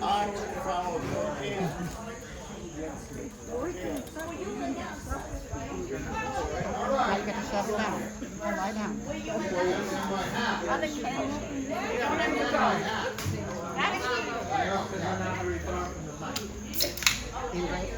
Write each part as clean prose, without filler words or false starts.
I will follow your hand. Now you get to settle down and lie down. You right?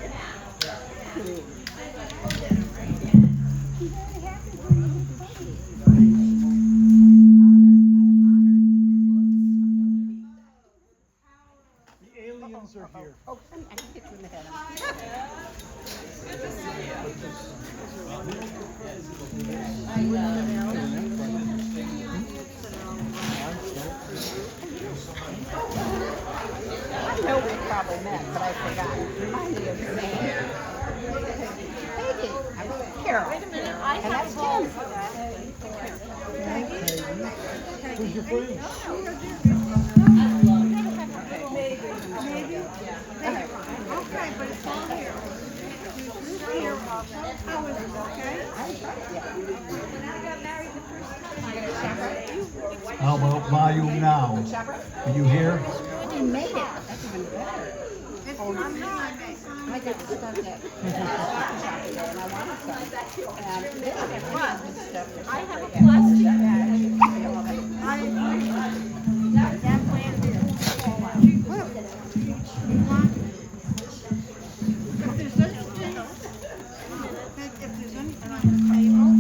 The aliens are here. Oh, I can hit you in the head. I know we probably met, but I forgot. Remind me of your name. Peggy. I'm Carol. Wait a minute, And that's Kim. Who's your friend? Okay, but it's all here. It's here also. How is it, okay? When I got married the first time, How about volume now? Can you hear? You made it. That's even better. I'm not making. I got stuck at and I wanted some. And this is fun stuff. I have a plastic bag. That plant is. If there's anything, if there's anything on the table,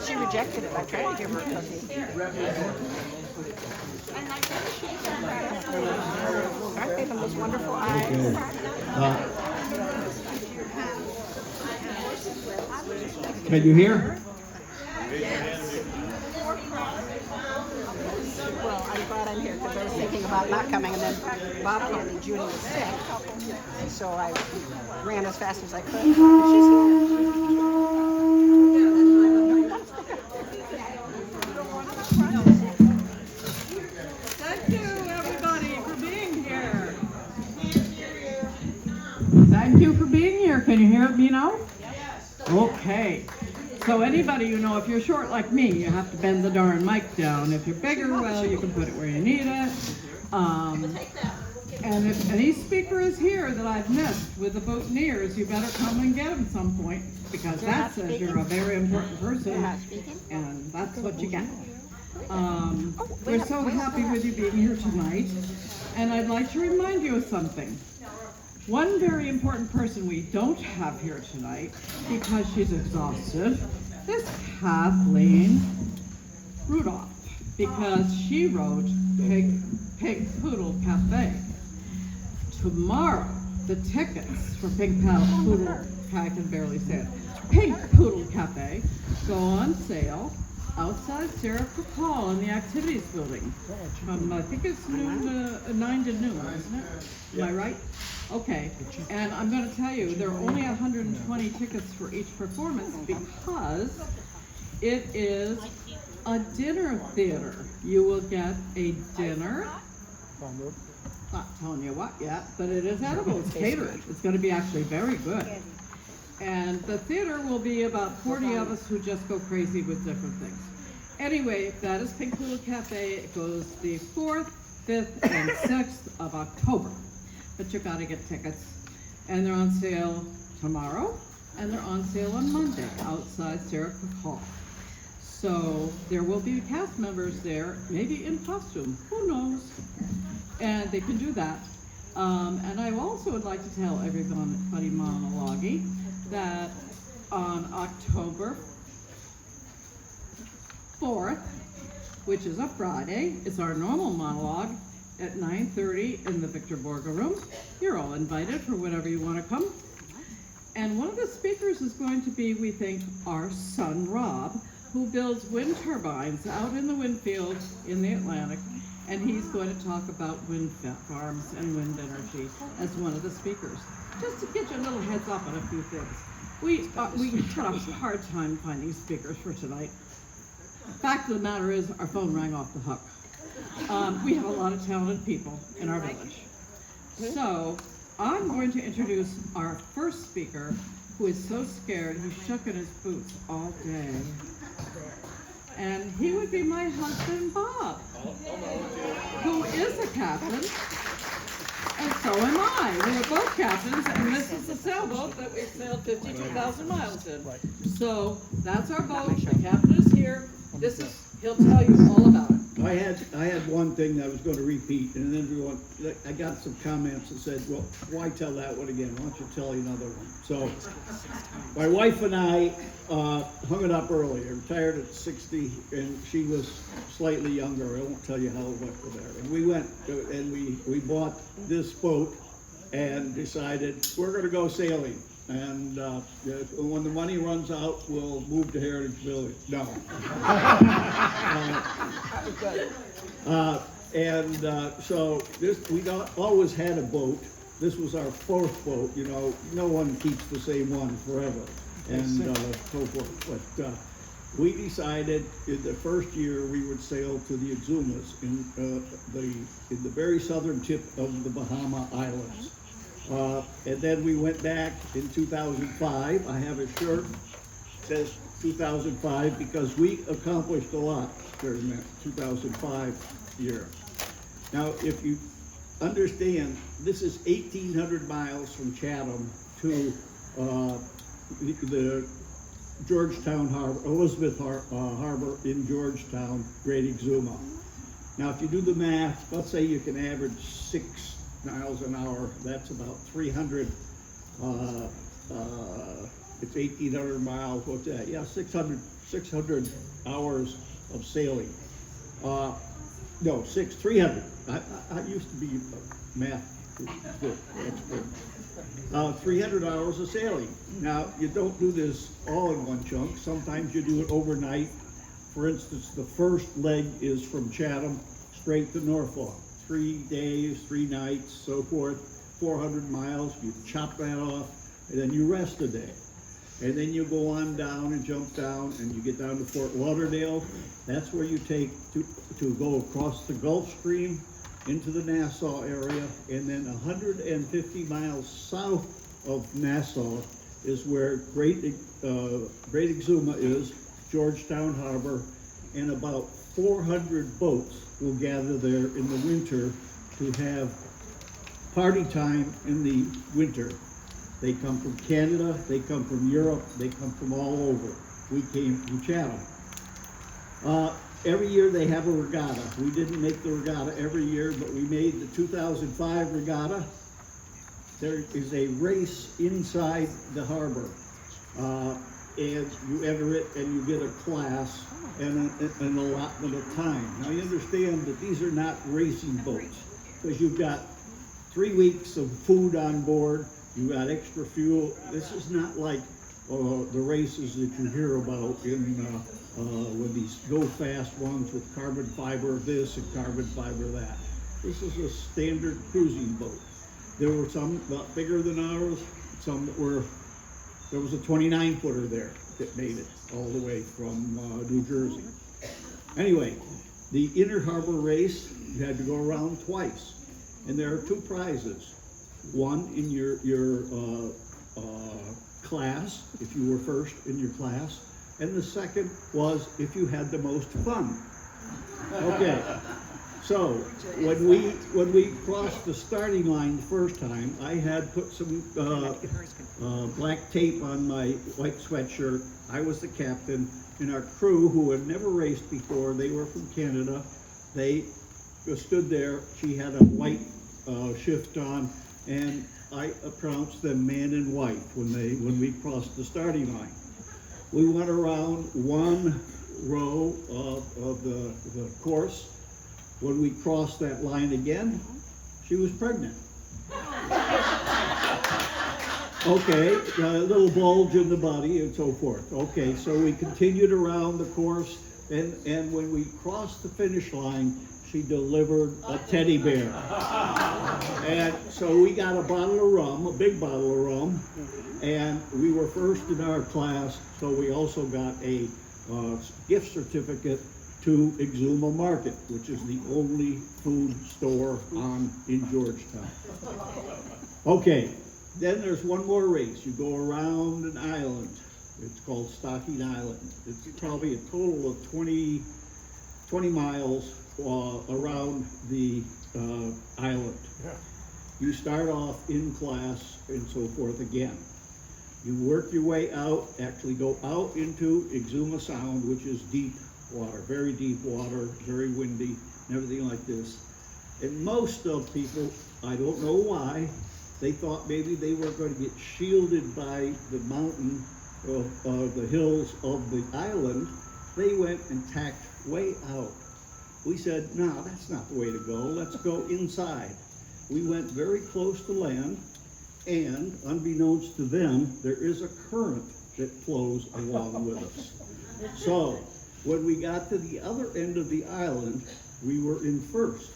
She rejected it. I tried to give her a cookie. Aren't they the most wonderful eyes? Can you hear? Well, I'm glad I'm here because I was thinking about not coming, and then Bob told me Judy was sick, so I ran as fast as I could. And she's here. thank you everybody for being here. Thank you for being here. Can you hear me now? Yes. Okay. So anybody, if you're short like me, you have to bend the darn mic down. If you're bigger, well, you can put it where you need it. And if any speaker is here that I've missed with the boutonnieres, you better come and get them some point, because that says you're a very important person, and that's what you get. We're so happy with you being here tonight, and I'd like to remind you of something. One very important person we don't have here tonight, because she's exhausted, is Kathleen Rudolph, because she wrote Pig Poodle Cafe. Tomorrow, the tickets for Pig Poodle, I can barely say it, Pig Poodle Cafe go on sale outside Sarah Hall in the activities building from, I think it's 9 to noon, isn't it? Am I right? Okay, and I'm going to tell you, there are only 120 tickets for each performance because it is a dinner theater. You will get a dinner. Not telling you what yet, but it is edible. It's catered. It's going to be actually very good. And the theater will be about 40 of us who just go crazy with different things. Anyway, that is Pink Poodle Cafe. It goes the 4th, 5th, and 6th of October. But you got to get tickets. And they're on sale tomorrow, and they're on sale on Monday outside Sarah Cook Hall. So there will be cast members there, maybe in costume, who knows? And they can do that. And I also would like to tell everybody monologuing that on October 4th, which is a Friday, it's our normal monologue at 9:30 in the Victor Borga room. You're all invited for whenever you want to come. And one of the speakers is going to be, we think, our son Rob, who builds wind turbines out in the wind field in the Atlantic. And he's going to talk about wind farms and wind energy as one of the speakers. Just to get you a little heads up on a few things. We had a hard time finding speakers for tonight. Fact of the matter is, our phone rang off the hook. We have a lot of talented people in our village. So, I'm going to introduce our first speaker, who is so scared he shook in his boots all day. And he would be my husband, Bob, who is a captain, and so am I. We are both captains, and this is the sailboat that we've sailed 52,000 miles in. So, that's our boat, the captain is here, he'll tell you all about it. I had one thing that I was going to repeat, and then everyone, I got some comments that said, well, why tell that one again? Why don't you tell another one? So, my wife and I hung it up early. I retired at 60, and she was slightly younger. I won't tell you how it went with her. And we went, and we bought this boat and decided we're going to go sailing. And when the money runs out, we'll move to Heritage Village. No. So we always had a boat. This was our fourth boat. You know, no one keeps the same one forever, and so forth. But we decided in the first year we would sail to the Exumas in the very southern tip of the Bahama Islands. And then we went back in 2005. I have a shirt that says 2005 because we accomplished a lot during that 2005 year. Now, if you understand, this is 1,800 miles from Chatham to the Georgetown Harbor, Elizabeth Harbor in Georgetown, Great Exuma. Now, if you do the math, let's say you can average 6 miles an hour, that's about 300, it's 1,800 miles, what's that? Yeah, 600 hours of sailing. 300. I used to be a math expert. 300 hours of sailing. Now, you don't do this all in one chunk. Sometimes you do it overnight. For instance, the first leg is from Chatham straight to Norfolk. 3 days, 3 nights, so forth, 400 miles, you chop that off, and then you rest a day. And then you go on down and jump down, and you get down to Fort Lauderdale. That's where you take to go across the Gulf Stream into the Nassau area, and then 150 miles south of Nassau is where Great Exuma is, Georgetown Harbor, and about 400 boats will gather there in the winter to have party time in the winter. They come from Canada, they come from Europe, they come from all over. We came from Chatham. Every year they have a regatta. We didn't make the regatta every year, but we made the 2005 regatta. There is a race inside the harbor. And you enter it and you get a class and an allotment of time. Now you understand that these are not racing boats, because you've got 3 weeks of food on board, you got extra fuel. This is not like the races that you hear about in when these go fast ones with carbon fiber this and carbon fiber that. This is a standard cruising boat. There were some bigger than ours, some that were, there was a 29-footer there that made it all the way from New Jersey. Anyway, the inner harbor race, you had to go around twice. And there are 2 prizes. One in your class, if you were first in your class, and the second was if you had the most fun. Okay, so when we crossed the starting line the first time, I had put some black tape on my white sweatshirt. I was the captain, and our crew, who had never raced before, they were from Canada, they stood there. She had a white shift on, and I pronounced them man and wife when we crossed the starting line. We went around one row of the course. When we crossed that line again, she was pregnant. Okay, a little bulge in the body and so forth. Okay, so we continued around the course, and when we crossed the finish line, she delivered a teddy bear. And so we got a bottle of rum, a big bottle of rum, and we were first in our class, so we also got a gift certificate to Exuma Market, which is the only food store in Georgetown. Okay, then there's one more race. You go around an island. It's called Stocking Island. It's probably a total of 20 miles around the island. You start off in class and so forth again. You work your way out, actually go out into Exuma Sound, which is deep water, very deep water, very windy, and everything like this. And most of people, I don't know why, they thought maybe they were going to get shielded by the mountain, the hills of the island. They went and tacked way out. We said, no, that's not the way to go. Let's go inside. We went very close to land, and unbeknownst to them, there is a current that flows along with us. So when we got to the other end of the island, we were in first.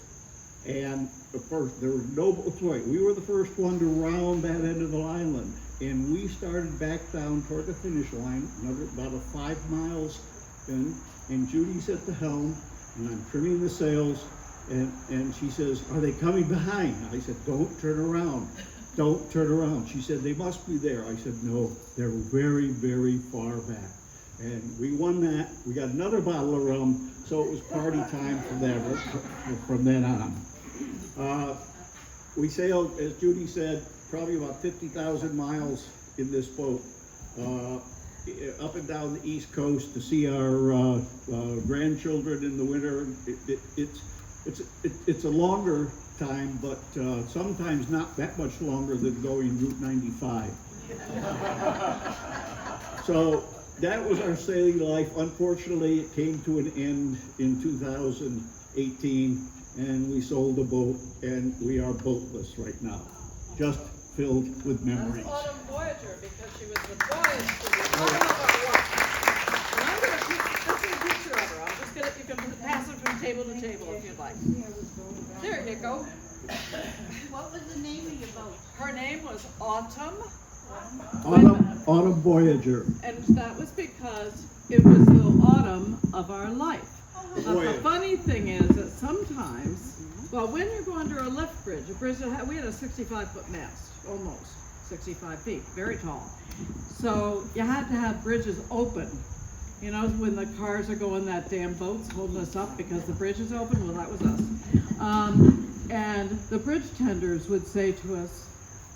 And first, there was no choice. We were the first one to round that end of the island. And we started back down toward the finish line, about 5 miles in, and Judy's at the helm, and I'm trimming the sails, and she says, are they coming behind? I said, don't turn around. Don't turn around. She said, they must be there. I said, no, they're very, very far back. And we won that. We got another bottle of rum, so it was party time from then on. We sailed, as Judy said, probably about 50,000 miles in this boat, up and down the East Coast to see our grandchildren in the winter. It's a longer time, but sometimes not that much longer than going Route 95. So that was our sailing life. Unfortunately, it came to an end in 2018, and we sold the boat, and we are boatless right now, just filled with memories. That's Autumn Voyager, because she was the voyage to the bottom of our work. And I'm going to keep a picture of her. I'm just going to, you can pass it from table to table if you'd like. There you go. What was the name of your boat? Her name was Autumn. Autumn Voyager. And that was because it was the autumn of our life. But the funny thing is that sometimes, well, when you go under a lift bridge, we had a 65-foot mast, almost 65 feet, very tall. So you had to have bridges open. You know, when the cars are going, that damn boat's holding us up because the bridge is open. Well, that was us. And the bridge tenders would say to us,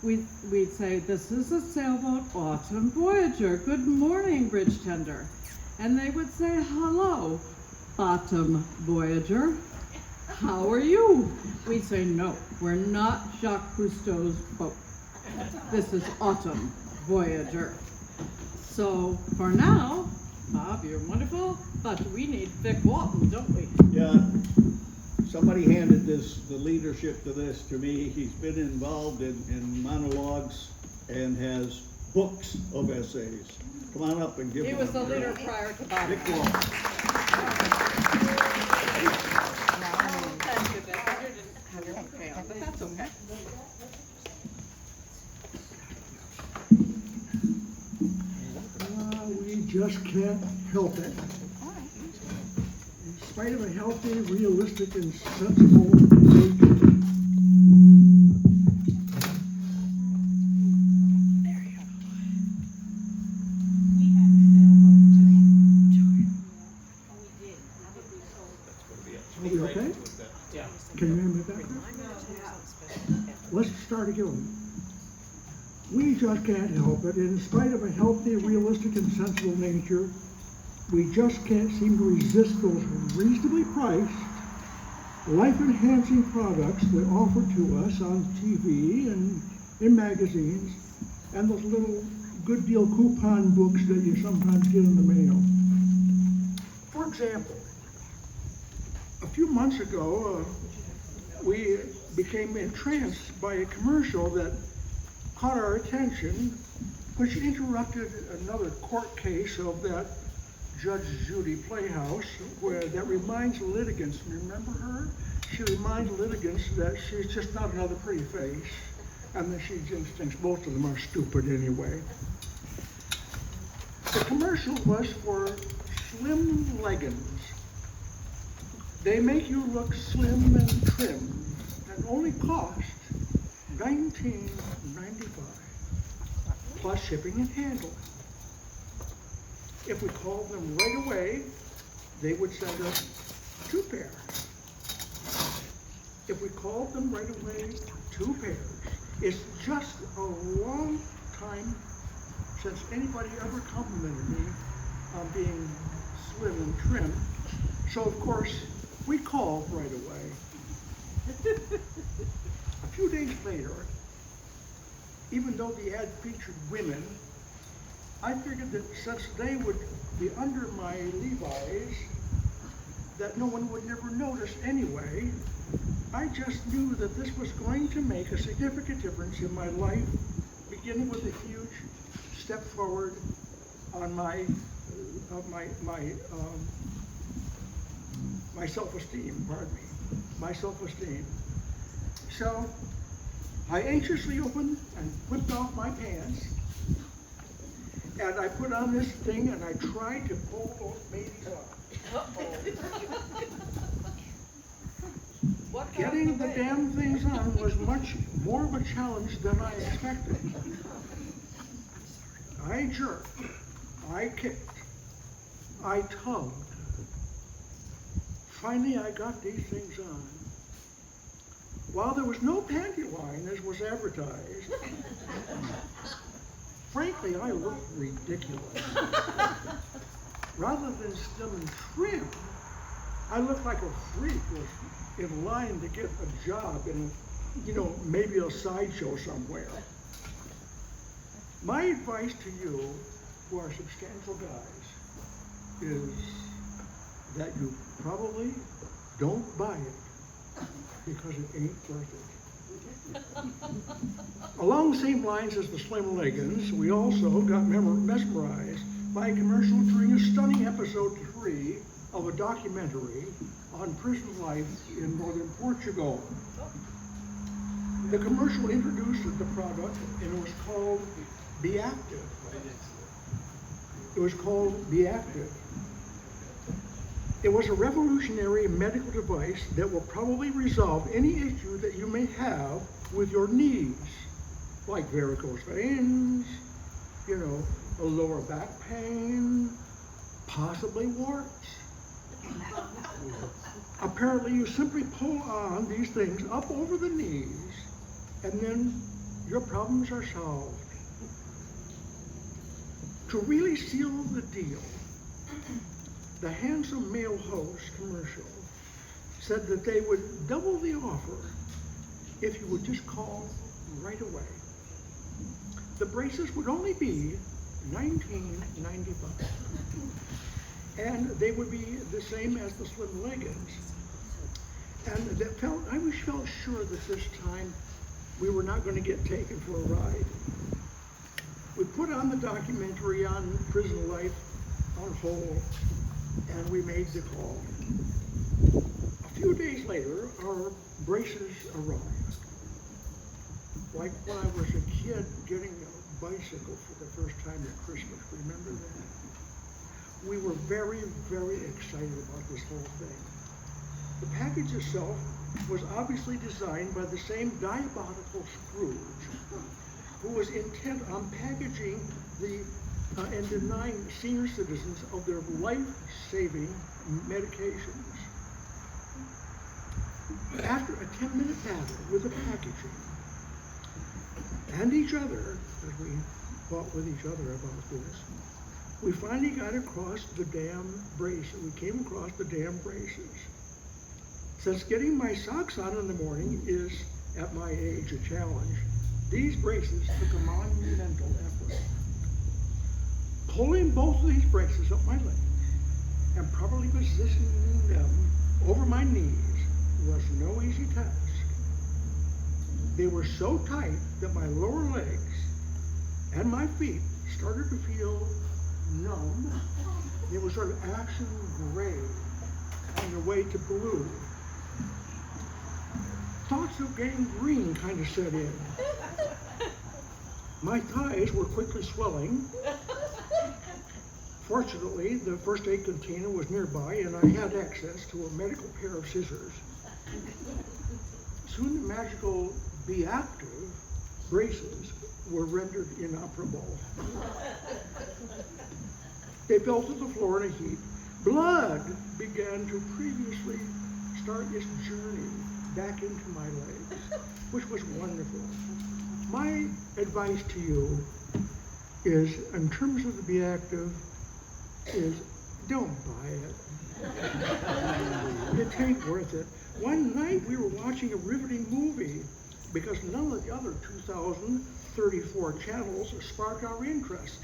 we'd say, this is a sailboat Autumn Voyager. Good morning, bridge tender. And they would say, hello, Autumn Voyager. How are you? We'd say, no, we're not Jacques Cousteau's boat. This is Autumn Voyager. So for now, Bob, you're wonderful, but we need Vic Walton, don't we? Yeah. Somebody handed the leadership to this to me. He's been involved in monologues and has books of essays. Come on up and give him. He was the leader prior to Bob. Vic Walton. Thank you, Vic. I didn't have your bouquet on, but that's okay. We just can't help it. In spite of a healthy, realistic, and sensible nature. Are we okay? Yeah. Can you hear me back there? Let's start again. We just can't help it. In spite of a healthy, realistic, and sensible nature, we just can't seem to resist those reasonably priced, life-enhancing products they offer to us on TV and in magazines, and those little good deal coupon books that you sometimes get in the mail. For example, a few months ago, we became entranced by a commercial that caught our attention, which interrupted another court case of that Judge Judy Playhouse, that reminds litigants, remember her? she reminds litigants that she's just not another pretty face, and that she just thinks most of them are stupid anyway. The commercial was for slim leggings. They make you look slim and trim, and only cost $19.95, plus shipping and handling. If we called them right away, they would send us 2 pairs. If we called them right away, 2 pairs. It's just a long time since anybody ever complimented me on being slim and trim. So of course, we called right away. A few days later, even though the ad featured women, I figured that since they would be under my Levi's, that no one would never notice anyway. I just knew that this was going to make a significant difference in my life, beginning with a huge step forward on my self-esteem, pardon me, my self-esteem. So I anxiously opened and whipped off my pants, and I put on this thing and I tried to pull those babies off. Getting the damn things on was much more of a challenge than I expected. I jerked, I kicked, I tugged. Finally, I got these things on. While there was no panty line as was advertised, frankly, I looked ridiculous. Rather than slim and trim, I looked like a freak was in line to get a job in, maybe a sideshow somewhere. My advice to you, who are substantial guys, is that you probably don't buy it because it ain't worth it. Along the same lines as the slim leggings, we also got mesmerized by a commercial during a stunning episode 3 of a documentary on prison life in northern Portugal. The commercial introduced the product and it was called Be Active. It was called Be Active. It was a revolutionary medical device that will probably resolve any issue that you may have with your knees, like varicose veins, a lower back pain, possibly warts. Apparently, you simply pull on these things up over the knees, and then your problems are solved. To really seal the deal, the handsome male host commercial said that they would double the offer if you would just call right away. The braces would only be $19.95, and they would be the same as the slim leggings. And I felt sure that this time we were not going to get taken for a ride. We put on the documentary on prison life on hold, and we made the call. A few days later, our braces arrived. Like when I was a kid getting a bicycle for the first time at Christmas, remember that? We were very, very excited about this whole thing. The package itself was obviously designed by the same diabolical Scrooge, who was intent on packaging and denying senior citizens of their life-saving medications. After a 10-minute battle with the packaging and each other, as we fought with each other about this, we finally got across the damn braces. We came across the damn braces. Since getting my socks on in the morning is, at my age, a challenge, these braces took a monumental effort. Pulling both of these braces up my legs and properly positioning them over my knees was no easy task. They were so tight that my lower legs and my feet started to feel numb. They were sort of action gray on their way to blue. thoughts of gangrene kind of set in. My thighs were quickly swelling. Fortunately, the first aid container was nearby and I had access to a medical pair of scissors. Soon the magical Be Active braces were rendered inoperable. They fell to the floor in a heap. Blood began to previously start its journey back into my legs, which was wonderful. My advice to you is, in terms of the Be Active, is don't buy it. It ain't worth it. One night we were watching a riveting movie because none of the other 2,034 channels sparked our interest.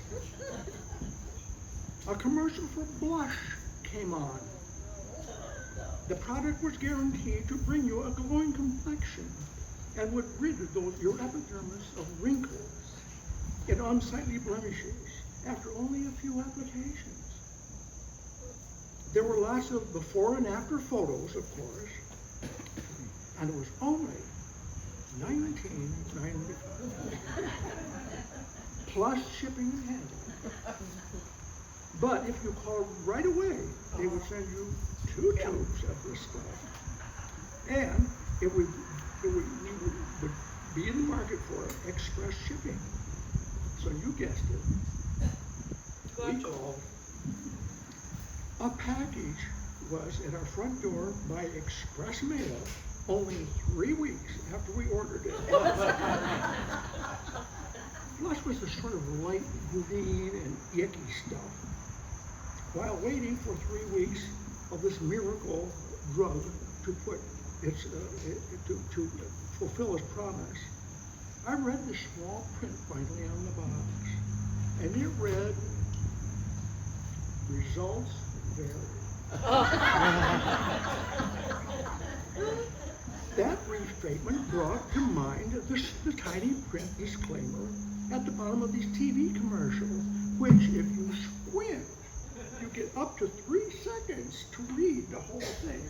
A commercial for blush came on. The product was guaranteed to bring you a glowing complexion and would rid your epidermis of wrinkles and unsightly blemishes after only a few applications. There were lots of before and after photos, of course, and it was only $19.95 plus shipping and handling. But if you called right away, they would send you 2 tubes of this stuff, and we would be in the market for express shipping. So you guessed it. We called. A package was at our front door by express mail only 3 weeks after we ordered it. Blush was a sort of light green and icky stuff. While waiting for 3 weeks of this miracle drug to put its to fulfill its promise, I read the small print finally on the box, and it read, "Results vary." That brief statement brought to mind the tiny print disclaimer at the bottom of these TV commercials, which, if you squint, you get up to 3 seconds to read the whole thing.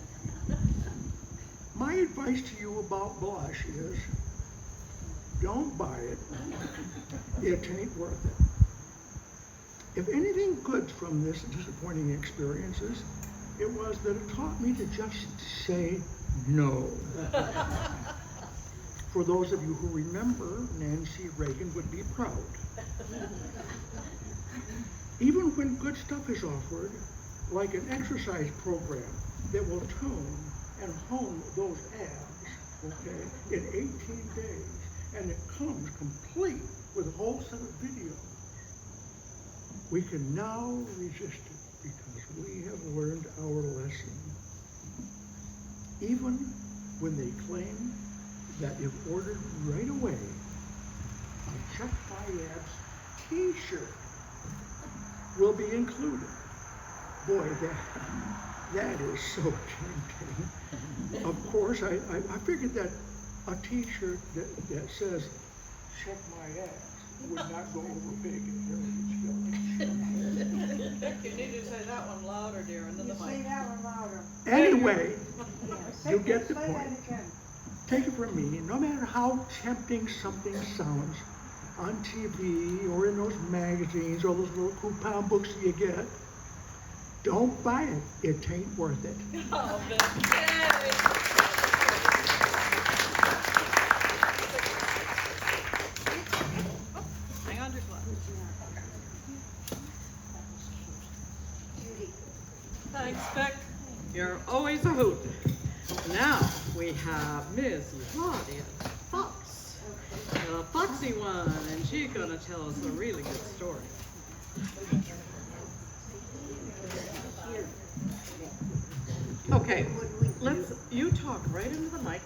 My advice to you about blush is, don't buy it. It ain't worth it. If anything good from this disappointing experiences, it was that it taught me to just say no. For those of you who remember, Nancy Reagan would be proud. Even when good stuff is offered, like an exercise program that will tone and hone those abs, okay, in 18 days, and it comes complete with a whole set of videos, we can now resist it because we have learned our lesson. Even when they claim that if ordered right away, a Check My Abs t-shirt will be included. Boy, that is so tempting. Of course, I figured that a t-shirt that says "Check My Abs" would not go over big in Heritage Village. You need to say that one louder, dear, into the Say mic. that one louder. Anyway, Say- you get the say point. that again. Take it from me, no matter how tempting something sounds on TV or in those magazines or those little coupon books you get, don't buy it. It ain't worth it. Oh, hang on to your Thanks, Beck. You're always a hoot. Now we have Miss Claudia Fox, the foxy one, and she's gonna tell us a really good story. Okay, you talk right into the mic.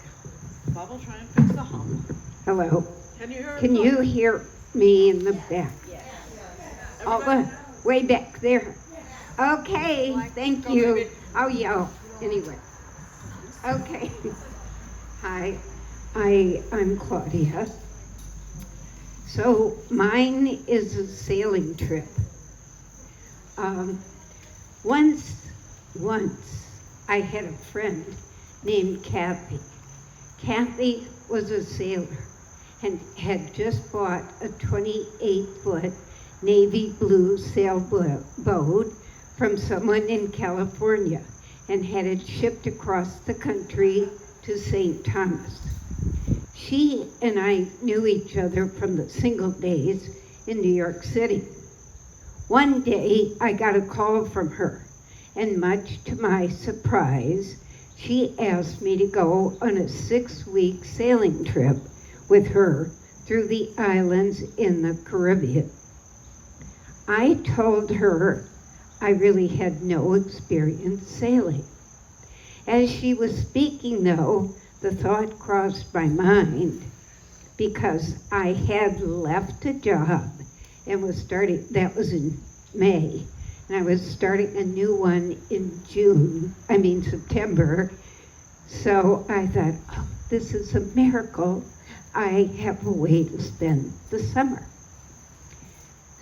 Bob will try and fix the hum. Hello. Can you hear us? Can you hear me in the back? Oh, Everybody? way back there. Okay, thank Go, you. baby. I'll yell anyway. Okay. Hi, I'm Claudia. So mine is a sailing trip. Once I had a friend named Kathy. Kathy was a sailor and had just bought a 28-foot navy blue sailboat from someone in California and had it shipped across the country to St. Thomas. She and I knew each other from the single days in New York City. One day I got a call from her, and much to my surprise, she asked me to go on a 6-week sailing trip with her through the islands in the Caribbean. I told her I really had no experience sailing. As she was speaking, though, the thought crossed my mind, because I had left a job and was starting, that was in May, and I was starting a new one in September. So I thought, oh, this is a miracle. I have a way to spend the summer.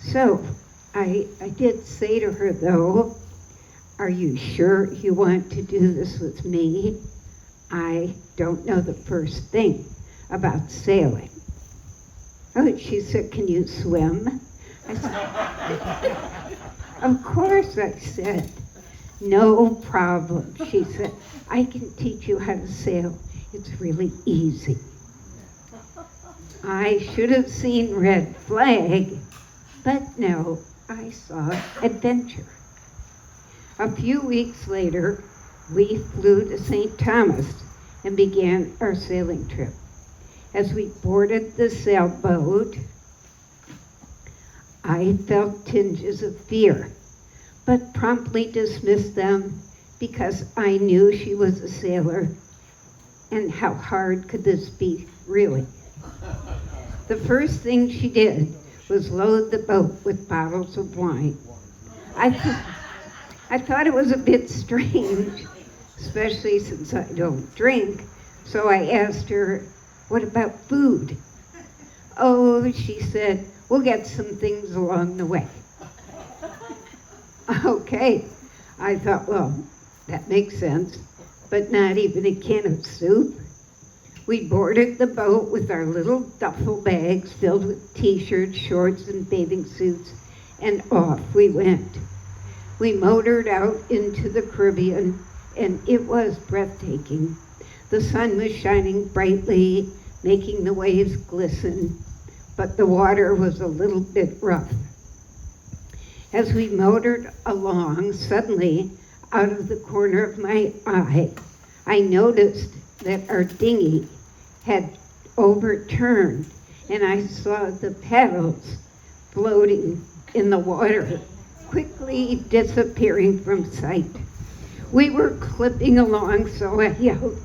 So I did say to her, though, are you sure you want to do this with me? I don't know the first thing about sailing. Oh, she said, can you swim? I said, of course, I said. No problem. She said, I can teach you how to sail. It's really easy. I should have seen red flag, but no, I saw adventure. A few weeks later, we flew to St. Thomas and began our sailing trip. As we boarded the sailboat, I felt tinges of fear, but promptly dismissed them because I knew she was a sailor, and how hard could this be, really? The first thing she did was load the boat with bottles of wine. I thought it was a bit strange, especially since I don't drink, so I asked her, what about food? Oh, she said, we'll get some things along the way. Okay, I thought, well, that makes sense, but not even a can of soup. We boarded the boat with our little duffel bags filled with t-shirts, shorts, and bathing suits, and off we went. We motored out into the Caribbean, and it was breathtaking. The sun was shining brightly, making the waves glisten, but the water was a little bit rough. As we motored along, suddenly, out of the corner of my eye, I noticed that our dinghy had overturned, and I saw the paddles floating in the water, quickly disappearing from sight. We were clipping along, so I yelled,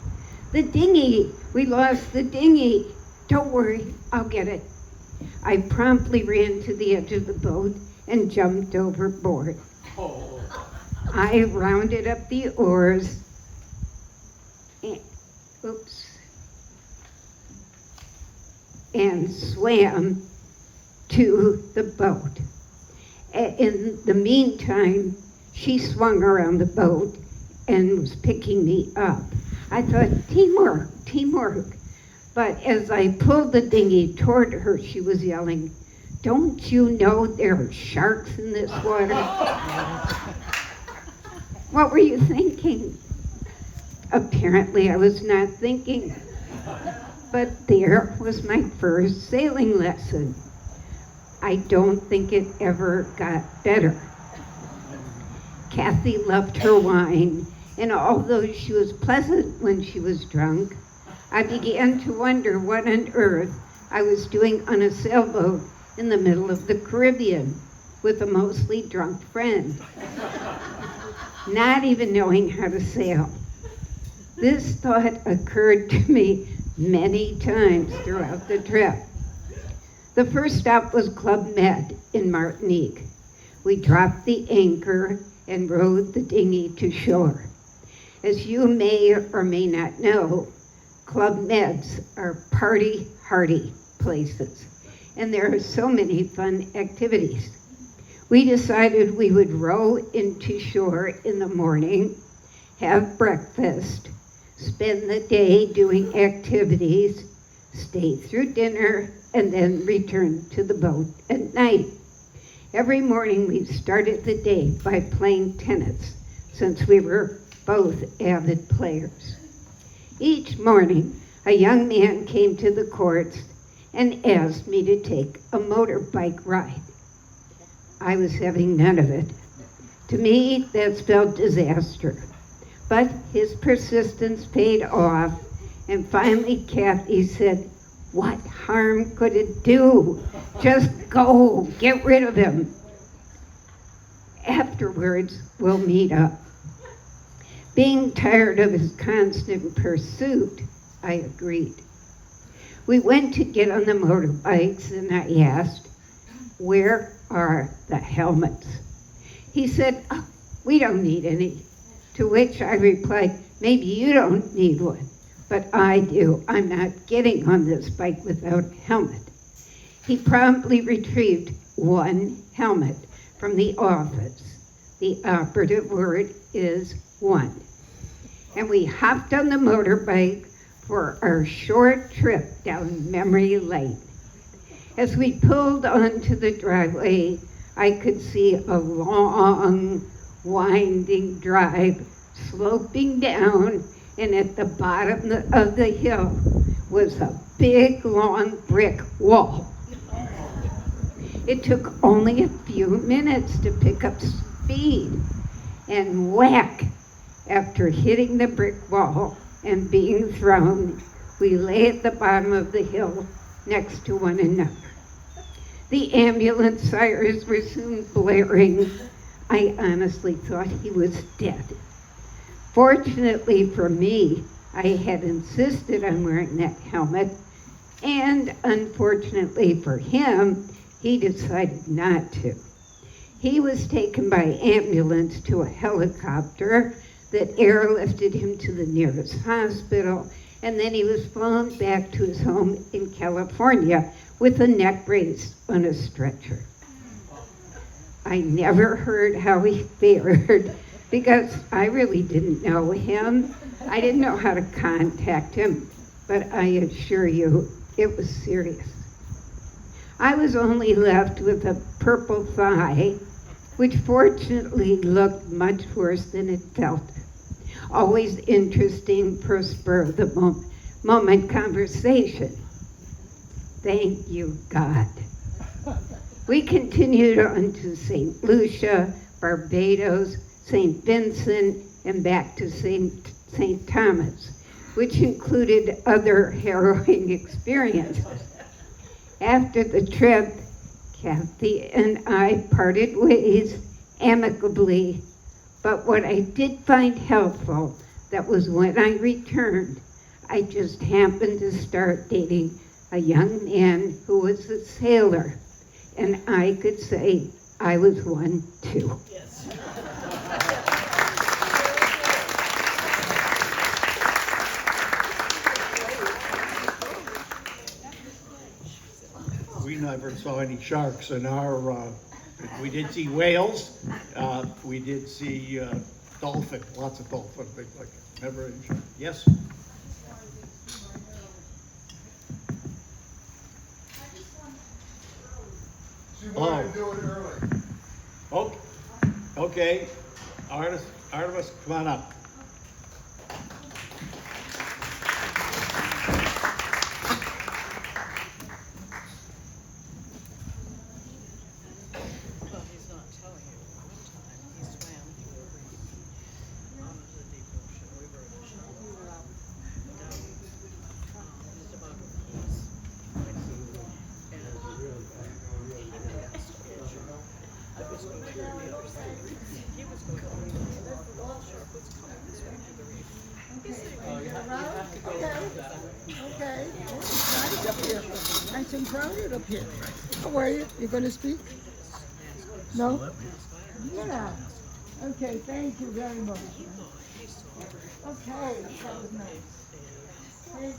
the dinghy! We lost the dinghy! Don't worry, I'll get it. I promptly ran to the edge of the boat and jumped overboard. I rounded up the oars and swam to the boat. In the meantime, she swung around the boat and was picking me up. I thought, teamwork, teamwork. But as I pulled the dinghy toward her, she was yelling, don't you know there are sharks in this water? What were you thinking? Apparently I was not thinking. But there was my first sailing lesson. I don't think it ever got better. Kathy loved her wine, and although she was pleasant when she was drunk, I began to wonder what on earth I was doing on a sailboat in the middle of the Caribbean with a mostly drunk friend, not even knowing how to sail. This thought occurred to me many times throughout the trip. The first stop was Club Med in Martinique. We dropped the anchor and rowed the dinghy to shore. As you may or may not know, Club Meds are party-hardy places, and there are so many fun activities. We decided we would row into shore in the morning, have breakfast, spend the day doing activities, stay through dinner, and then return to the boat at night. Every morning we started the day by playing tennis, since we were both avid players. Each morning, a young man came to the courts and asked me to take a motorbike ride. I was having none of it. To me, that spelled disaster. But his persistence paid off, and finally Kathy said, "What harm could it do? Just go, get rid of him. Afterwards, we'll meet up." Being tired of his constant pursuit, I agreed. We went to get on the motorbikes, and I asked, "Where are the helmets?" He said, "Oh, we don't need any." To which I replied, "Maybe you don't need one, but I do. I'm not getting on this bike without a helmet." He promptly retrieved one helmet from the office. The operative word is one. And we hopped on the motorbike for our short trip down memory lane. As we pulled onto the driveway, I could see a long, winding drive sloping down, and at the bottom of the hill was a big, long brick wall. It took only a few minutes to pick up speed, and whack! After hitting the brick wall and being thrown, we lay at the bottom of the hill next to one another. The ambulance sirens were soon blaring. I honestly thought he was dead. Fortunately for me, I had insisted on wearing that helmet, and unfortunately for him, he decided not to. He was taken by ambulance to a helicopter that airlifted him to the nearest hospital, and then he was flown back to his home in California with a neck brace on a stretcher. I never heard how he fared because I really didn't know him. I didn't know how to contact him, but I assure you, it was serious. I was only left with a purple thigh, which fortunately looked much worse than it felt. Always interesting for spur of the moment conversation. Thank you, God. We continued on to St. Lucia, Barbados, St. Vincent, and back to St. Thomas, which included other harrowing experiences. After the trip, Kathy and I parted ways amicably, but what I did find helpful, that was when I returned, I just happened to start dating a young man who was a sailor, and I could say I was one too. We never saw any sharks in our, we did see whales, we did see dolphin, lots of dolphin, things like that. Never any shark. Yes? Oh. Okay. Artemis, come on up. Well, he's not telling you. One time he swam onto the deep ocean. We were in a ship. Down just about a piece. And he passed a shark that was going to the other side. He was going to the other side. The shark was coming this way to the reef. Okay. Nice up here. Nice and crowded up here. How are you? You going to speak? No? Yeah. Okay, thank you very much. Okay, that was nice. Thank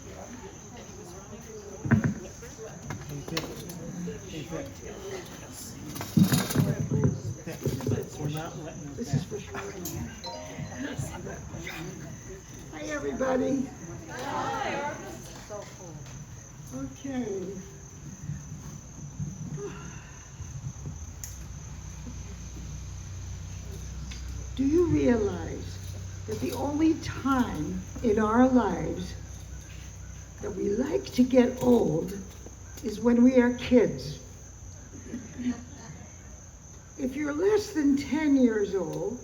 you. This is for sure. Hi, everybody. Okay. Do you realize that the only time in our lives that we like to get old is when we are kids? If you're less than 10 years old,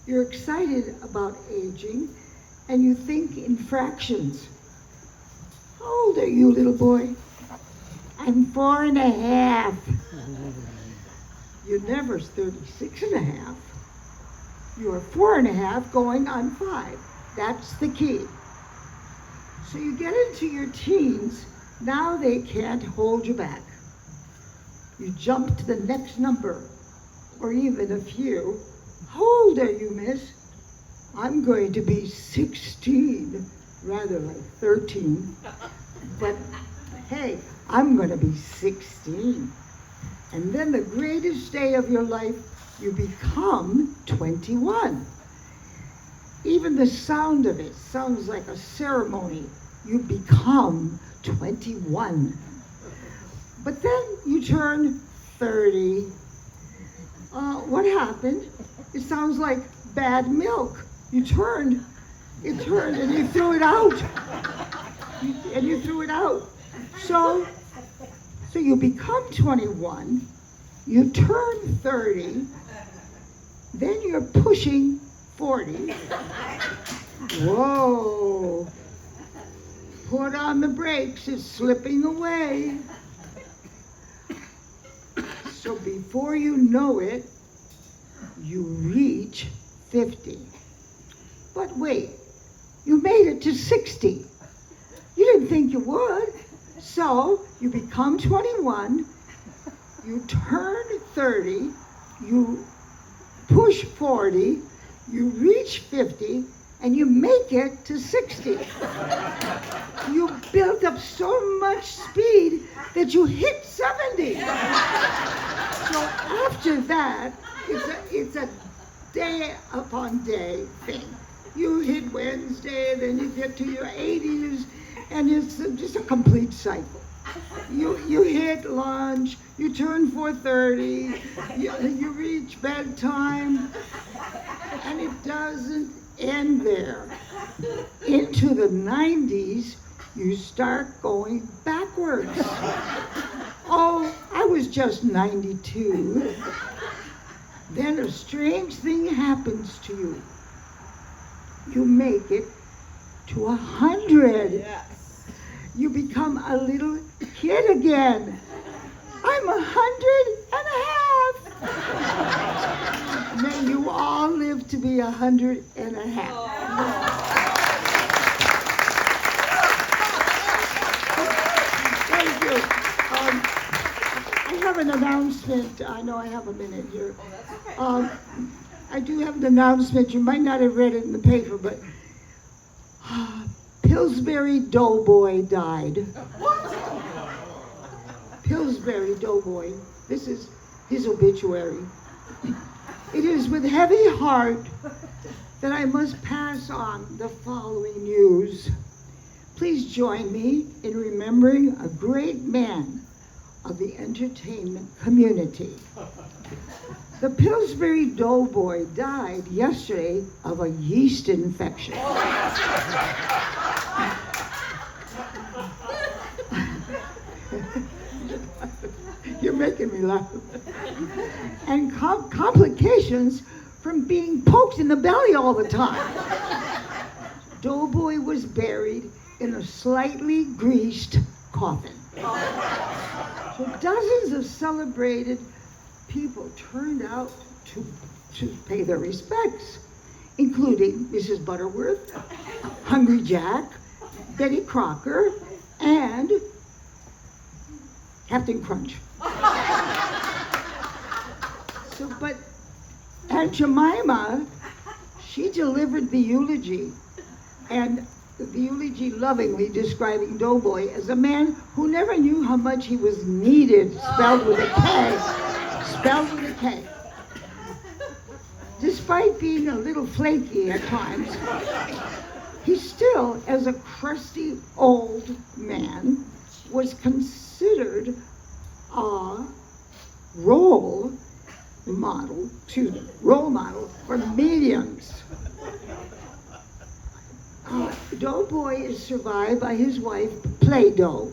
you're excited about aging and you think in fractions. How old are you, little boy? I'm 4.5. You're never 36.5. You're 4.5 going on 5. That's the key. So you get into your teens, now they can't hold you back. You jump to the next number, or even a few. How old are you, miss? I'm going to be 16, rather like 13. But hey, I'm going to be 16. And then the greatest day of your life, you become 21. Even the sound of it sounds like a ceremony. You become 21. But then you turn 30. What happened? It sounds like bad milk. It turned and you threw it out. You threw it out. So you become 21, you turn 30, then you're pushing 40. Whoa. Put on the brakes, it's slipping away. So before you know it, you reach 50. But wait, you made it to 60. You didn't think you would. So you become 21, you turn 30, you push 40, you reach 50, and you make it to 60. You built up so much speed that you hit 70. So after that, it's a day upon day thing. You hit Wednesday, then you get to your 80s, and it's just a complete cycle. You hit lunch, you turn 4:30, you reach bedtime, and it doesn't end there. Into the 90s, you start going backwards. Oh, I was just 92. Then a strange thing happens to you. You make it to 100. Yes. You become a little kid again. I'm 100.5. May you all live to be 100.5. Thank you. I have an announcement. I know I have a minute here. I do have an announcement. You might not have read it in the paper, but Pillsbury Doughboy died. Pillsbury Doughboy. This is his obituary. It is with heavy heart that I must pass on the following news. Please join me in remembering a great man of the entertainment community. The Pillsbury Doughboy died yesterday of a yeast infection. You're making me laugh. And complications from being poked in the belly all the time. Doughboy was buried in a slightly greased coffin. So dozens of celebrated people turned out to pay their respects, including Mrs. Butterworth, Hungry Jack, Betty Crocker, and Captain Crunch. So, but Aunt Jemima, she delivered the eulogy, and the eulogy lovingly describing Doughboy as a man who never knew how much he was needed, spelled with a K. Spelled with a K. despite being a little flaky at times, he still, as a crusty old man, was considered a role model for millions. Doughboy is survived by his wife, Play-Doh.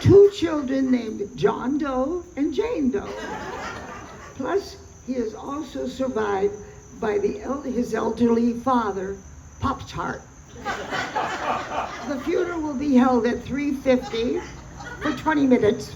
2 children named John Doe and Jane Doe. Plus, he is also survived by his elderly father, Pop-Tart. The funeral will be held at 3:50 for 20 minutes.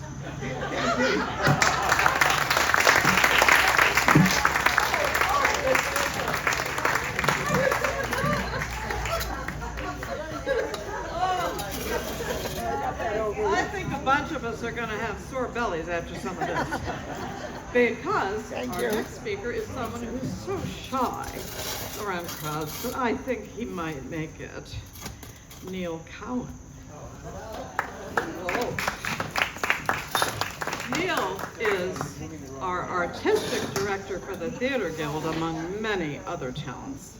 I think a bunch of us are going to have sore bellies after some of this. Because our next speaker is someone who's so shy around crowds, but I think he might make it. Neil Cowan. Whoa. Neil is our artistic director for the Theater Guild, among many other talents.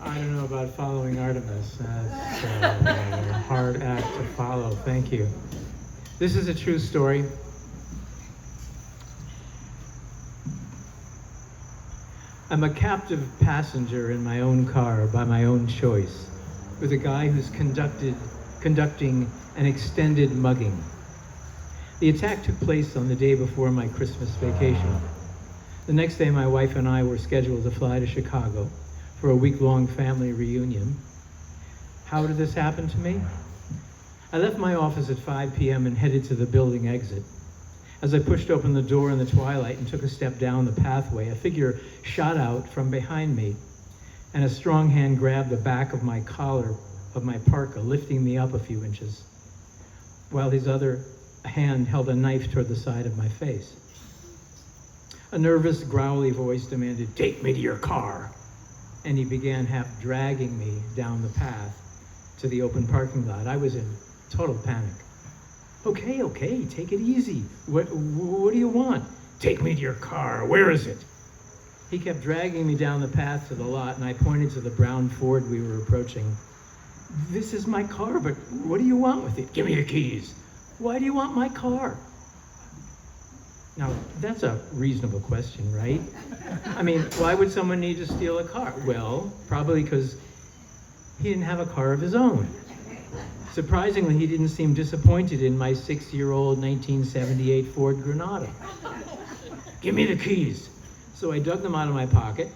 I don't know about following Artemis. That's a hard act to follow. Thank you. This is a true story. I'm a captive passenger in my own car by my own choice with a guy who's conducting an extended mugging. The attack took place on the day before my Christmas vacation. The next day, my wife and I were scheduled to fly to Chicago for a week-long family reunion. How did this happen to me? I left my office at 5 p.m. and headed to the building exit. As I pushed open the door in the twilight and took a step down the pathway, a figure shot out from behind me, and a strong hand grabbed the back of my collar of my parka, lifting me up a few inches, while his other hand held a knife toward the side of my face. A nervous, growly voice demanded, "Take me to your car." And he began half dragging me down the path to the open parking lot. I was in total panic. Okay, take it easy. What do you want? Take me to your car. Where is it? He kept dragging me down the path to the lot, and I pointed to the brown Ford we were approaching. This is my car, but what do you want with it? Give me the keys. Why do you want my car? Now, that's a reasonable question, right? I mean, why would someone need to steal a car? Well, probably because he didn't have a car of his own. Surprisingly, he didn't seem disappointed in my 6-year-old 1978 Ford Granada. Give me the keys. So I dug them out of my pocket,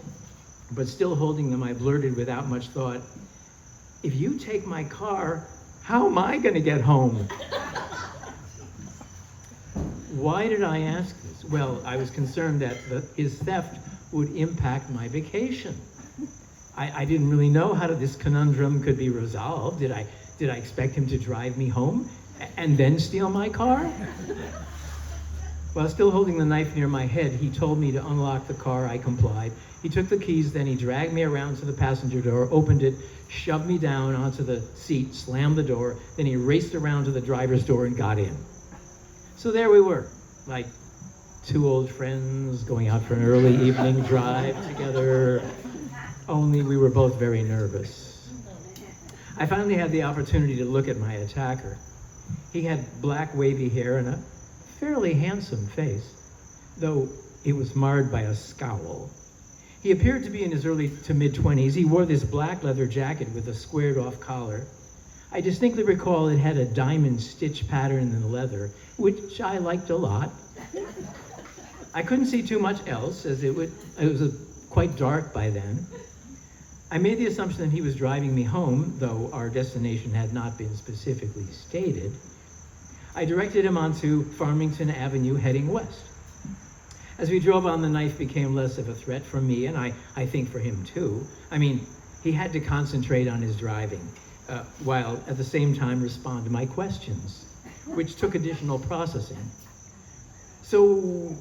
but still holding them, I blurted without much thought, "If you take my car, how am I going to get home?" Why did I ask this? Well, I was concerned that his theft would impact my vacation. I didn't really know how this conundrum could be resolved. Did I expect him to drive me home and then steal my car? While still holding the knife near my head, he told me to unlock the car. I complied. He took the keys, then he dragged me around to the passenger door, opened it, shoved me down onto the seat, slammed the door, then he raced around to the driver's door and got in. So there we were, like 2 old friends going out for an early evening drive together, only we were both very nervous. I finally had the opportunity to look at my attacker. He had black wavy hair and a fairly handsome face, though it was marred by a scowl. He appeared to be in his early to mid-20s. He wore this black leather jacket with a squared-off collar. I distinctly recall it had a diamond stitch pattern in the leather, which I liked a lot. I couldn't see too much else, as it was quite dark by then. I made the assumption that he was driving me home, though our destination had not been specifically stated. I directed him onto Farmington Avenue, heading west. As we drove on, the knife became less of a threat for me, and I think for him too. I mean, he had to concentrate on his driving, while at the same time respond to my questions, which took additional processing. So,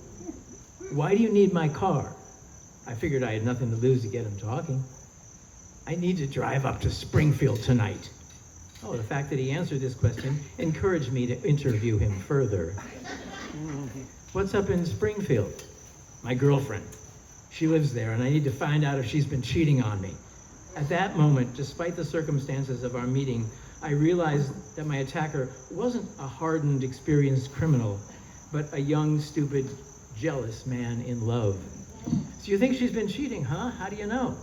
why do you need my car? I figured I had nothing to lose to get him talking. I need to drive up to Springfield tonight. Oh, the fact that he answered this question encouraged me to interview him further. What's up in Springfield? My girlfriend. She lives there, and I need to find out if she's been cheating on me. At that moment, despite the circumstances of our meeting, I realized that my attacker wasn't a hardened, experienced criminal, but a young, stupid, jealous man in love. So you think she's been cheating, huh? How do you know?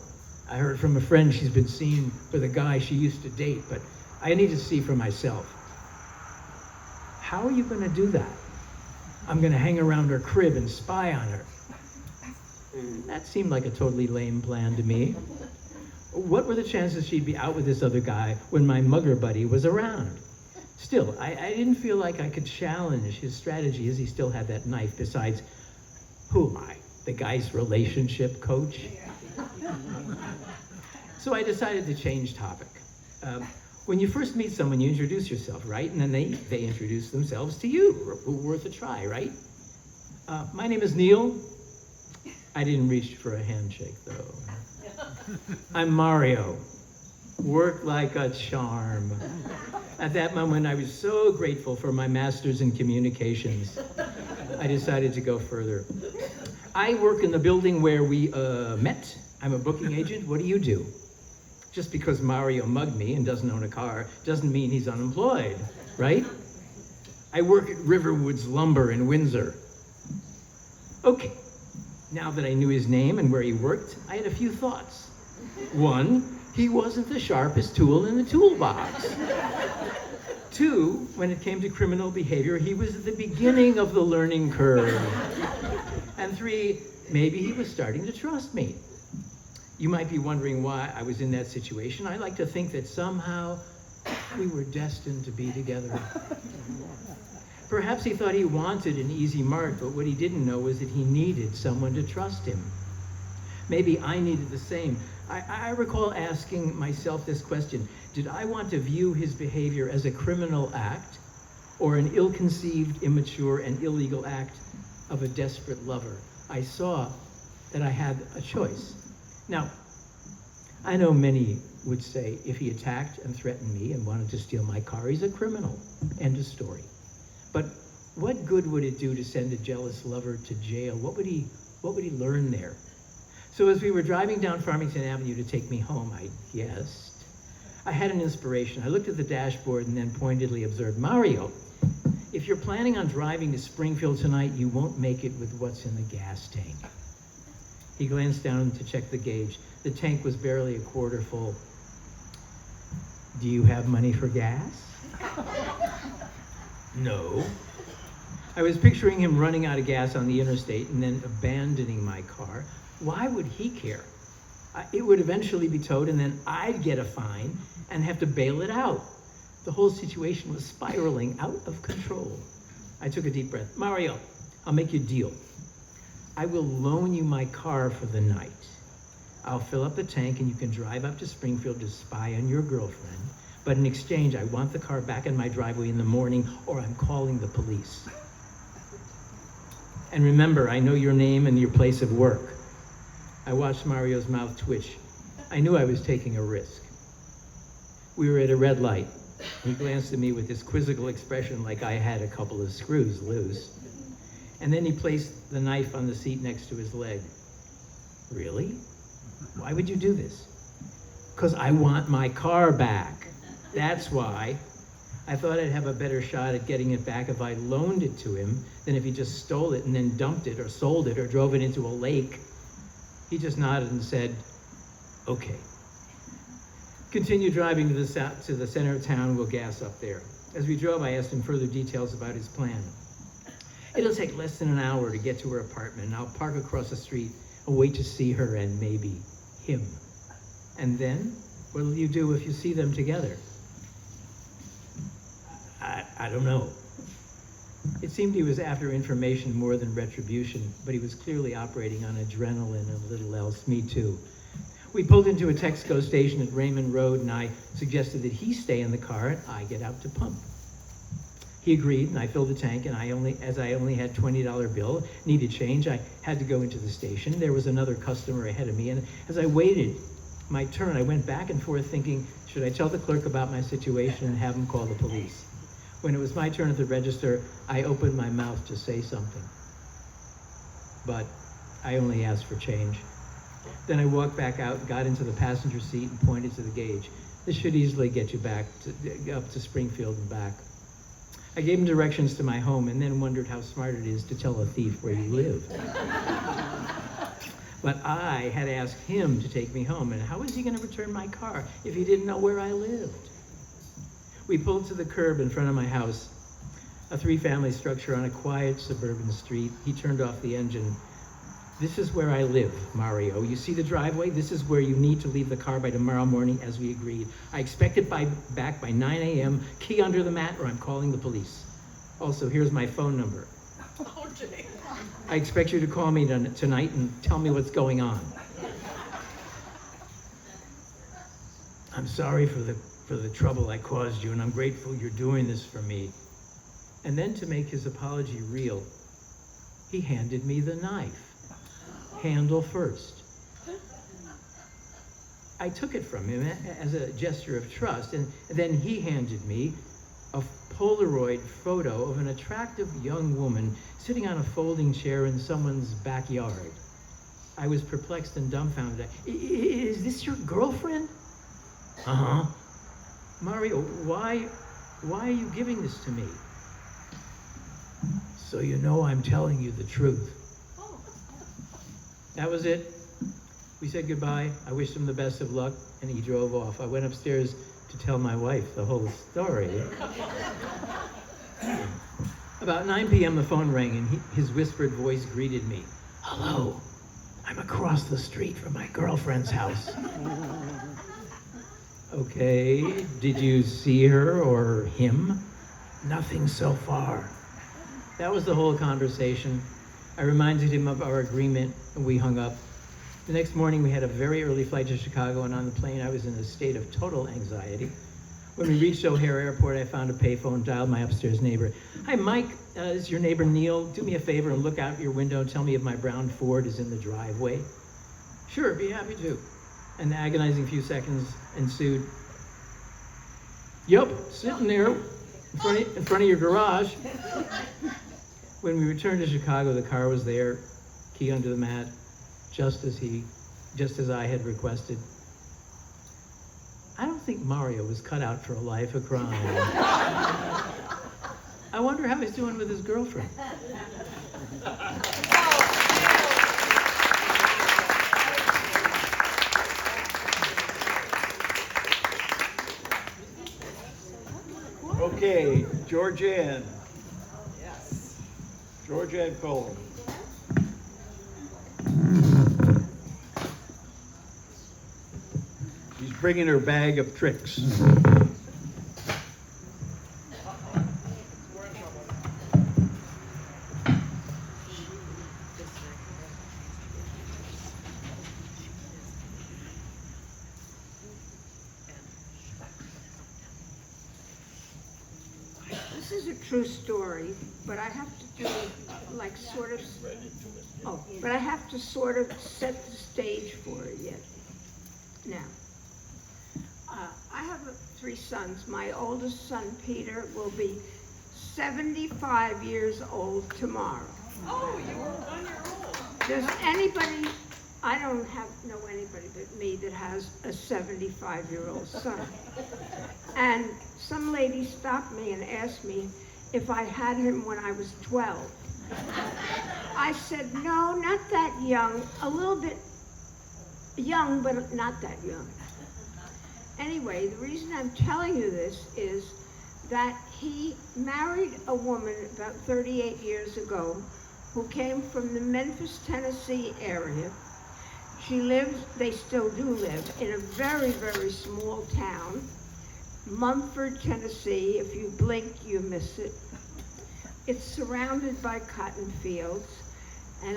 I heard from a friend she's been seen with a guy she used to date, but I need to see for myself. How are you going to do that? I'm going to hang around her crib and spy on her. That seemed like a totally lame plan to me. What were the chances she'd be out with this other guy when my mugger buddy was around? Still, I didn't feel like I could challenge his strategy as he still had that knife. Besides, who am I? The guy's relationship coach? So I decided to change topic. When you first meet someone, you introduce yourself, right? And then they introduce themselves to you. Worth a try, right? My name is Neil. I didn't reach for a handshake, though. I'm Mario. Work like a charm. At that moment, I was so grateful for my master's in communications. I decided to go further. I work in the building where we met. I'm a booking agent. What do you do? Just because Mario mugged me and doesn't own a car doesn't mean he's unemployed, right? I work at Riverwoods Lumber in Windsor. Okay, now that I knew his name and where he worked, I had a few thoughts. One, he wasn't the sharpest tool in the toolbox. Two, when it came to criminal behavior, he was at the beginning of the learning curve. And three, maybe he was starting to trust me. You might be wondering why I was in that situation. I like to think that somehow we were destined to be together. Perhaps he thought he wanted an easy mark, but what he didn't know was that he needed someone to trust him. Maybe I needed the same. I recall asking myself this question: did I want to view his behavior as a criminal act or an ill-conceived, immature, and illegal act of a desperate lover? I saw that I had a choice. Now, I know many would say if he attacked and threatened me and wanted to steal my car, he's a criminal. End of story. But what good would it do to send a jealous lover to jail? What would he learn there? So as we were driving down Farmington Avenue to take me home, I guessed, I had an inspiration. I looked at the dashboard and then pointedly observed, Mario, if you're planning on driving to Springfield tonight, you won't make it with what's in the gas tank. He glanced down to check the gauge. The tank was barely a quarter full. Do you have money for gas? No. I was picturing him running out of gas on the interstate and then abandoning my car. Why would he care? It would eventually be towed and then I'd get a fine and have to bail it out. The whole situation was spiraling out of control. I took a deep breath. Mario, I'll make you a deal. I will loan you my car for the night. I'll fill up the tank and you can drive up to Springfield to spy on your girlfriend. But in exchange, I want the car back in my driveway in the morning or I'm calling the police. And remember, I know your name and your place of work. I watched Mario's mouth twitch. I knew I was taking a risk. We were at a red light. He glanced at me with this quizzical expression like I had a couple of screws loose. And then he placed the knife on the seat next to his leg. Really? Why would you do this? Because I want my car back. That's why. I thought I'd have a better shot at getting it back if I loaned it to him than if he just stole it and then dumped it or sold it or drove it into a lake. He just nodded and said, okay. Continue driving to the center of town, we'll gas up there. As we drove, I asked him further details about his plan. It'll take less than an hour to get to her apartment, and I'll park across the street and wait to see her and maybe him. And then, what will you do if you see them together? I don't know. It seemed he was after information more than retribution, but he was clearly operating on adrenaline and little else. Me too. We pulled into a Texaco station at Raymond Road, and I suggested that he stay in the car and I get out to pump. He agreed, and I filled the tank, and as I only had $20 bill, needed change, I had to go into the station. There was another customer ahead of me, and as I waited my turn, I went back and forth thinking, should I tell the clerk about my situation and have him call the police? When it was my turn at the register, I opened my mouth to say something. but I only asked for change. Then I walked back out, got into the passenger seat, and pointed to the gauge. This should easily get you back up to Springfield and back. I gave him directions to my home and then wondered how smart it is to tell a thief where you live. But I had asked him to take me home, and how was he going to return my car if he didn't know where I lived? We pulled to the curb in front of my house, a three-family structure on a quiet suburban street. He turned off the engine. This is where I live, Mario. You see the driveway? This is where you need to leave the car by tomorrow morning, as we agreed. I expect it back by 9 a.m., key under the mat, or I'm calling the police. Also, here's my phone number. I expect you to call me tonight and tell me what's going on. I'm sorry for the trouble I caused you, and I'm grateful you're doing this for me. And then, to make his apology real, he handed me the knife. Handle first. I took it from him as a gesture of trust, and then he handed me a Polaroid photo of an attractive young woman sitting on a folding chair in someone's backyard. I was perplexed and dumbfounded. Is this your girlfriend? Uh-huh. Mario, why are you giving this to me? So you know I'm telling you the truth. That was it. We said goodbye. I wished him the best of luck, and he drove off. I went upstairs to tell my wife the whole story. About 9 p.m. the phone rang, and his whispered voice greeted me. Hello, I'm across the street from my girlfriend's house. Okay, did you see her or him? Nothing so far. That was the whole conversation. I reminded him of our agreement, and we hung up. The next morning, we had a very early flight to Chicago, and on the plane, I was in a state of total anxiety. When we reached O'Hare Airport, I found a payphone, dialed my upstairs neighbor. Hi, Mike, is your neighbor Neil? Do me a favor and look out your window and tell me if my brown Ford is in the driveway. Sure, be happy to. An agonizing few seconds ensued. Yup, sitting there in front of your garage. When we returned to Chicago, the car was there, key under the mat, just as I had requested. I don't think Mario was cut out for a life of crime. I wonder how he's doing with his girlfriend. Okay, Georgianne. Georgianne Cole. She's bringing her bag of tricks. This is a true story, but I have to do like sort of, but I have to sort of set the stage for it yet. Now, I have 3 sons. My oldest son, Peter, will be 75 years old tomorrow. Oh, you were 1 year old. Does anybody, I don't know anybody but me that has a 75-year-old son. And some lady stopped me and asked me if I had him when I was 12. I said, no, not that young, a little bit young, but not that young. Anyway, the reason I'm telling you this is that he married a woman about 38 years ago who came from the Memphis, Tennessee area. She lives, they still do live, in a very, very small town, Mumford, Tennessee. If you blink, you miss it. It's surrounded by cotton fields, and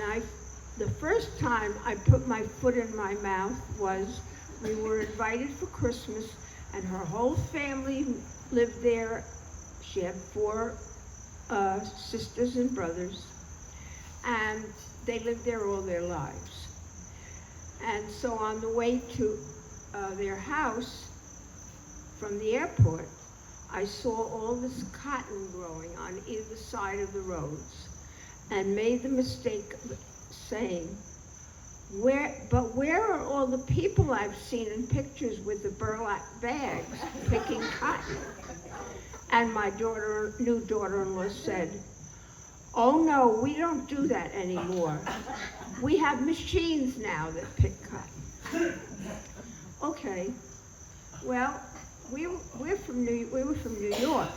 the first time I put my foot in my mouth was we were invited for Christmas, and her whole family lived there. She had 4 sisters and brothers, and they lived there all their lives. And so on the way to their house from the airport, I saw all this cotton growing on either side of the roads and made the mistake of saying, where are all the people I've seen in pictures with the burlap bags picking cotton? And my new daughter-in-law said, oh no, we don't do that anymore. We have machines now that pick cotton. Okay, well, we were from New York,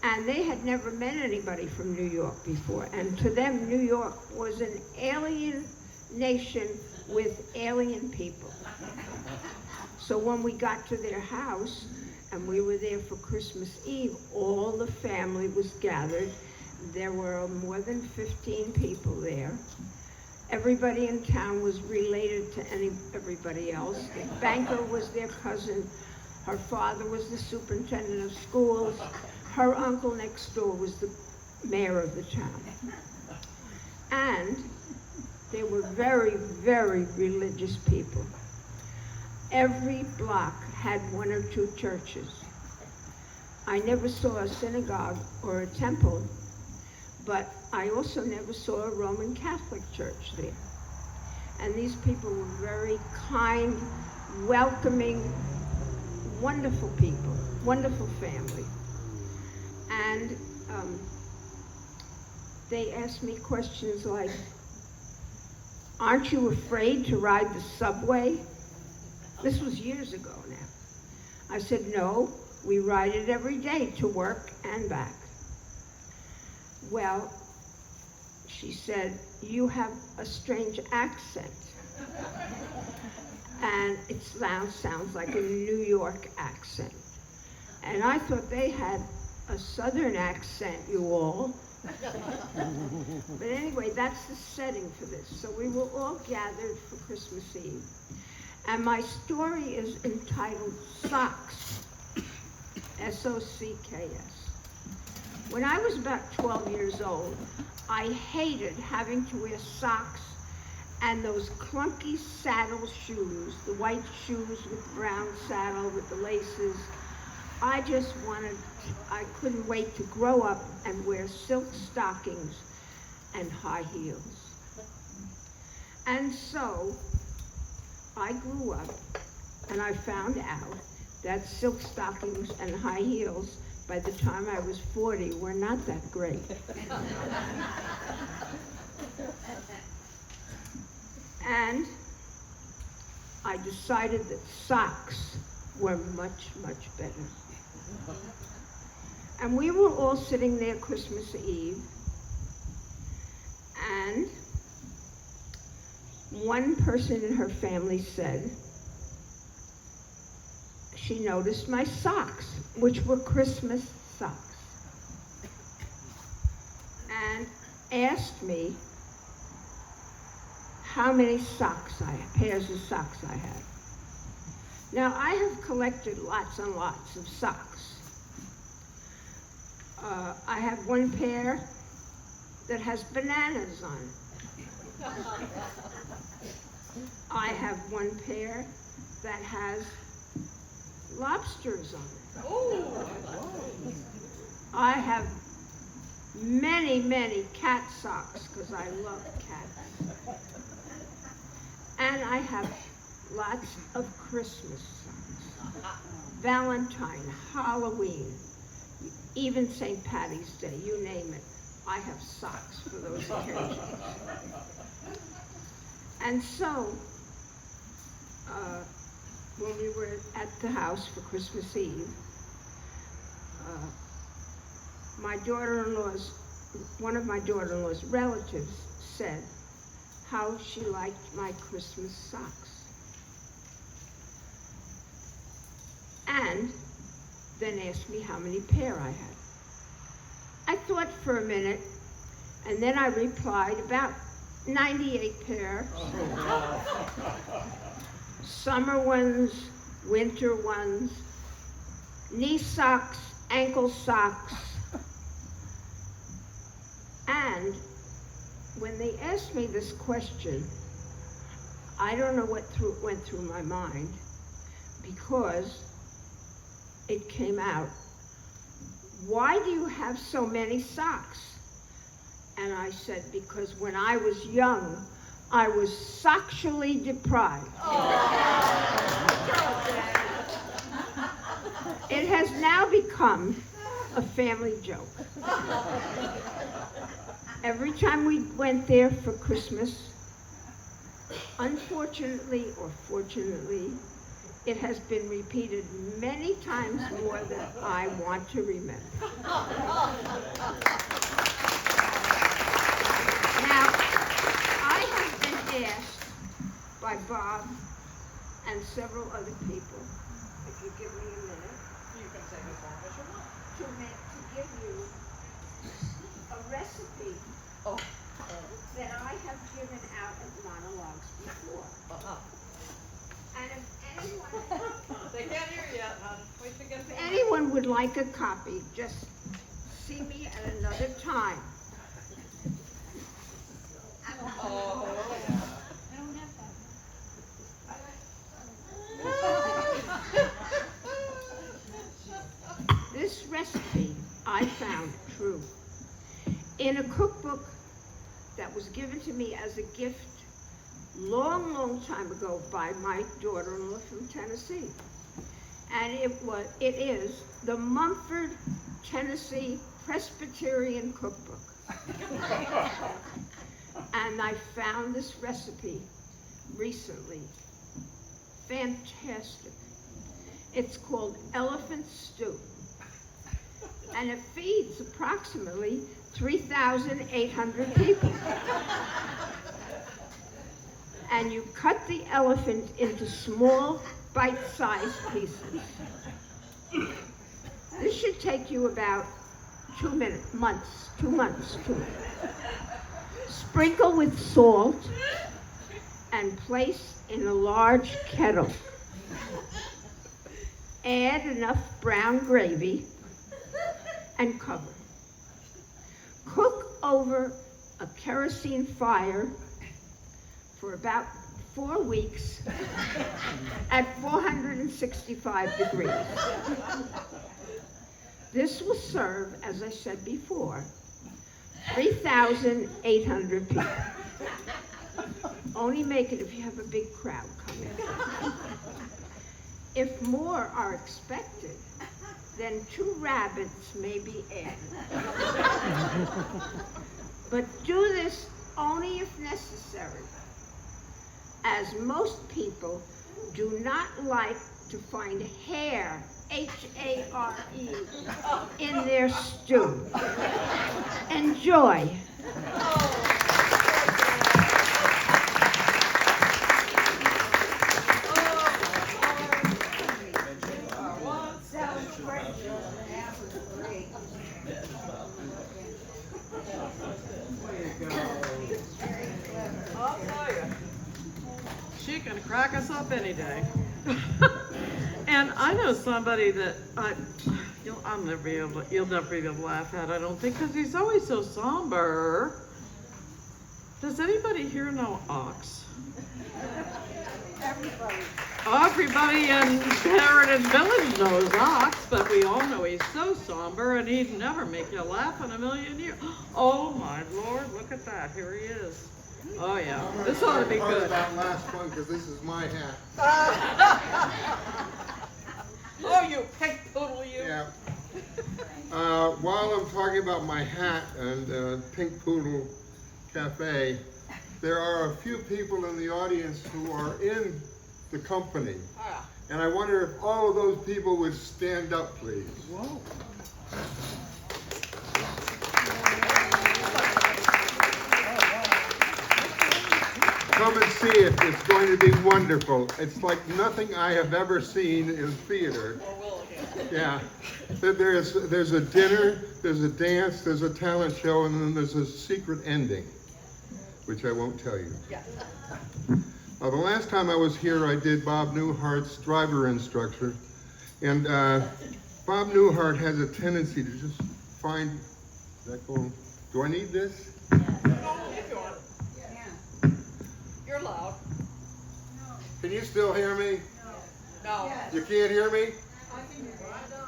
and they had never met anybody from New York before, and to them, New York was an alien nation with alien people. So when we got to their house, and we were there for Christmas Eve, all the family was gathered. There were more than 15 people there. Everybody in town was related to everybody else. The banker was their cousin. Her father was the superintendent of schools. Her uncle next door was the mayor of the town. And they were very, very religious people. Every block had one or two churches. I never saw a synagogue or a temple, but I also never saw a Roman Catholic church there. And these people were very kind, welcoming, wonderful people, wonderful family. And they asked me questions like, aren't you afraid to ride the subway? This was years ago now. I said, no, we ride it every day to work and back. Well, she said, you have a strange accent. And it sounds like a New York accent. And I thought they had a Southern accent, you all. But anyway, that's the setting for this. So we were all gathered for Christmas Eve. And my story is entitled Socks, S-O-C-K-S. When I was about 12 years old, I hated having to wear socks and those clunky saddle shoes, the white shoes with the brown saddle with the laces. I couldn't wait to grow up and wear silk stockings and high heels. And so I grew up and I found out that silk stockings and high heels, by the time I was 40, were not that great. And I decided that socks were much, much better. And we were all sitting there Christmas Eve, and one person in her family said she noticed my socks, which were Christmas socks, and asked me how many pairs of socks I had. Now, I have collected lots and lots of socks. I have one pair that has bananas on it. I have one pair that has lobsters on it. I have many, many cat socks because I love cats. And I have lots of Christmas socks. Valentine, Halloween, even St. Patty's Day, you name it. I have socks for those occasions. And so, when we were at the house for Christmas Eve, one of my daughter-in-law's relatives said how she liked my Christmas socks. And then asked me how many pair I had. I thought for a minute, and then I replied, about 98 pair. Summer ones, winter ones, knee socks, ankle socks. And when they asked me this question, I don't know what went through my mind, because it came out, why do you have so many socks? And I said, because when I was young, I was sexually deprived. It has now become a family joke. Every time we went there for Christmas, unfortunately or fortunately, it has been repeated many times more than I want to remember. Now, I have been asked by Bob and several other people, if you give me a minute, to give you a recipe that I have given out at Monologues before. And if anyone would like a copy, just see me at another time. This recipe I found true in a cookbook that was given to me as a gift long time ago by my daughter-in-law from Tennessee. And it is the Mumford, Tennessee Presbyterian Cookbook. And I found this recipe recently. Fantastic. It's called elephant stew. And it feeds approximately 3,800 people. And you cut the elephant into small, bite-sized pieces. This should take you about 2 months. Sprinkle with salt and place in a large kettle. Add enough brown gravy and cover. Cook over a kerosene fire for about 4 weeks at 465 degrees. This will serve, as I said before, 3,800 people. Only make it if you have a big crowd coming. If more are expected, then 2 rabbits may be added. But do this only if necessary, as most people do not like to find hair, H-A-R-E, in their stew. Enjoy. She can crack us up any day. And I know somebody that you'll never be able to laugh at, I don't think, because he's always so somber. Does anybody here know Ox? Everybody in Heritage Village knows Ox, but we all know he's so somber and he'd never make you laugh in a million years. Oh my Lord, look at that, here he is. Oh yeah, this ought to be good. That last one, because this is my hat. Oh, you pink poodle, you. Yeah. While I'm talking about my hat and Pink Poodle Cafe, there are a few people in the audience who are in the company. And I wonder if all of those people would stand up, please. Whoa. Come and see it. It's going to be wonderful. It's like nothing I have ever seen in theater. Yeah. There's a dinner, there's a dance, there's a talent show, and then there's a secret ending, which I won't tell you. The last time I was here, I did Bob Newhart's driver instructor. And Bob Newhart has a tendency to just find, is that going, do I need this? You're loud. Can you still hear me? No. You can't hear me?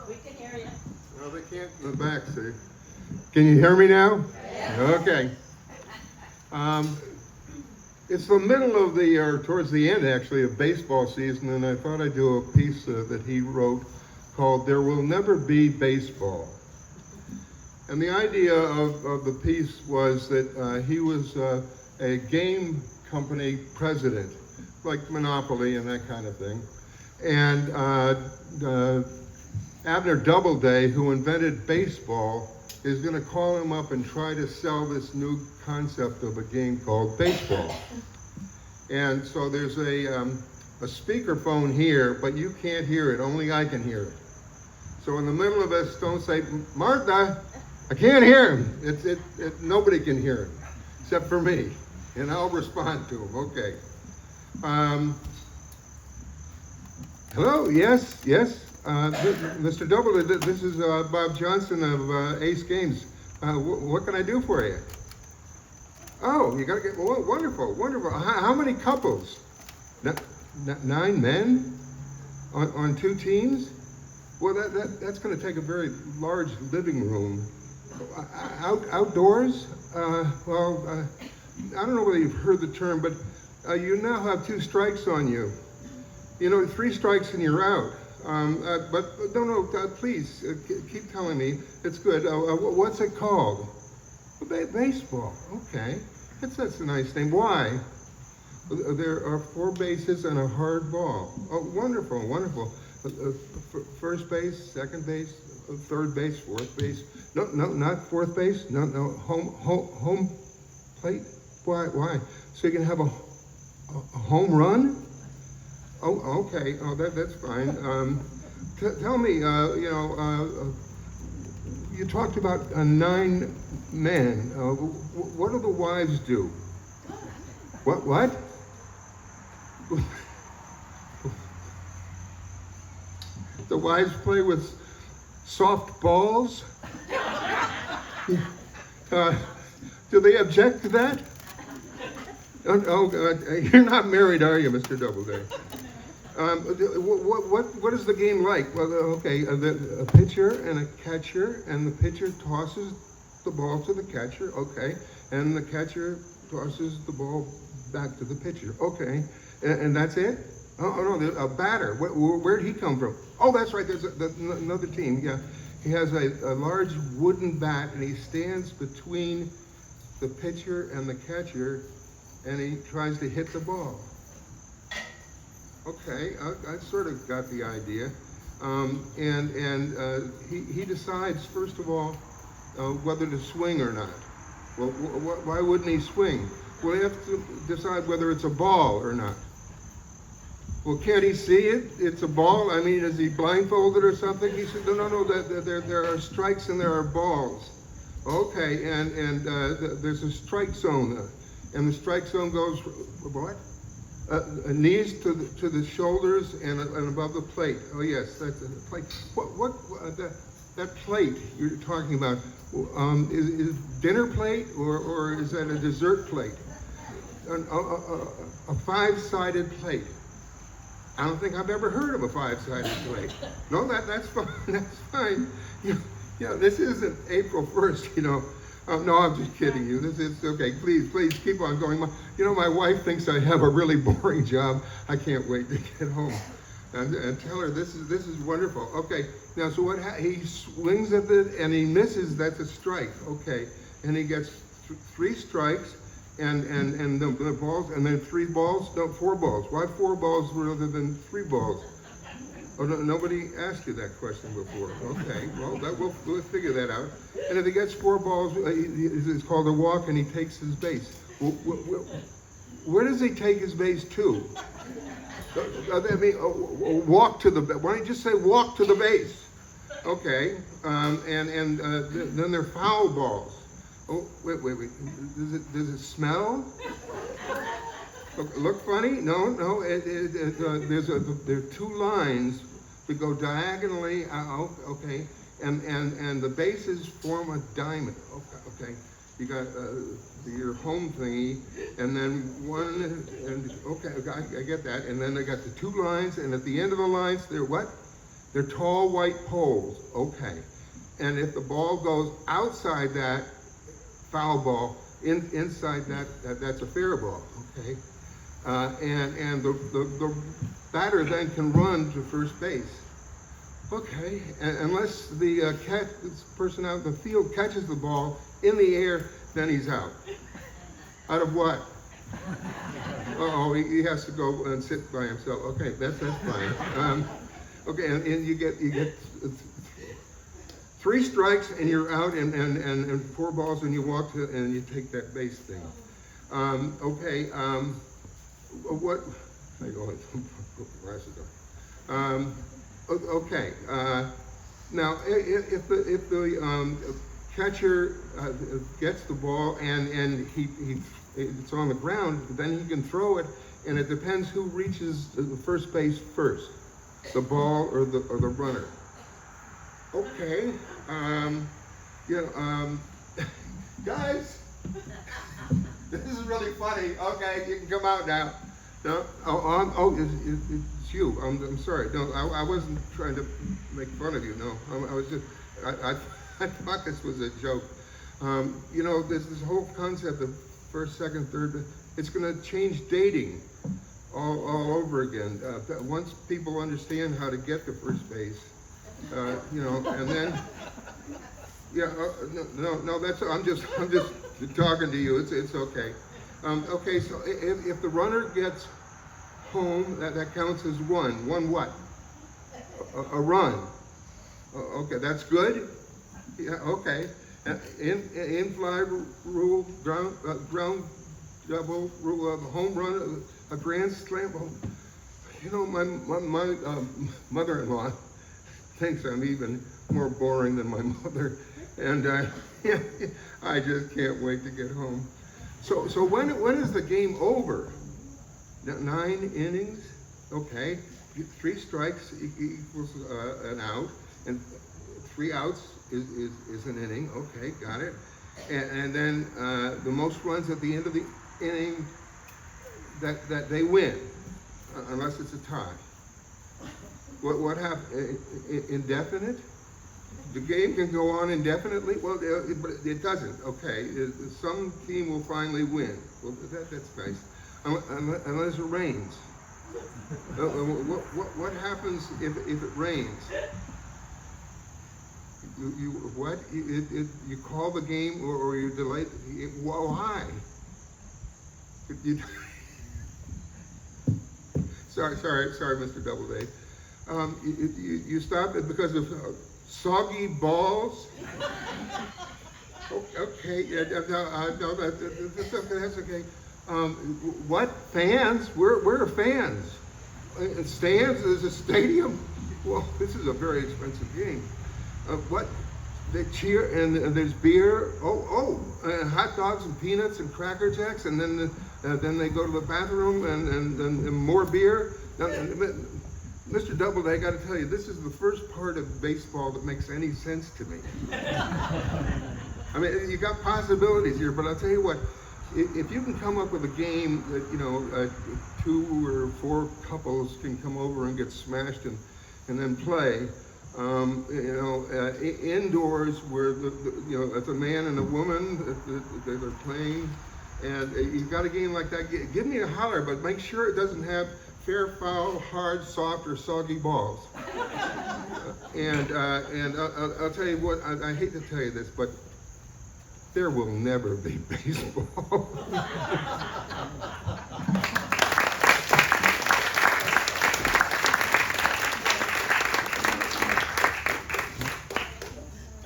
We can hear you. No, they can't in the back, see. Can you hear me now? Yeah. Okay. It's the middle of the, or towards the end actually, of baseball season, and I thought I'd do a piece that he wrote called "There Will Never Be Baseball." And the idea of the piece was that he was a game company president, like Monopoly and that kind of thing. And Abner Doubleday, who invented baseball, is going to call him up and try to sell this new concept of a game called baseball. And so there's a speakerphone here, but you can't hear it, only I can hear it. So in the middle of this, don't say, "Martha, I can't hear him." Nobody can hear him, except for me, and I'll respond to him, okay. Hello, yes, Mr. Doubleday, this is Bob Johnson of Ace Games. What can I do for you? Oh, you gotta get, wonderful. How many couples? 9 men on 2 teams? Well, that's gonna take a very large living room. Outdoors? I don't know whether you've heard the term, but you now have 2 strikes on you. You know, 3 strikes and you're out. But no, please, keep telling me. It's good. What's it called? Baseball. Okay. That's a nice name. Why? There are 4 bases and a hard ball. Oh, wonderful. First base, second base, third base, fourth base. No, not fourth base. No, home plate. Why? So you can have a home run? Oh, okay. Oh, that's fine. Tell me, you talked about 9 men. What do the wives do? What? The wives play with soft balls? Do they object to that? You're not married, are you, Mr. Doubleday? What is the game like? Well, okay, a pitcher and a catcher, and the pitcher tosses the ball to the catcher, okay, and the catcher tosses the ball back to the pitcher, okay, and that's it? Oh no, a batter. Where'd he come from? Oh, that's right. There's another team. Yeah, he has a large wooden bat, and he stands between the pitcher and the catcher, and he tries to hit the ball. Okay, I sort of got the idea. He decides, first of all, whether to swing or not. Well, why wouldn't he swing? Well, he has to decide whether it's a ball or not. Well, can't he see it? It's a ball? I mean, is he blindfolded or something? He said, no, there are strikes and there are balls. Okay, and there's a strike zone. And the strike zone goes, what? Knees to the shoulders and above the plate. Oh yes, that's the plate. That plate you're talking about, is dinner plate or is that a dessert plate? A 5-sided plate. I don't think I've ever heard of a 5-sided plate. No, that's fine. That's fine. Yeah, this isn't April 1st, you know. No, I'm just kidding you. This is okay. Please keep on going. My wife thinks I have a really boring job. I can't wait to get home and tell her this is wonderful. Okay, now so he swings at and he misses. That's a strike. Okay, and he gets 3 strikes and the balls, and then 3 balls. No, 4 balls. Why 4 balls rather than 3 balls? Oh, no, nobody asked you that question before. Okay, well, we'll figure that out. And if he gets 4 balls, it's called a walk, and he takes his base. Where does he take his base to? I mean, walk to the base. Why don't you just say walk to the base? Okay, then they're foul balls. Oh, wait. Does it smell? Look funny? No. There are 2 lines that go diagonally out. Okay, and the bases form a diamond. Okay. You got your home thingy, and then one. And okay, I get that. And then they got the 2 lines, and at the end of the lines, they're what? They're tall white poles. Okay, and if the ball goes outside that foul ball. Inside that's a fair ball, okay? And the batter then can run to first base. Okay, unless the person out in the field catches the ball in the air, then he's out. Out of what? Uh-oh, he has to go and sit by himself. Okay, that's fine. Okay, and you get 3 strikes and you're out, and 4 balls and you walk to, and you take that base thing. What? I go ahead. Put the glasses on. Okay. Now, if the catcher gets the ball and it's on the ground, then he can throw it, and it depends who reaches the first base first, the ball or the runner. Okay. Guys, this is really funny. Okay, you can come out now. No, it's you. I'm sorry. No, I wasn't trying to make fun of you. No, I was just. I thought this was a joke. There's this whole concept of first, second, third. It's going to change dating all over again. Once people understand how to get to first base, and then. Yeah. No. That's. I'm just talking to you. It's okay. Okay. So if the runner gets home, that counts as one. One what? A run. Okay, that's good. Yeah. Okay. In fly rule, ground double rule of home run, a grand slam. My mother-in-law thinks I'm even more boring than my mother, and I just can't wait to get home. So when is the game over? 9 innings? Okay. 3 strikes equals an out, and 3 outs is an inning. Okay, got it. And then the most runs at the end of the inning, that they win, unless it's a tie. What happened? Indefinite? The game can go on indefinitely? Well, but it doesn't. Okay, some team will finally win. Well, that's nice. Unless it rains. What happens if it rains? You call the game or you delay? Why? Sorry, Mr. Doubleday. You stopped it because of soggy balls. Okay, no, that's okay. What fans? We're fans. Stands is a stadium. Well, this is a very expensive game. What? They cheer and there's beer. Hot dogs and peanuts and Cracker Jacks, and then they go to the bathroom and more beer. Now, Mr. Doubleday, I got to tell you, this is the first part of baseball that makes any sense to me. I mean, you got possibilities here, but I'll tell you what. If you can come up with a game that 2 or 4 couples can come over and get smashed and then play, indoors where it's a man and a woman they're playing, and you've got a game like that, give me a holler, but make sure it doesn't have fair, foul, hard, soft, or soggy balls. And I'll tell you what, I hate to tell you this, but there will never be baseball.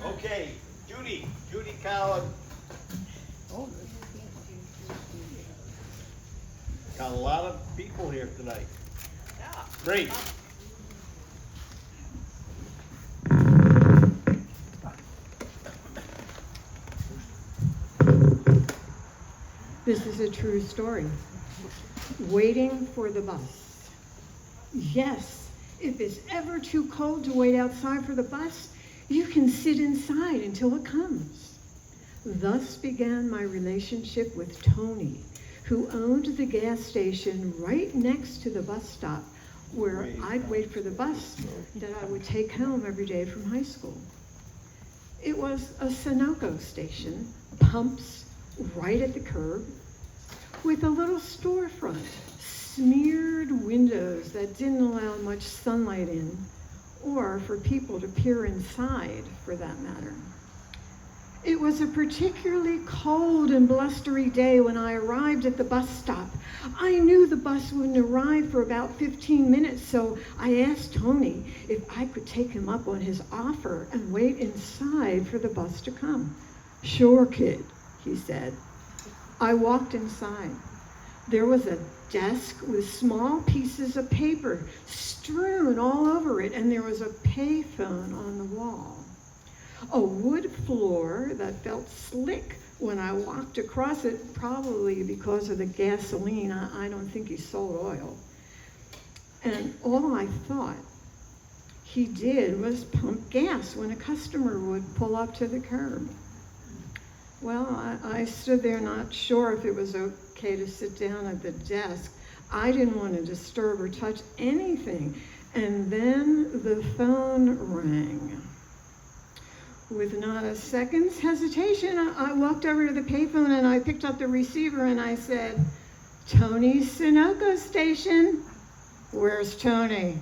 Okay, Judy Cowan. Got a lot of people here tonight. Yeah. Great. This is a true story. Waiting for the bus. Yes, if it's ever too cold to wait outside for the bus, you can sit inside until it comes. Thus began my relationship with Tony, who owned the gas station right next to the bus stop where I'd wait for the bus that I would take home every day from high school. It was a Sunoco station, pumps right at the curb with a little storefront, smeared windows that didn't allow much sunlight in, or for people to peer inside, for that matter. It was a particularly cold and blustery day when I arrived at the bus stop. I knew the bus wouldn't arrive for about 15 minutes, so I asked Tony if I could take him up on his offer and wait inside for the bus to come. "Sure, kid," he said. I walked inside. There was a desk with small pieces of paper strewn all over it, and there was a payphone on the wall. A wood floor that felt slick when I walked across it, probably because of the gasoline. I don't think he sold oil. And all I thought he did was pump gas when a customer would pull up to the curb. Well, I stood there not sure if it was okay to sit down at the desk. I didn't want to disturb or touch anything. And then the phone rang. With not a second's hesitation, I walked over to the payphone and I picked up the receiver and I said, "Tony's Sunoco station." "Where's Tony?"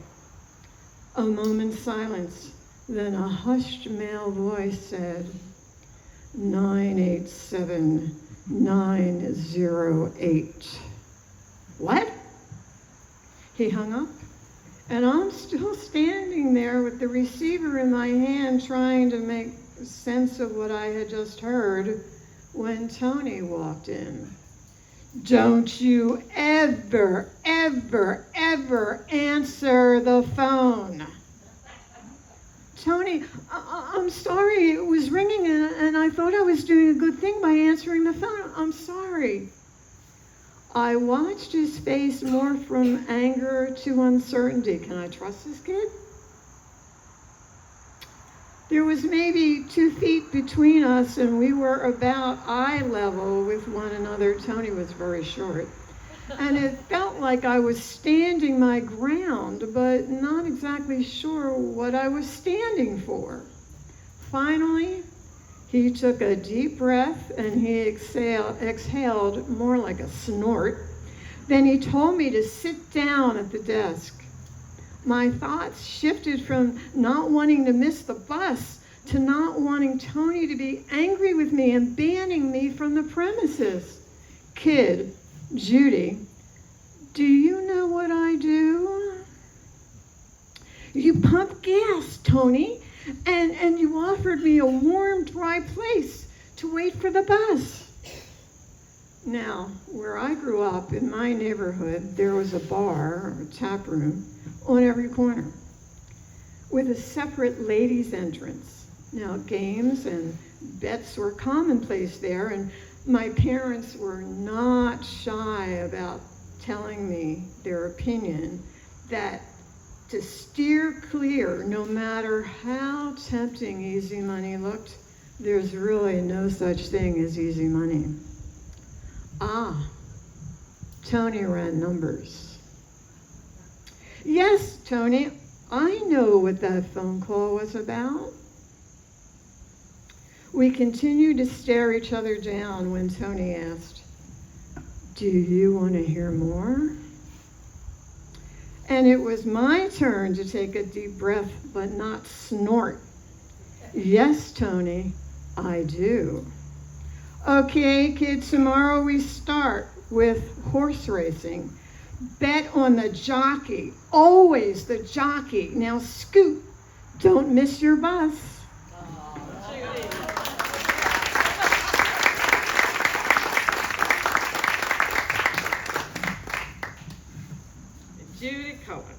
A moment's silence. Then a hushed male voice said, 987-908. What? He hung up, and I'm still standing there with the receiver in my hand trying to make sense of what I had just heard when Tony walked in. "Don't you ever, ever, ever answer the phone." "Tony, I'm sorry, it was ringing and I thought I was doing a good thing by answering the phone. I'm sorry." I watched his face morph from anger to uncertainty. Can I trust this kid? There was maybe 2 feet between us and we were about eye level with one another. Tony was very short. And it felt like I was standing my ground, but not exactly sure what I was standing for. Finally, he took a deep breath and he exhaled more like a snort. Then he told me to sit down at the desk. My thoughts shifted from not wanting to miss the bus to not wanting Tony to be angry with me and banning me from the premises. "Kid, Judy, do you know what I do?" "You pump gas, Tony, and you offered me a warm, dry place to wait for the bus." Now, where I grew up in my neighborhood, there was a bar or tap room on every corner with a separate ladies' entrance. Now, games and bets were commonplace there, and my parents were not shy about telling me their opinion that to steer clear, no matter how tempting easy money looked, there's really no such thing as easy money. Tony ran numbers. "Yes, Tony, I know what that phone call was about." We continued to stare each other down when Tony asked, "Do you want to hear more?" And it was my turn to take a deep breath, but not snort. "Yes, Tony, I do." "Okay, kid, tomorrow we start with horse racing. Bet on the jockey, always the jockey. Now scoot, don't miss your bus." Judy Cohen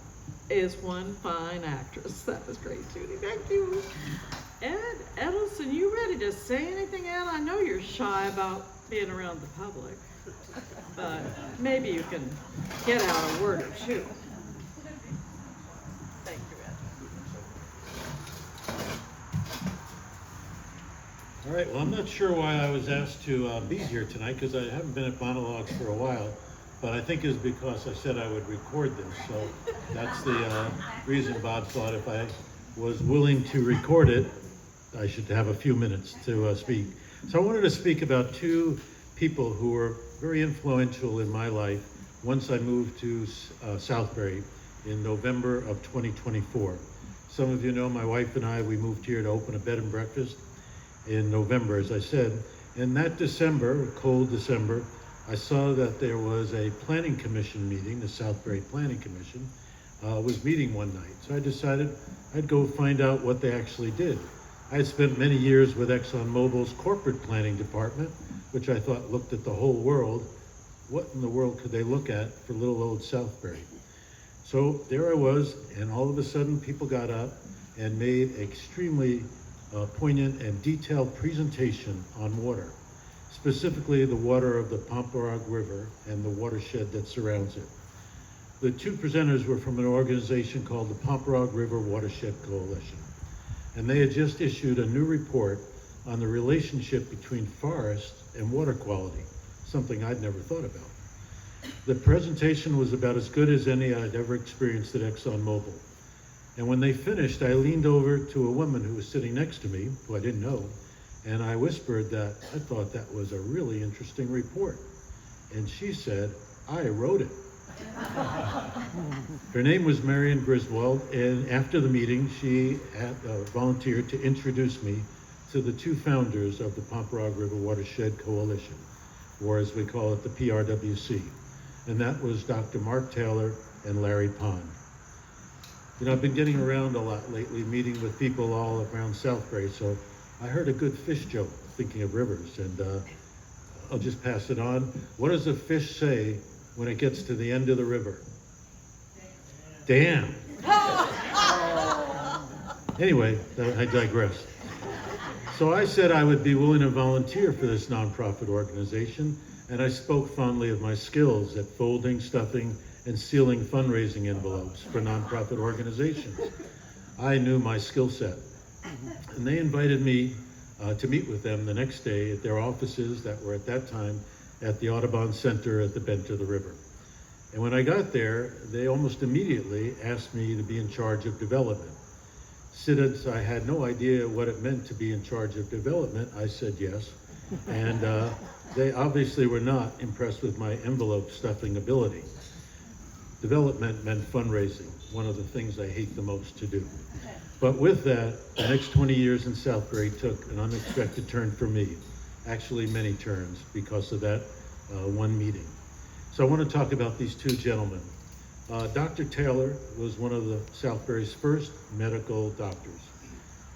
is one fine actress. That was great, Judy. Thank you. Ed Edelson, you ready to say anything, Ed? I know you're shy about being around the public, but maybe you can get out a word or two. Thank you, Ed. All right, well, I'm not sure why I was asked to be here tonight, because I haven't been at Monologues for a while, but I think it's because I said I would record this, so that's the reason Bob thought if I was willing to record it, I should have a few minutes to speak. So I wanted to speak about two people who were very influential in my life once I moved to Southbury in November of 2024. Some of you know my wife and I, we moved here to open a bed and breakfast in November, as I said. In that December, cold December, I saw that there was a planning commission meeting, the Southbury Planning Commission, was meeting one night. So I decided I'd go find out what they actually did. I had spent many years with ExxonMobil's corporate planning department, which I thought looked at the whole world. What in the world could they look at for little old Southbury? So there I was, and all of a sudden people got up and made extremely poignant and detailed presentation on water, specifically the water of the Pomperaug River and the watershed that surrounds it. The two presenters were from an organization called the Pomperaug River Watershed Coalition, and they had just issued a new report on the relationship between forest and water quality, something I'd never thought about. The presentation was about as good as any I'd ever experienced at ExxonMobil. And when they finished, I leaned over to a woman who was sitting next to me, who I didn't know, and I whispered that I thought that was a really interesting report. And she said, I wrote it. Her name was Marion Griswold, and after the meeting, she had volunteered to introduce me to the two founders of the Pomperaug River Watershed Coalition, or as we call it, the PRWC. And that was Dr. Mark Taylor and Larry Pond. You know, I've been getting around a lot lately, meeting with people all around Southbury, so I heard a good fish joke, thinking of rivers, and I'll just pass it on. What does a fish say when it gets to the end of the river? Damn. Anyway, I digress. So I said I would be willing to volunteer for this nonprofit organization, and I spoke fondly of my skills at folding, stuffing, and sealing fundraising envelopes for nonprofit organizations. I knew my skill set, and they invited me to meet with them the next day at their offices that were at that time at the Audubon Center at the bend of the river. And when I got there, they almost immediately asked me to be in charge of development. Since I had no idea what it meant to be in charge of development, I said yes. And they obviously were not impressed with my envelope stuffing ability. Development meant fundraising, one of the things I hate the most to do. But with that, the next 20 years in Southbury took an unexpected turn for me. Actually, many turns because of that one meeting. So I want to talk about these two gentlemen. Dr. Taylor was one of the Southbury's first medical doctors.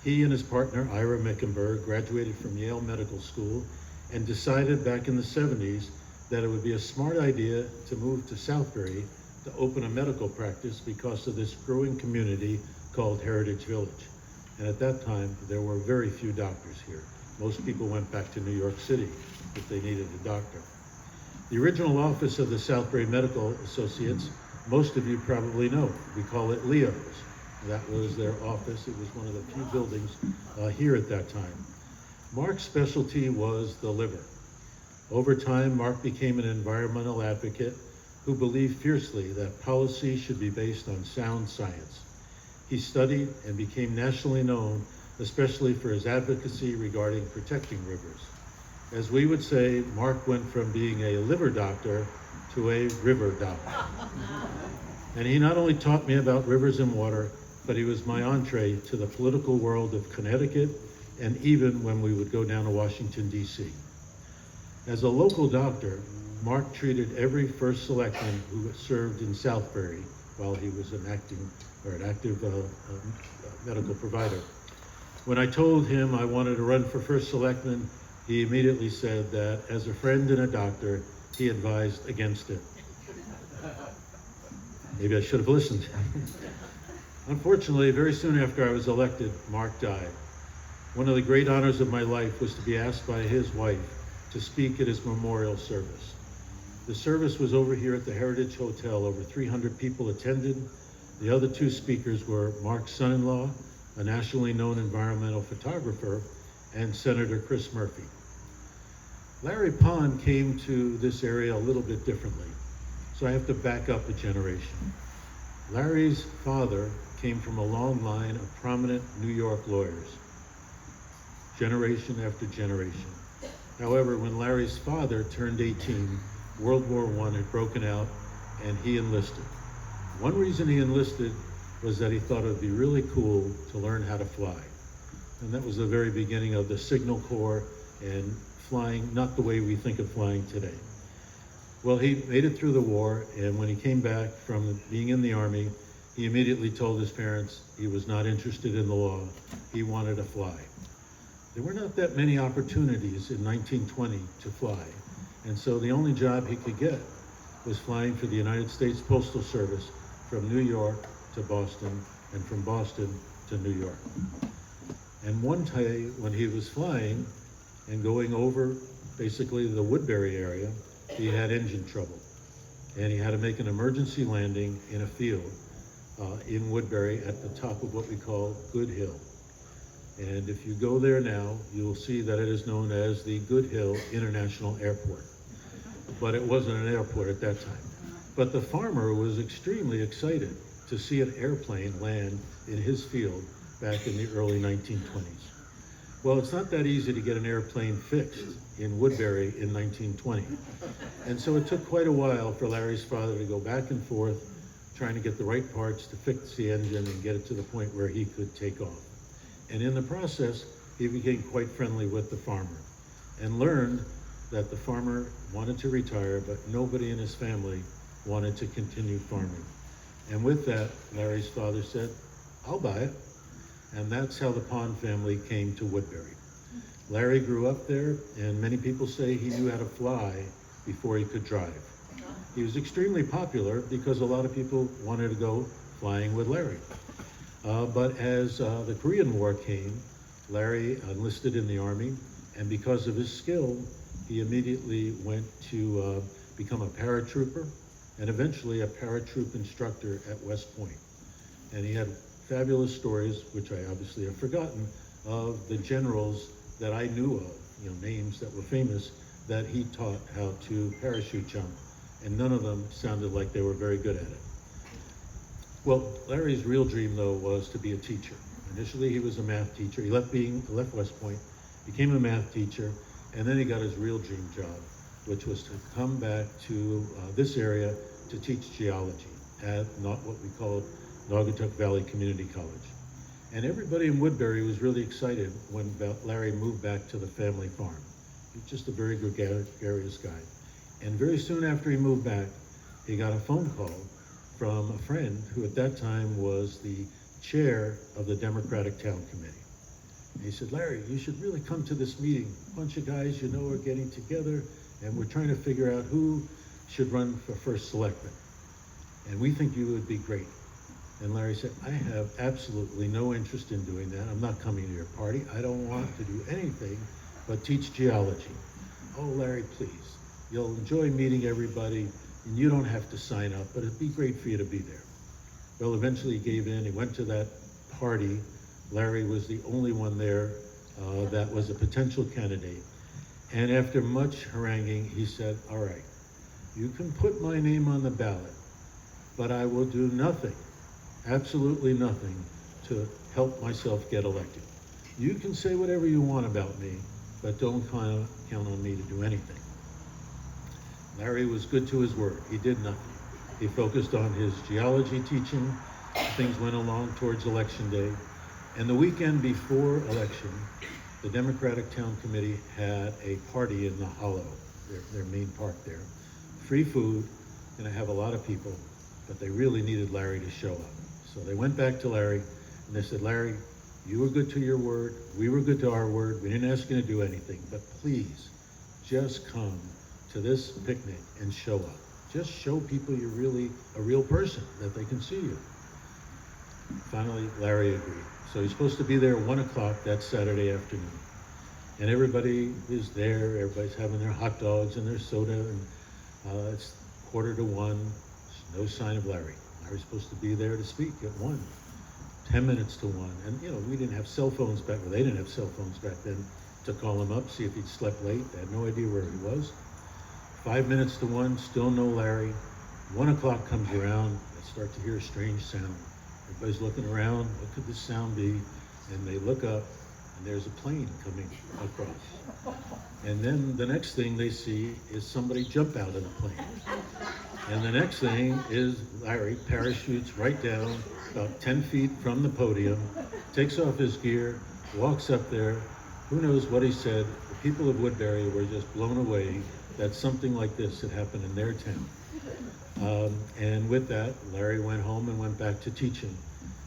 He and his partner, Ira Mickenberg, graduated from Yale Medical School and decided back in the 70s that it would be a smart idea to move to Southbury to open a medical practice because of this growing community called Heritage Village. And at that time, there were very few doctors here. Most people went back to New York City if they needed a doctor. The original office of the Southbury Medical Associates, most of you probably know. We call it Leo's. That was their office. It was one of the few buildings here at that time. Mark's specialty was the liver. Over time, Mark became an environmental advocate who believed fiercely that policy should be based on sound science. He studied and became nationally known, especially for his advocacy regarding protecting rivers. As we would say, Mark went from being a liver doctor to a river doctor. And he not only taught me about rivers and water, but he was my entree to the political world of Connecticut, and even when we would go down to Washington, D.C. As a local doctor, Mark treated every first selectman who served in Southbury while he was an active medical provider. When I told him I wanted to run for first selectman, he immediately said that as a friend and a doctor, he advised against it. Maybe I should have listened. Unfortunately, very soon after I was elected, Mark died. One of the great honors of my life was to be asked by his wife to speak at his memorial service. The service was over here at the Heritage Hotel. Over 300 people attended. The other two speakers were Mark's son-in-law, a nationally known environmental photographer, and Senator Chris Murphy. Larry Pond came to this area a little bit differently, so I have to back up a generation. Larry's father came from a long line of prominent New York lawyers, generation after generation. However, when Larry's father turned 18, World War I had broken out and he enlisted. One reason he enlisted was that he thought it would be really cool to learn how to fly. And that was the very beginning of the Signal Corps and flying, not the way we think of flying today. Well, he made it through the war, and when he came back from being in the Army, he immediately told his parents he was not interested in the law. He wanted to fly. There were not that many opportunities in 1920 to fly, and so the only job he could get was flying for the United States Postal Service from New York to Boston, and from Boston to New York. And one day when he was flying and going over basically the Woodbury area, he had engine trouble. And he had to make an emergency landing in a field in Woodbury at the top of what we call Good Hill. And if you go there now, you'll see that it is known as the Good Hill International Airport. But it wasn't an airport at that time. But the farmer was extremely excited to see an airplane land in his field back in the early 1920s. Well, it's not that easy to get an airplane fixed in Woodbury in 1920. And so it took quite a while for Larry's father to go back and forth, trying to get the right parts to fix the engine and get it to the point where he could take off. And in the process, he became quite friendly with the farmer and learned that the farmer wanted to retire, but nobody in his family wanted to continue farming. And with that, Larry's father said, "I'll buy it." And that's how the Pond family came to Woodbury. Larry grew up there, and many people say he knew how to fly before he could drive. He was extremely popular because a lot of people wanted to go flying with Larry. But as the Korean War came, Larry enlisted in the Army, and because of his skill, he immediately went to become a paratrooper and eventually a paratroop instructor at West Point. And he had fabulous stories, which I obviously have forgotten, of the generals that I knew of, names that were famous, that he taught how to parachute jump, and none of them sounded like they were very good at it. Well, Larry's real dream, though, was to be a teacher. Initially, he was a math teacher. He left West Point, became a math teacher, and then he got his real dream job, which was to come back to this area to teach geology at not what we called Naugatuck Valley Community College. And everybody in Woodbury was really excited when Larry moved back to the family farm. He was just a very gregarious guy. And very soon after he moved back, he got a phone call from a friend who at that time was the chair of the Democratic Town Committee. And he said, "Larry, you should really come to this meeting. A bunch of guys are getting together, and we're trying to figure out who should run for first selectman. And we think you would be great." And Larry said, "I have absolutely no interest in doing that. I'm not coming to your party. I don't want to do anything but teach geology." "Oh, Larry, please. You'll enjoy meeting everybody, and you don't have to sign up, but it'd be great for you to be there." Well, eventually he gave in. He went to that party. Larry was the only one there that was a potential candidate. And after much haranguing, he said, "All right, you can put my name on the ballot, but I will do nothing, absolutely nothing, to help myself get elected. You can say whatever you want about me, but don't count on me to do anything." Larry was good to his word. He did nothing. He focused on his geology teaching. Things went along towards election day. And the weekend before election, the Democratic Town Committee had a party in the Hollow, their main park there. Free food, going to have a lot of people, but they really needed Larry to show up. So they went back to Larry and they said, "Larry, you were good to your word. We were good to our word. We didn't ask you to do anything, but please just come to this picnic and show up. Just show people you're really a real person, that they can see you." Finally, Larry agreed. So he's supposed to be there at 1 o'clock that Saturday afternoon. And everybody is there. Everybody's having their hot dogs and their soda, and it's 1:45. There's no sign of Larry. Larry's supposed to be there to speak at 1. 10 minutes to 1. And we didn't have cell phones back, well, they didn't have cell phones back then to call him up, see if he'd slept late. They had no idea where he was. 5 minutes to 1, still no Larry. 1 o'clock comes around, they start to hear a strange sound. Everybody's looking around, what could this sound be? And they look up, and there's a plane coming across. And then the next thing they see is somebody jump out of the plane. And the next thing is Larry parachutes right down about 10 feet from the podium, takes off his gear, walks up there. Who knows what he said? The people of Woodbury were just blown away that something like this had happened in their town. And with that, Larry went home and went back to teaching.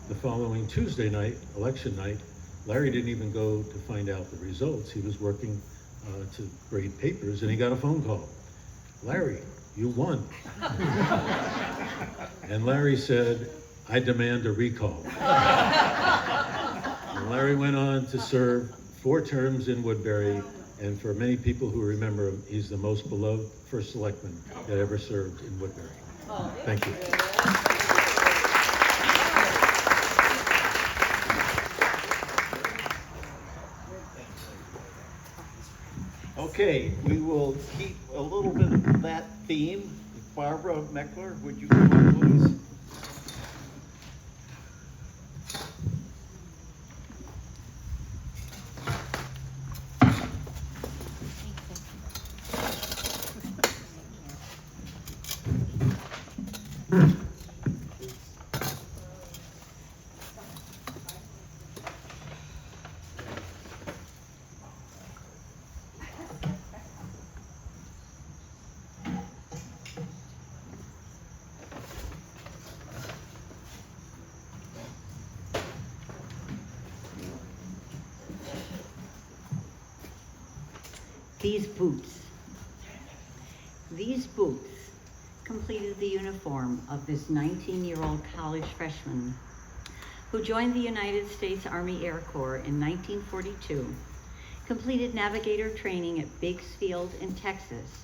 The following Tuesday night, election night, Larry didn't even go to find out the results. He was working to grade papers, and he got a phone call. Larry, you won. And Larry said, I demand a recall. And Larry went on to serve 4 terms in Woodbury, and for many people who remember him, he's the most beloved first selectman that ever served in Woodbury. Thank you. Okay, we will keep a little bit of that theme. Barbara Meckler, would you come up, please? These boots completed the uniform of this 19-year-old college freshman who joined the United States Army Air Corps in 1942, completed navigator training at Biggs Field in Texas,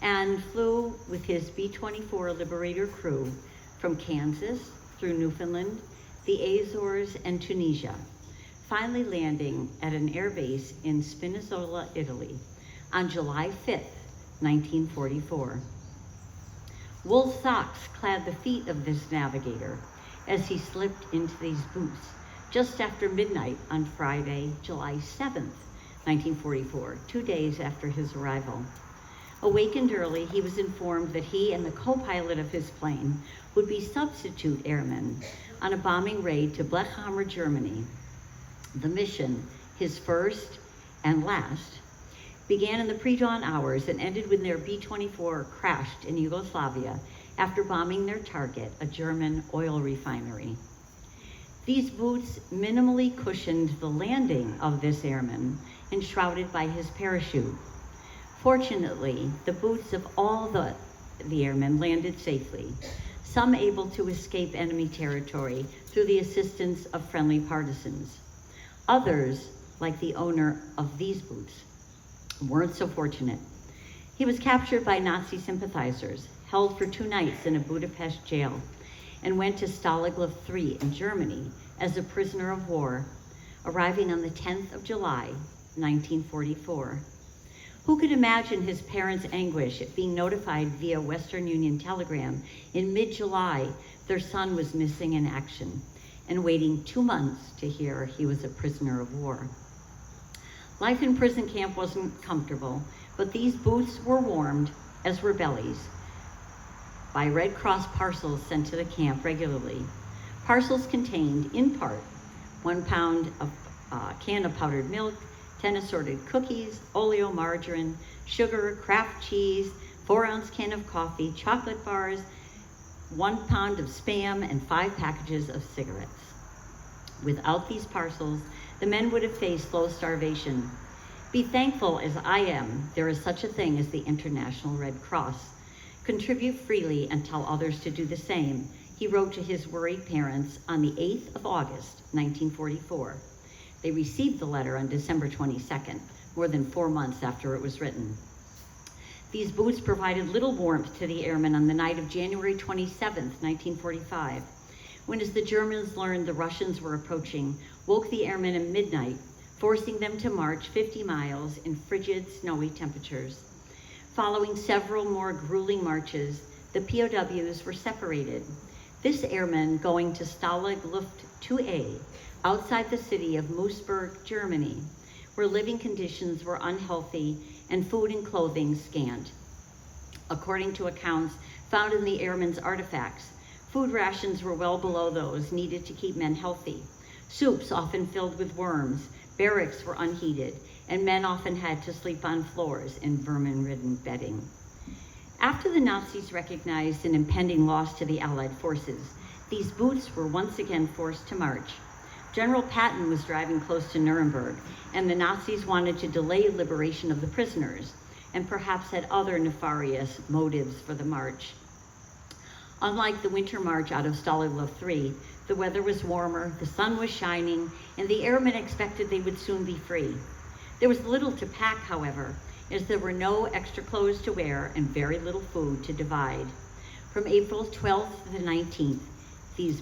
and flew with his B-24 Liberator crew from Kansas through Newfoundland, the Azores, and Tunisia, finally landing at an air base in Spinazzola, Italy, on July 5th, 1944. Wool socks clad the feet of this navigator as he slipped into these boots just after midnight on Friday, July 7th, 1944, 2 days after his arrival. Awakened early, he was informed that he and the co-pilot of his plane would be substitute airmen on a bombing raid to Blechhammer, Germany. The mission, his first and last, began in the pre-dawn hours and ended when their B-24 crashed in Yugoslavia after bombing their target, a German oil refinery. These boots minimally cushioned the landing of this airman, enshrouded by his parachute. Fortunately, the boots of all the airmen landed safely, some able to escape enemy territory through the assistance of friendly partisans. Others, like the owner of these boots, weren't so fortunate. He was captured by Nazi sympathizers, held for 2 nights in a Budapest jail, and went to Stalag Luft III in Germany as a prisoner of war, arriving on the 10th of July, 1944. Who could imagine his parents' anguish at being notified via Western Union telegram in mid-July their son was missing in action, and waiting 2 months to hear he was a prisoner of war. Life in prison camp wasn't comfortable, but these boots were warmed, as were bellies, by Red Cross parcels sent to the camp regularly. Parcels contained, in part, 1 pound of can of powdered milk, 10 assorted cookies, oleo, margarine, sugar, Kraft cheese, 4-ounce can of coffee, chocolate bars, 1 pound of Spam, and 5 packages of cigarettes. Without these parcels, the men would have faced slow starvation. Be thankful as I am, there is such a thing as the International Red Cross. Contribute freely and tell others to do the same, he wrote to his worried parents on the 8th of August, 1944. They received the letter on December 22nd, more than 4 months after it was written. These boots provided little warmth to the airmen on the night of January 27th, 1945, when, as the Germans learned the Russians were approaching, woke the airmen at midnight, forcing them to march 50 miles in frigid, snowy temperatures. Following several more grueling marches, the POWs were separated. This airman going to Stalag Luft IIA outside the city of Moosburg, Germany, where living conditions were unhealthy and food and clothing scant. According to accounts found in the airmen's artifacts, food rations were well below those needed to keep men healthy. Soups often filled with worms, barracks were unheated, and men often had to sleep on floors in vermin-ridden bedding. After the Nazis recognized an impending loss to the Allied forces, these boots were once again forced to march. General Patton was driving close to Nuremberg, and the Nazis wanted to delay liberation of the prisoners, and perhaps had other nefarious motives for the march. Unlike the winter march out of Stalingrad III, the weather was warmer, the sun was shining, and the airmen expected they would soon be free. There was little to pack, however, as there were no extra clothes to wear and very little food to divide. From April 12th to the 19th, these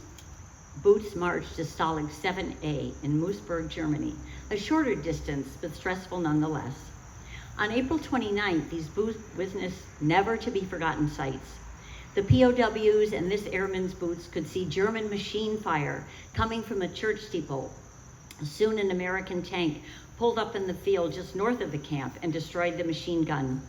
boots marched to Stalag 7A in Moosburg, Germany, a shorter distance, but stressful nonetheless. On April 29th, these boots witnessed never to be forgotten sights. The POWs and this airman's boots could see German machine fire coming from a church steeple. Soon an American tank pulled up in the field just north of the camp and destroyed the machine gun.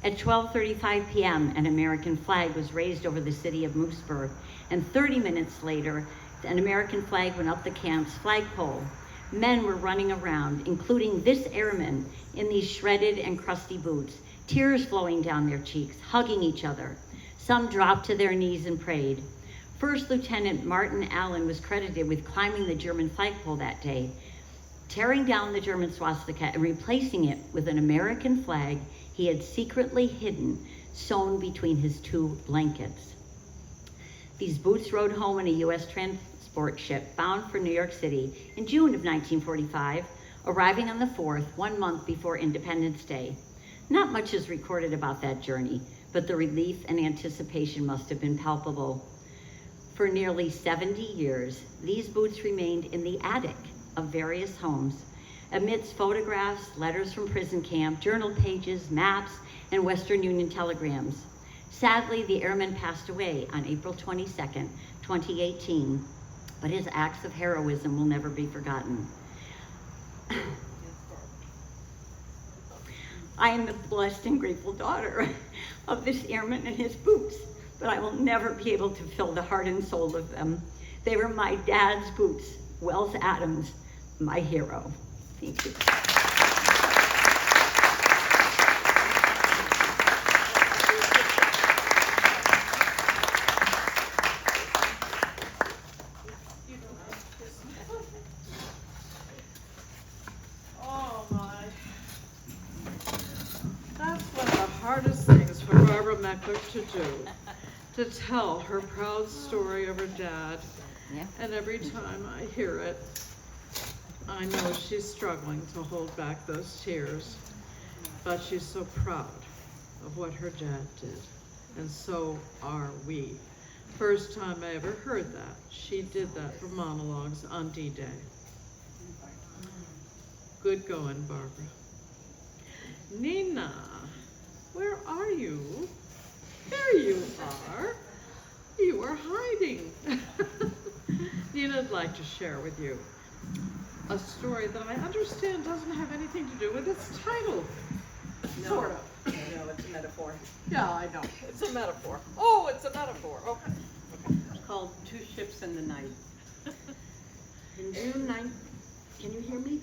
At 12:35 p.m., an American flag was raised over the city of Moosburg, and 30 minutes later, an American flag went up the camp's flagpole. Men were running around, including this airman, in these shredded and crusty boots, tears flowing down their cheeks, hugging each other. Some dropped to their knees and prayed. First Lieutenant Martin Allen was credited with climbing the German flagpole that day, tearing down the German swastika and replacing it with an American flag he had secretly hidden, sewn between his two blankets. These boots rode home in a U.S. transport ship bound for New York City in June of 1945, arriving on the 4th, 1 month before Independence Day. Not much is recorded about that journey, but the relief and anticipation must have been palpable. For nearly 70 years, these boots remained in the attic of various homes, amidst photographs, letters from prison camp, journal pages, maps, and Western Union telegrams. Sadly, the airman passed away on April 22nd, 2018, but his acts of heroism will never be forgotten. I am the blessed and grateful daughter of this airman and his boots, but I will never be able to fill the heart and soul of them. They were my dad's boots, Wells Adams, my hero. Thank you. Oh my. That's one of the hardest things for Barbara Meckler to do, to tell her proud story of her dad. Yeah. And every time I hear it, I know she's struggling to hold back those tears, but she's so proud of what her dad did, and so are we. First time I ever heard that, she did that for Monologues on D-Day. Good going, Barbara. Nina, where are you? There you are. You are hiding. Nina'd like to share with you a story that I understand doesn't have anything to do with its title. No. Sort of. No, it's a metaphor. Yeah, I know. It's a metaphor. Oh, it's a metaphor. Okay. It's called Two Ships in the Night. In June 9th, can you hear me?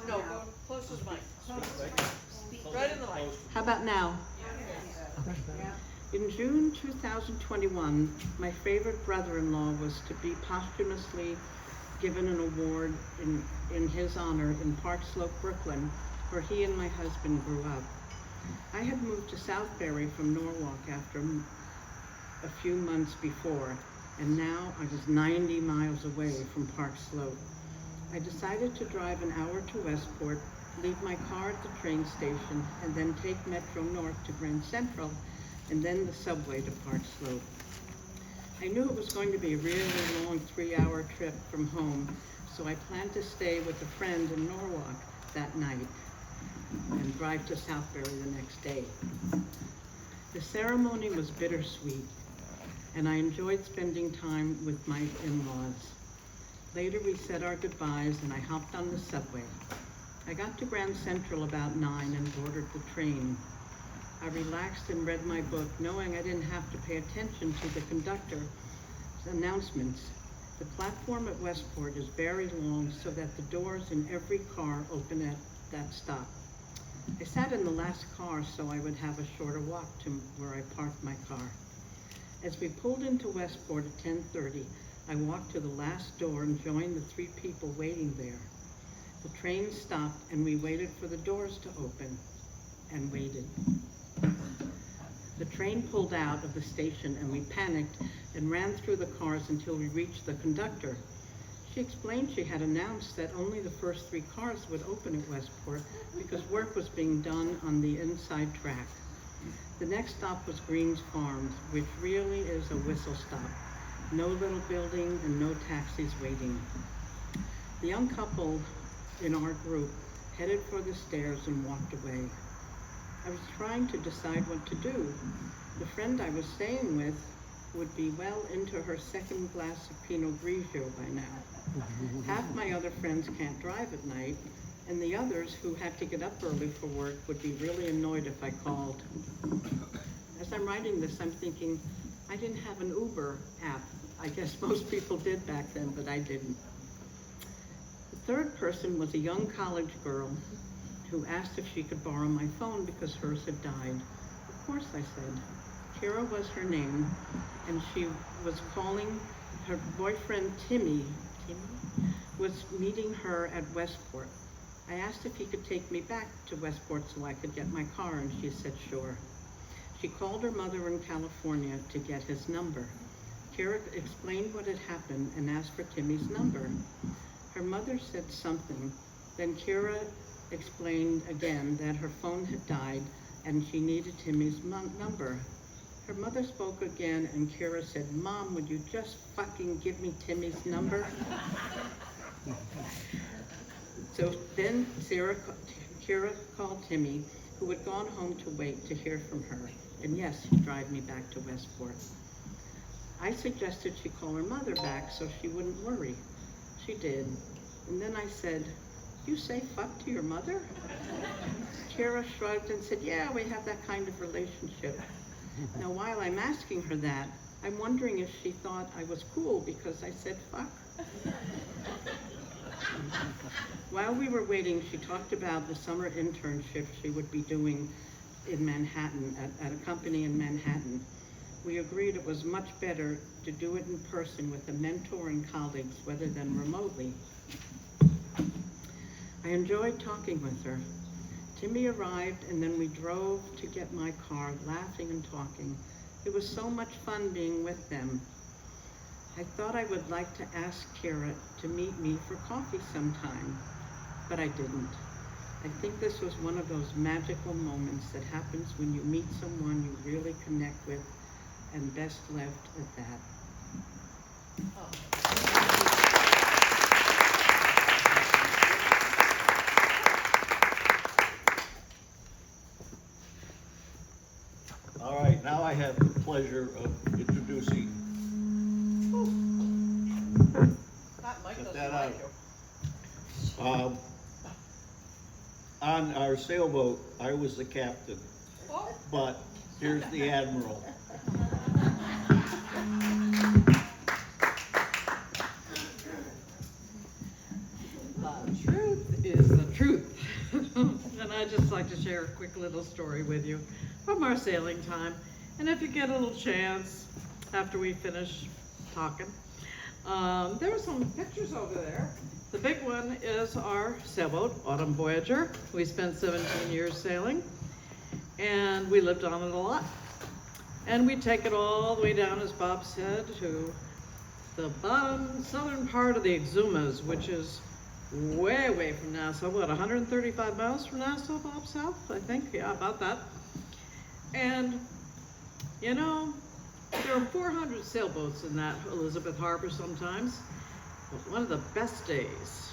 No, go close to the mic. Right in the mic. How about now? In June 2021, my favorite brother-in-law was to be posthumously given an award in his honor in Park Slope, Brooklyn, where he and my husband grew up. I had moved to Southbury from Norwalk after a few months before, and now I was 90 miles away from Park Slope. I decided to drive an hour to Westport, leave my car at the train station, and then take Metro North to Grand Central, and then the subway to Park Slope. I knew it was going to be a really long 3-hour trip from home, so I planned to stay with a friend in Norwalk that night and drive to Southbury the next day. The ceremony was bittersweet, and I enjoyed spending time with my in-laws. Later, we said our goodbyes and I hopped on the subway. I got to Grand Central about 9 and boarded the train. I relaxed and read my book, knowing I didn't have to pay attention to the conductor's announcements. The platform at Westport is very long so that the doors in every car open at that stop. I sat in the last car so I would have a shorter walk to where I parked my car. As we pulled into Westport at 10:30, I walked to the last door and joined the 3 people waiting there. The train stopped and we waited for the doors to open and waited. The train pulled out of the station and we panicked and ran through the cars until we reached the conductor. She explained she had announced that only the first 3 cars would open at Westport because work was being done on the inside track. The next stop was Green's Farms, which really is a whistle stop. No little building and no taxis waiting. The young couple in our group headed for the stairs and walked away. I was trying to decide what to do. The friend I was staying with would be well into her 2nd glass of Pinot Grigio by now. Half my other friends can't drive at night, and the others who had to get up early for work would be really annoyed if I called. As I'm writing this, I'm thinking, I didn't have an Uber app. I guess most people did back then, but I didn't. The 3rd person was a young college girl who asked if she could borrow my phone because hers had died. Of course, I said. Kira was her name, and she was calling her boyfriend Timmy was meeting her at Westport. I asked if he could take me back to Westport so I could get my car, and she said sure. She called her mother in California to get his number. Kira explained what had happened and asked for Timmy's number. Her mother said something, then Kira explained again that her phone had died and she needed Timmy's number. Her mother spoke again and Kira said, "Mom, would you just fucking give me Timmy's number?" So then Kira called Timmy, who had gone home to wait to hear from her. And yes, he'd drive me back to Westport. I suggested she call her mother back so she wouldn't worry. She did. And then I said, "You say fuck to your mother?" Kira shrugged and said, "Yeah, we have that kind of relationship." Now, while I'm asking her that, I'm wondering if she thought I was cool because I said fuck. While we were waiting, she talked about the summer internship she would be doing in Manhattan, at a company in Manhattan. We agreed it was much better to do it in person with a mentor and colleagues rather than remotely. I enjoyed talking with her. Timmy arrived and then we drove to get my car, laughing and talking. It was so much fun being with them. I thought I would like to ask Kira to meet me for coffee sometime, but I didn't. I think this was one of those magical moments that happens when you meet someone you really connect with, and best left at that. All right, now I have the pleasure of introducing. Set that out. On our sailboat, I was the captain, but here's the admiral. The truth is the truth. And I'd just like to share a quick little story with you from our sailing time. And if you get a little chance after we finish talking, there are some pictures over there. The big one is our sailboat, Autumn Voyager. We spent 17 years sailing, and we lived on it a lot. And we take it all the way down, as Bob said, to the bottom southern part of the Exumas, which is way away from Nassau. What, 135 miles from Nassau, Bob, south? I think, yeah, about that. And, you know, there are 400 sailboats in that Elizabeth Harbor sometimes. But one of the best days,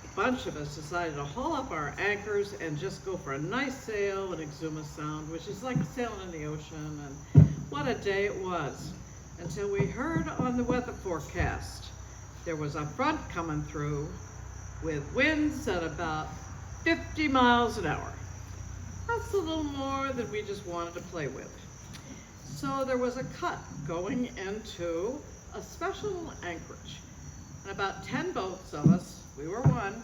a bunch of us decided to haul up our anchors and just go for a nice sail in Exuma Sound, which is like sailing in the ocean, and what a day it was. Until we heard on the weather forecast There was a front coming through with winds at about 50 miles an hour. That's a little more than we just wanted to play with. So there was a cut going into a special anchorage. And about 10 boats of us, we were one,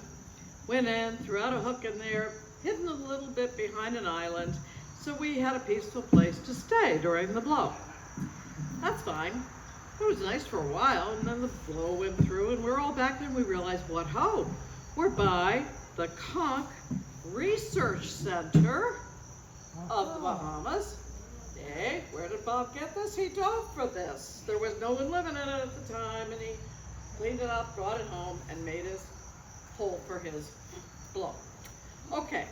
went in, threw out a hook in there, hidden a little bit behind an island, so we had a peaceful place to stay during the blow. That's fine. It was nice for a while, and then the blow went through, and we're all back there, and we realized, what ho! We're by the Conch Research Center of the Bahamas. Hey, where did Bob get this? He dove for this. There was no one living in it at the time, and he cleaned it up, brought it home, and made his hole for his blow. Okay,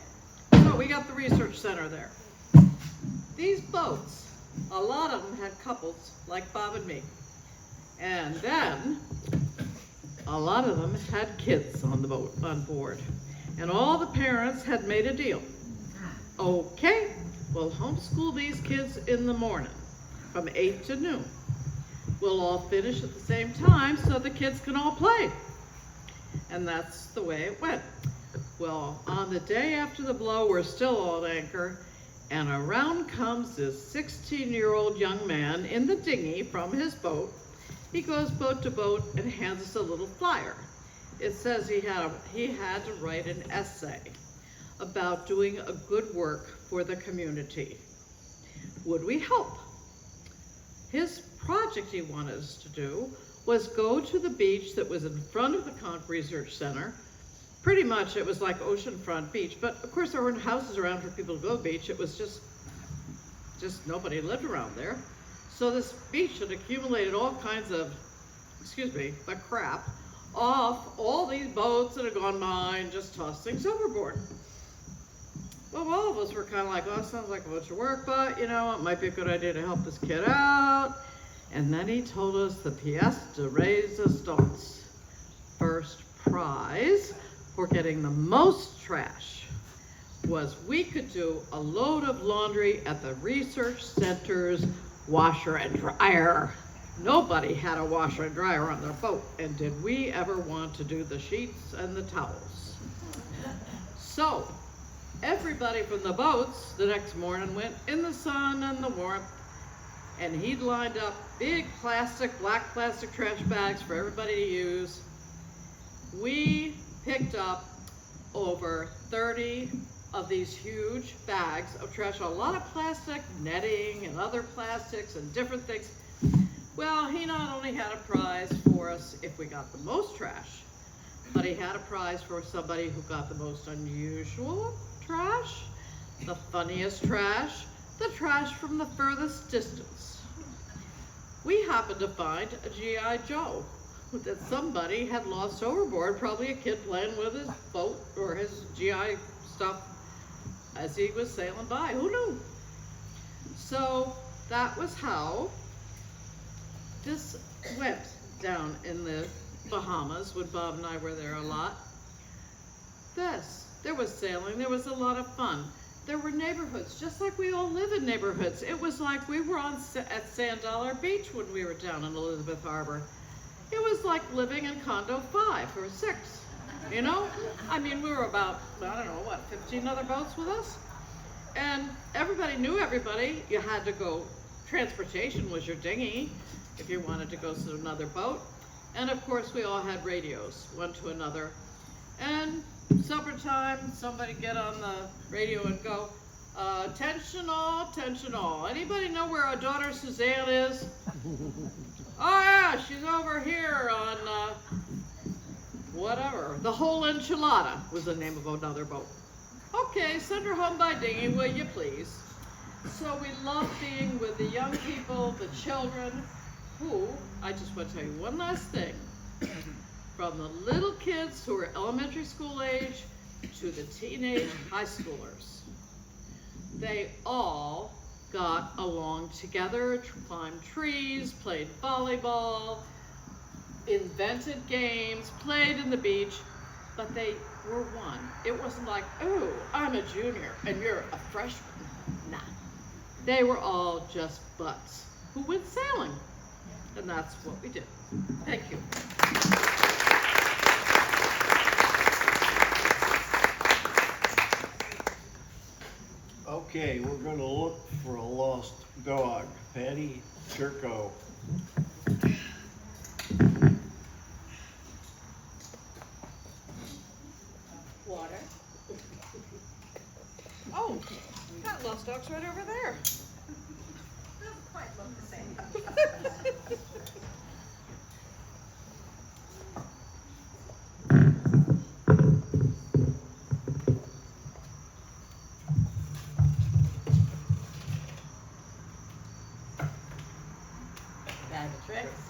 so we got the research center there. These boats, a lot of them had couples like Bob and me. And then a lot of them had kids on the boat, on board. And all the parents had made a deal. Okay, we'll homeschool these kids in the morning from 8 to noon. We'll all finish at the same time so the kids can all play. And that's the way it went. Well, on the day after the blow, we're still all at anchor, and around comes this 16-year-old young man in the dinghy from his boat. He goes boat to boat and hands us a little flyer. It says he had to write an essay about doing a good work for the community. Would we help? His project he wanted us to do was go to the beach that was in front of the Conch Research Center. Pretty much it was like oceanfront beach, but of course there weren't houses around for people to go to the beach. It was just nobody lived around there. So this beach had accumulated all kinds of, excuse me, but crap, off all these boats that had gone by and just tossed things overboard. Well, all of us were kind of like, oh, it sounds like a bunch of work, but you know, it might be a good idea to help this kid out. And then he told us the pièce de résistance. First prize for getting the most trash was we could do a load of laundry at the research center's washer and dryer. Nobody had a washer and dryer on their boat, and did we ever want to do the sheets and the towels? So everybody from the boats the next morning went in the sun and the warmth, and he'd lined up big black plastic trash bags for everybody to use. We picked up over 30 of these huge bags of trash, a lot of plastic, netting and other plastics and different things. Well, he not only had a prize for us if we got the most trash, but he had a prize for somebody who got the most unusual trash, the funniest trash, the trash from the furthest distance. We happened to find a G.I. Joe that somebody had lost overboard, probably a kid playing with his boat or his GI stuff as he was sailing by, who knew? So that was how this went down in the Bahamas when Bob and I were there a lot. There was sailing, there was a lot of fun. There were neighborhoods, just like we all live in neighborhoods. It was like we were at Sand Dollar Beach when we were down in Elizabeth Harbor. It was like living in condo 5 or 6, you know? I mean, we were about, I don't know, what, 15 other boats with us? And everybody knew everybody. You had to go, transportation was your dinghy if you wanted to go to another boat. And of course, we all had radios, one to another. And supper time, somebody get on the radio and go, attention all. Anybody know where our daughter Suzanne is? Oh yeah, she's over here on, whatever. The Whole Enchilada was the name of another boat. Okay, send her home by dinghy, will you please? So we love being with the young people, the children, who, I just want to tell you one last thing. From the little kids who are elementary school age to the teenage high schoolers. They all got along together, climbed trees, played volleyball, invented games, played in the beach, but they were one. It wasn't like, oh, I'm a junior and you're a freshman. Nah. They were all just butts who went sailing. And that's what we did. Thank you. Okay, we're gonna look for a lost dog. Patty Churko. Water. Oh, that lost dog's right over there. Doesn't quite look the same. Bag of tricks.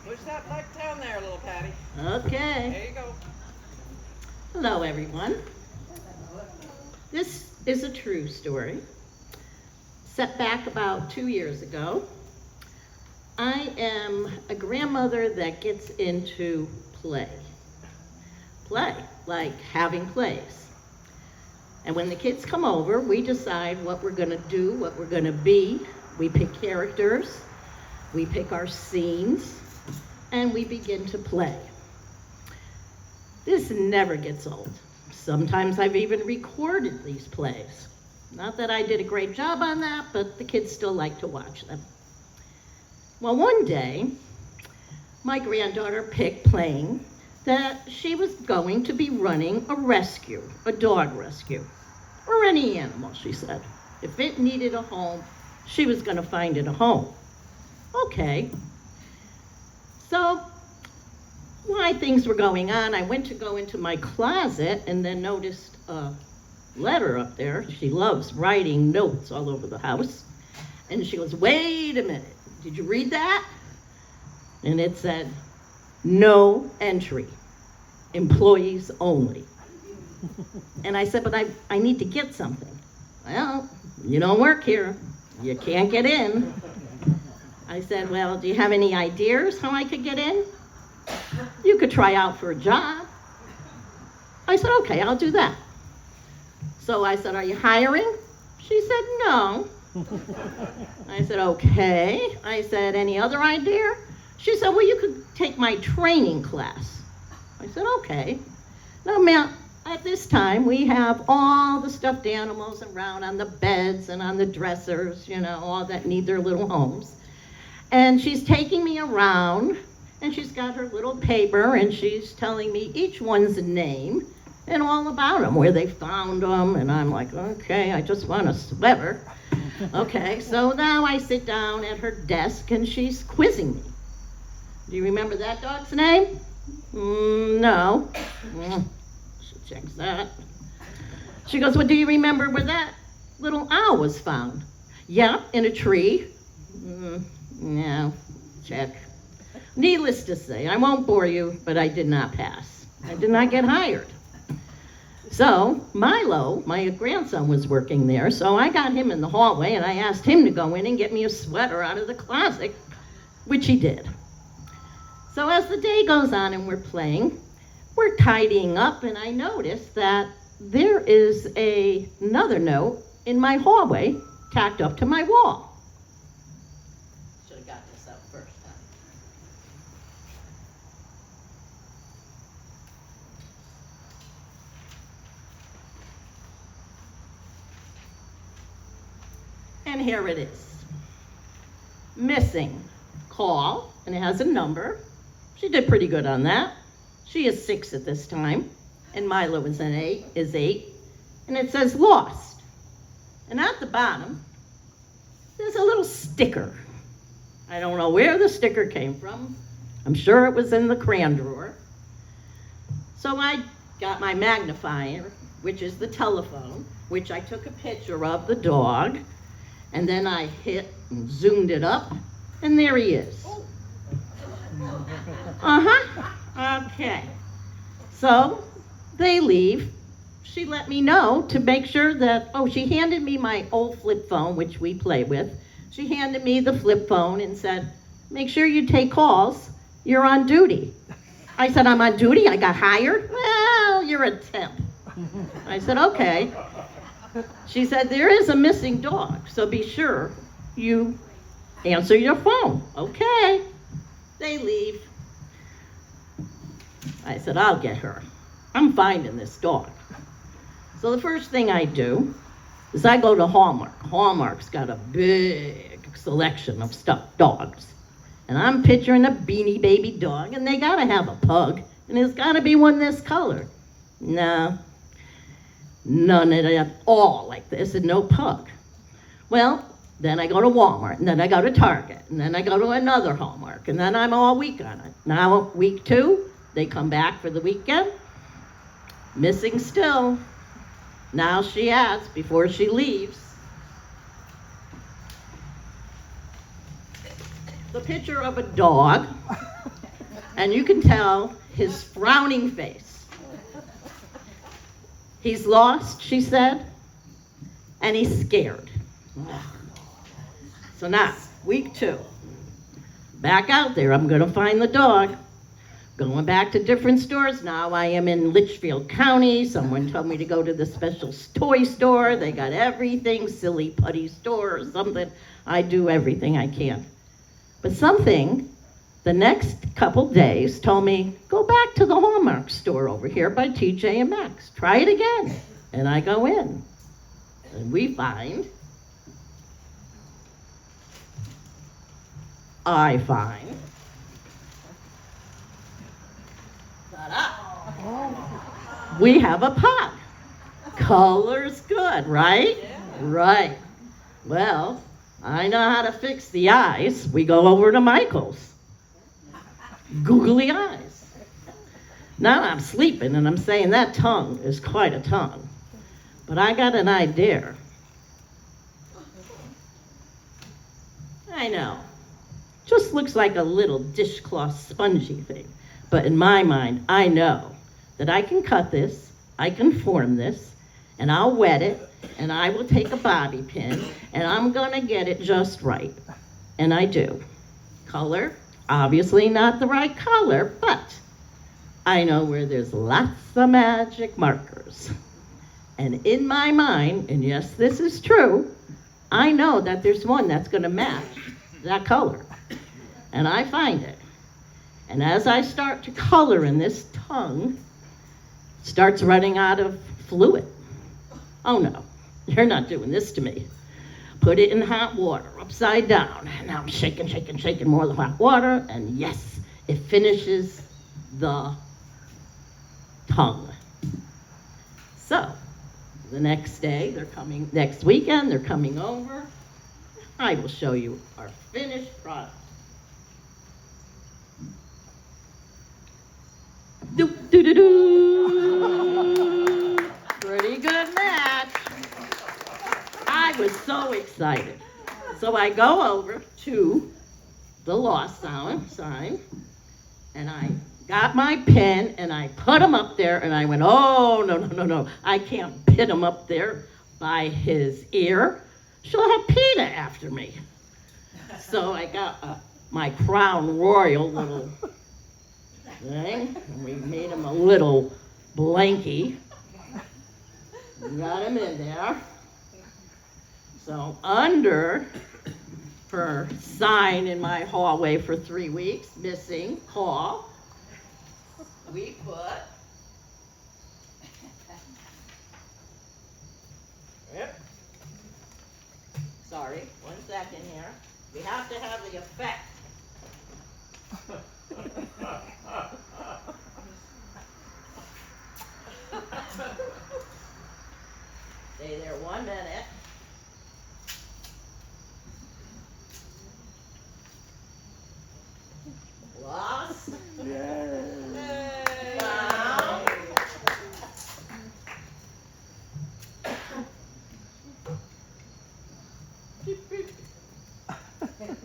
Push that back down there, little Patty. Okay. There you go. Hello, everyone. This is a true story. Set back about 2 years ago. I am a grandmother that gets into play. Play, like having plays. And when the kids come over, we decide what we're gonna do, what we're gonna be. We pick characters, we pick our scenes, and we begin to play. This never gets old. Sometimes I've even recorded these plays. Not that I did a great job on that, but the kids still like to watch them. Well, one day, my granddaughter picked playing that she was going to be running a rescue, a dog rescue, or any animal, she said. If it needed a home, she was gonna find it a home. Okay. So, while things were going on, I went to go into my closet and then noticed a letter up there. She loves writing notes all over the house. And she goes, wait a minute, did you read that? And it said, no entry, employees only. And I said, but I need to get something. Well, you don't work here, you can't get in. I said, well, do you have any ideas how I could get in? You could try out for a job. I said, okay, I'll do that. So I said, are you hiring? She said, no. I said, okay. I said, any other idea? She said, well, you could take my training class. I said, okay. Now, ma'am, at this time, we have all the stuffed animals around on the beds and on the dressers, you know, all that need their little homes. And she's taking me around, and she's got her little paper, and she's telling me each one's name and all about them, where they found them. And I'm like, okay, I just want a sweater. Okay, so now I sit down at her desk, and she's quizzing me. Do you remember that dog's name? No. She checks that. She goes, well, do you remember where that little owl was found? Yeah, in a tree. No, check. Needless to say, I won't bore you, but I did not pass. I did not get hired. So Milo, my grandson, was working there, so I got him in the hallway and I asked him to go in and get me a sweater out of the closet, which he did. So as the day goes on and we're playing, we're tidying up, and I noticed that there is another note in my hallway tacked up to my wall. Should have got this up first, huh? And here it is. Missing. Call, and it has a number. She did pretty good on that. She is 6 at this time, and Milo is 8, and it says lost. And at the bottom, there's a little sticker. I don't know where the sticker came from. I'm sure it was in the crayon drawer. So I got my magnifier, which is the telephone, which I took a picture of the dog, and then I hit and zoomed it up, and there he is. Okay. So they leave. She let me know to make sure that, she handed me my old flip phone, which we play with. She handed me the flip phone and said, make sure you take calls. You're on duty. I said, I'm on duty? I got hired? Well, you're a temp. I said, okay. She said, there is a missing dog, so be sure you answer your phone. Okay. They leave. I said, I'll get her. I'm finding this dog. So the first thing I do is I go to Hallmark. Hallmark's got a big selection of stuffed dogs. And I'm picturing a Beanie Baby dog, and they gotta have a pug, and there's gotta be one this color. No, none at all like this, and no pug. Well, then I go to Walmart, and then I go to Target, and then I go to another Hallmark, and then I'm all week on it. Now, week 2, they come back for the weekend. Missing still. Now she asks, before she leaves, the picture of a dog, and you can tell his frowning face. He's lost, she said, and he's scared. So now, week 2, back out there, I'm gonna find the dog. Going back to different stores. Now I am in Litchfield County. Someone told me to go to the special toy store. They got everything, silly putty store or something. I do everything I can. But something, the next couple days, told me, go back to the Hallmark store over here by TJ and Maxx. Try it again. And I go in. And we find, we have a pug. Color's good, right? Yeah. Right. Well, I know how to fix the eyes. We go over to Michael's. Googly eyes. Now I'm sleeping and I'm saying that tongue is quite a tongue. But I got an idea. I know. Just looks like a little dishcloth spongy thing. But in my mind, I know that I can cut this, I can form this, and I'll wet it, and I will take a bobby pin, and I'm gonna get it just right. And I do. Color, obviously not the right color, but I know where there's lots of magic markers. And in my mind, and yes, this is true, I know that there's one that's gonna match that color. And I find it. And as I start to color in this tongue, starts running out of fluid. Oh no, you're not doing this to me. Put it in hot water, upside down. And now I'm shaking, shaking, shaking more of the hot water, and yes, it finishes the tongue. So, the next day, next weekend, they're coming over. I will show you our finished product. Do-do-do-do. Pretty good match. I was so excited. So I go over to the lost sign, and I got my pen, and I put him up there, and I went, oh, no. I can't pin him up there by his ear. She'll have PETA after me. So I got my Crown Royal little thing, and we made him a little blankie. We got him in there. So under her sign in my hallway for 3 weeks, missing, call, we put sorry, 1 second here. We have to have the effect. Stay there 1 minute. Lost. Down. Beep, beep. And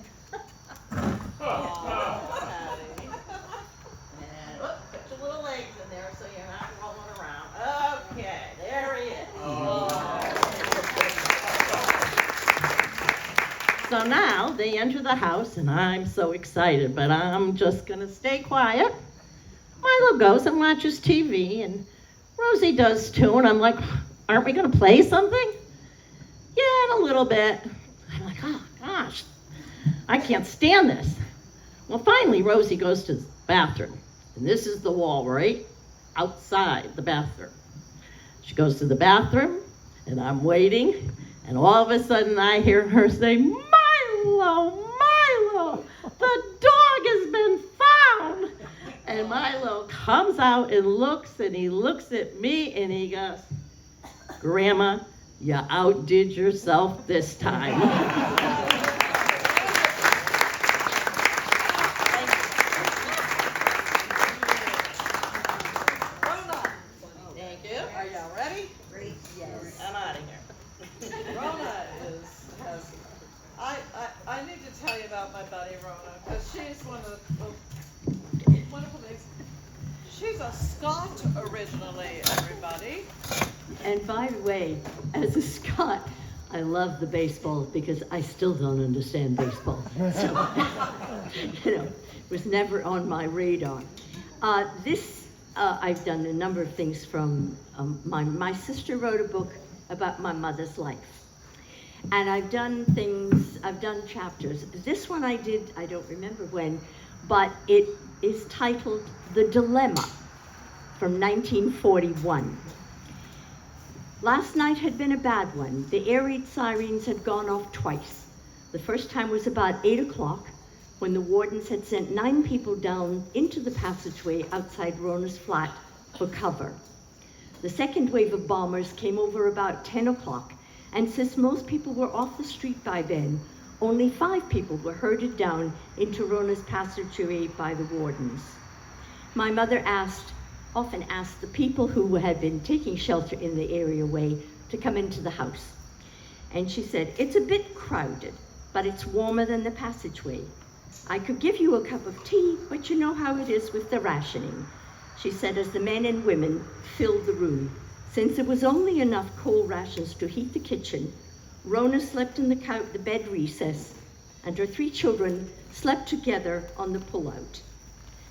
put your little legs in there so you're not rolling around. Okay, there he is. So now they enter the house, and I'm so excited, but I'm just gonna stay quiet. Milo goes and watches TV, and Rosie does too, and I'm like, aren't we gonna play something? Yeah, in a little bit. I'm like, oh gosh, I can't stand this. Well, finally, Rosie goes to the bathroom, and this is the wall right outside the bathroom. She goes to the bathroom, And I'm waiting, and all of a sudden I hear her say, Milo, Milo, the dog has been found. And Milo comes out and he looks at me and he goes, Grandma, you outdid yourself this time. Thank you. Are y'all ready? Great. Yes. I'm out of here. Rona I need to tell you about my buddy Rona, because she's one of the wonderful things. She's a Scot originally, everybody. And by the way, as a Scot, I love the baseball because I still don't understand baseball. So, it was never on my radar. I've done a number of things from, my sister wrote a book about my mother's life. And I've done chapters. This one I did, I don't remember when, but it is titled The Dilemma from 1941. Last night had been a bad one. The air raid sirens had gone off twice. The first time was about 8 o'clock when the wardens had sent 9 people down into the passageway outside Rona's flat for cover. The second wave of bombers came over about 10 o'clock, and since most people were off the street by then, only 5 people were herded down into Rona's passageway by the wardens. My mother often asked the people who had been taking shelter in the areaway to come into the house. And she said, it's a bit crowded, but it's warmer than the passageway. I could give you a cup of tea, but you know how it is with the rationing, she said as the men and women filled the room. Since there was only enough coal rations to heat the kitchen, Rona slept in the bed recess, and her 3 children slept together on the pullout.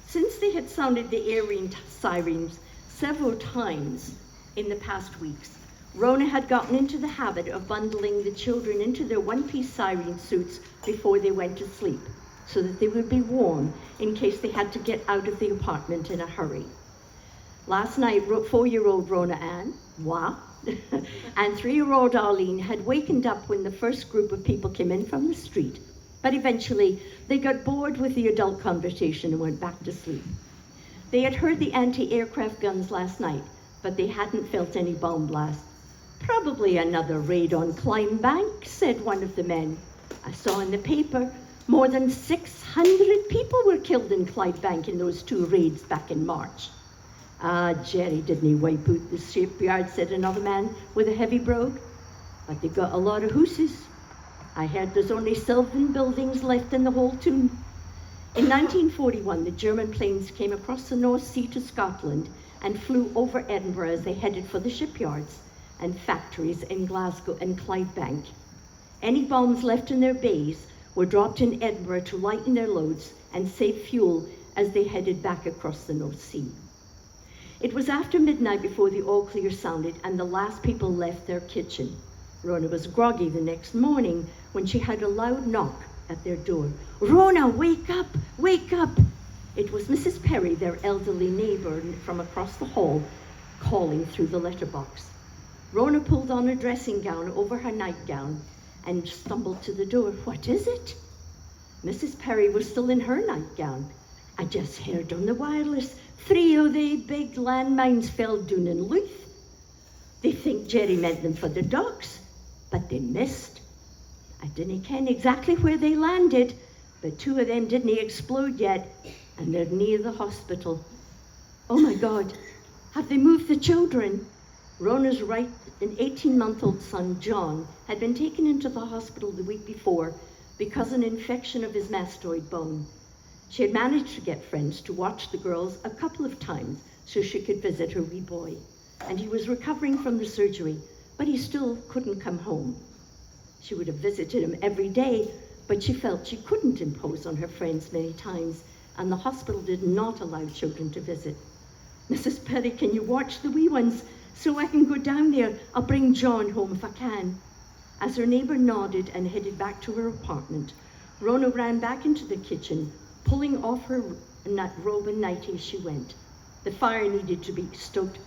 Since they had sounded the air raid sirens several times in the past weeks, Rona had gotten into the habit of bundling the children into their one-piece siren suits before they went to sleep, so that they would be warm in case they had to get out of the apartment in a hurry. Last night, 4-year-old Rona Ann, and 3-year-old Arlene had wakened up when the first group of people came in from the street, but eventually they got bored with the adult conversation and went back to sleep. They had heard the anti-aircraft guns last night, but they hadn't felt any bomb blasts. Probably another raid on Clydebank, said one of the men. I saw in the paper more than 600 people were killed in Clydebank in those 2 raids back in March. Jerry, didn't he wipe out the shipyard, said another man with a heavy brogue. But they got a lot of hooses. I heard there's only 7 buildings left in the whole town. In 1941, the German planes came across the North Sea to Scotland and flew over Edinburgh as they headed for the shipyards and factories in Glasgow and Clydebank. Any bombs left in their bays were dropped in Edinburgh to lighten their loads and save fuel as they headed back across the North Sea. It was after midnight before the all clear sounded and the last people left their kitchen. Rona was groggy the next morning when she had a loud knock at their door. Rona, wake up, wake up. It was Mrs. Perry, their elderly neighbor from across the hall, calling through the letterbox. Rona pulled on a dressing gown over her nightgown and stumbled to the door. What is it? Mrs. Perry was still in her nightgown. I just heard on the wireless 3 of the big landmines fell down in Louth. They think Jerry meant them for the docks, but they missed. I didn't ken exactly where they landed, but 2 of them didn't explode yet, and they're near the hospital. Oh my God, have they moved the children? Rona's right, an 18-month-old son, John, had been taken into the hospital the week before because of an infection of his mastoid bone. She had managed to get friends to watch the girls a couple of times so she could visit her wee boy. And he was recovering from the surgery, but he still couldn't come home. She would have visited him every day, but she felt she couldn't impose on her friends many times, and the hospital did not allow children to visit. Mrs. Perry, can you watch the wee ones so I can go down there? I'll bring John home if I can. As her neighbor nodded and headed back to her apartment, Rona ran back into the kitchen, pulling off her robe and nightie as she went. The fire needed to be stoked,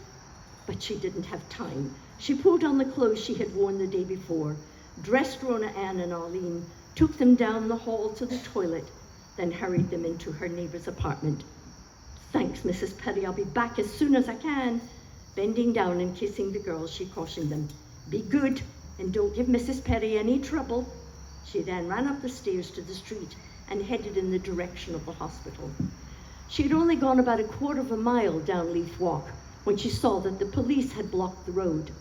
but she didn't have time. She pulled on the clothes she had worn the day before, dressed Rona Ann and Arlene, took them down the hall to the toilet, then hurried them into her neighbor's apartment. "Thanks, Mrs. Petty, I'll be back as soon as I can." Bending down and kissing the girls, she cautioned them, "Be good and don't give Mrs. Petty any trouble." She then ran up the stairs to the street and headed in the direction of the hospital. She had only gone about a quarter of a mile down Leith Walk when she saw that the police had blocked the road.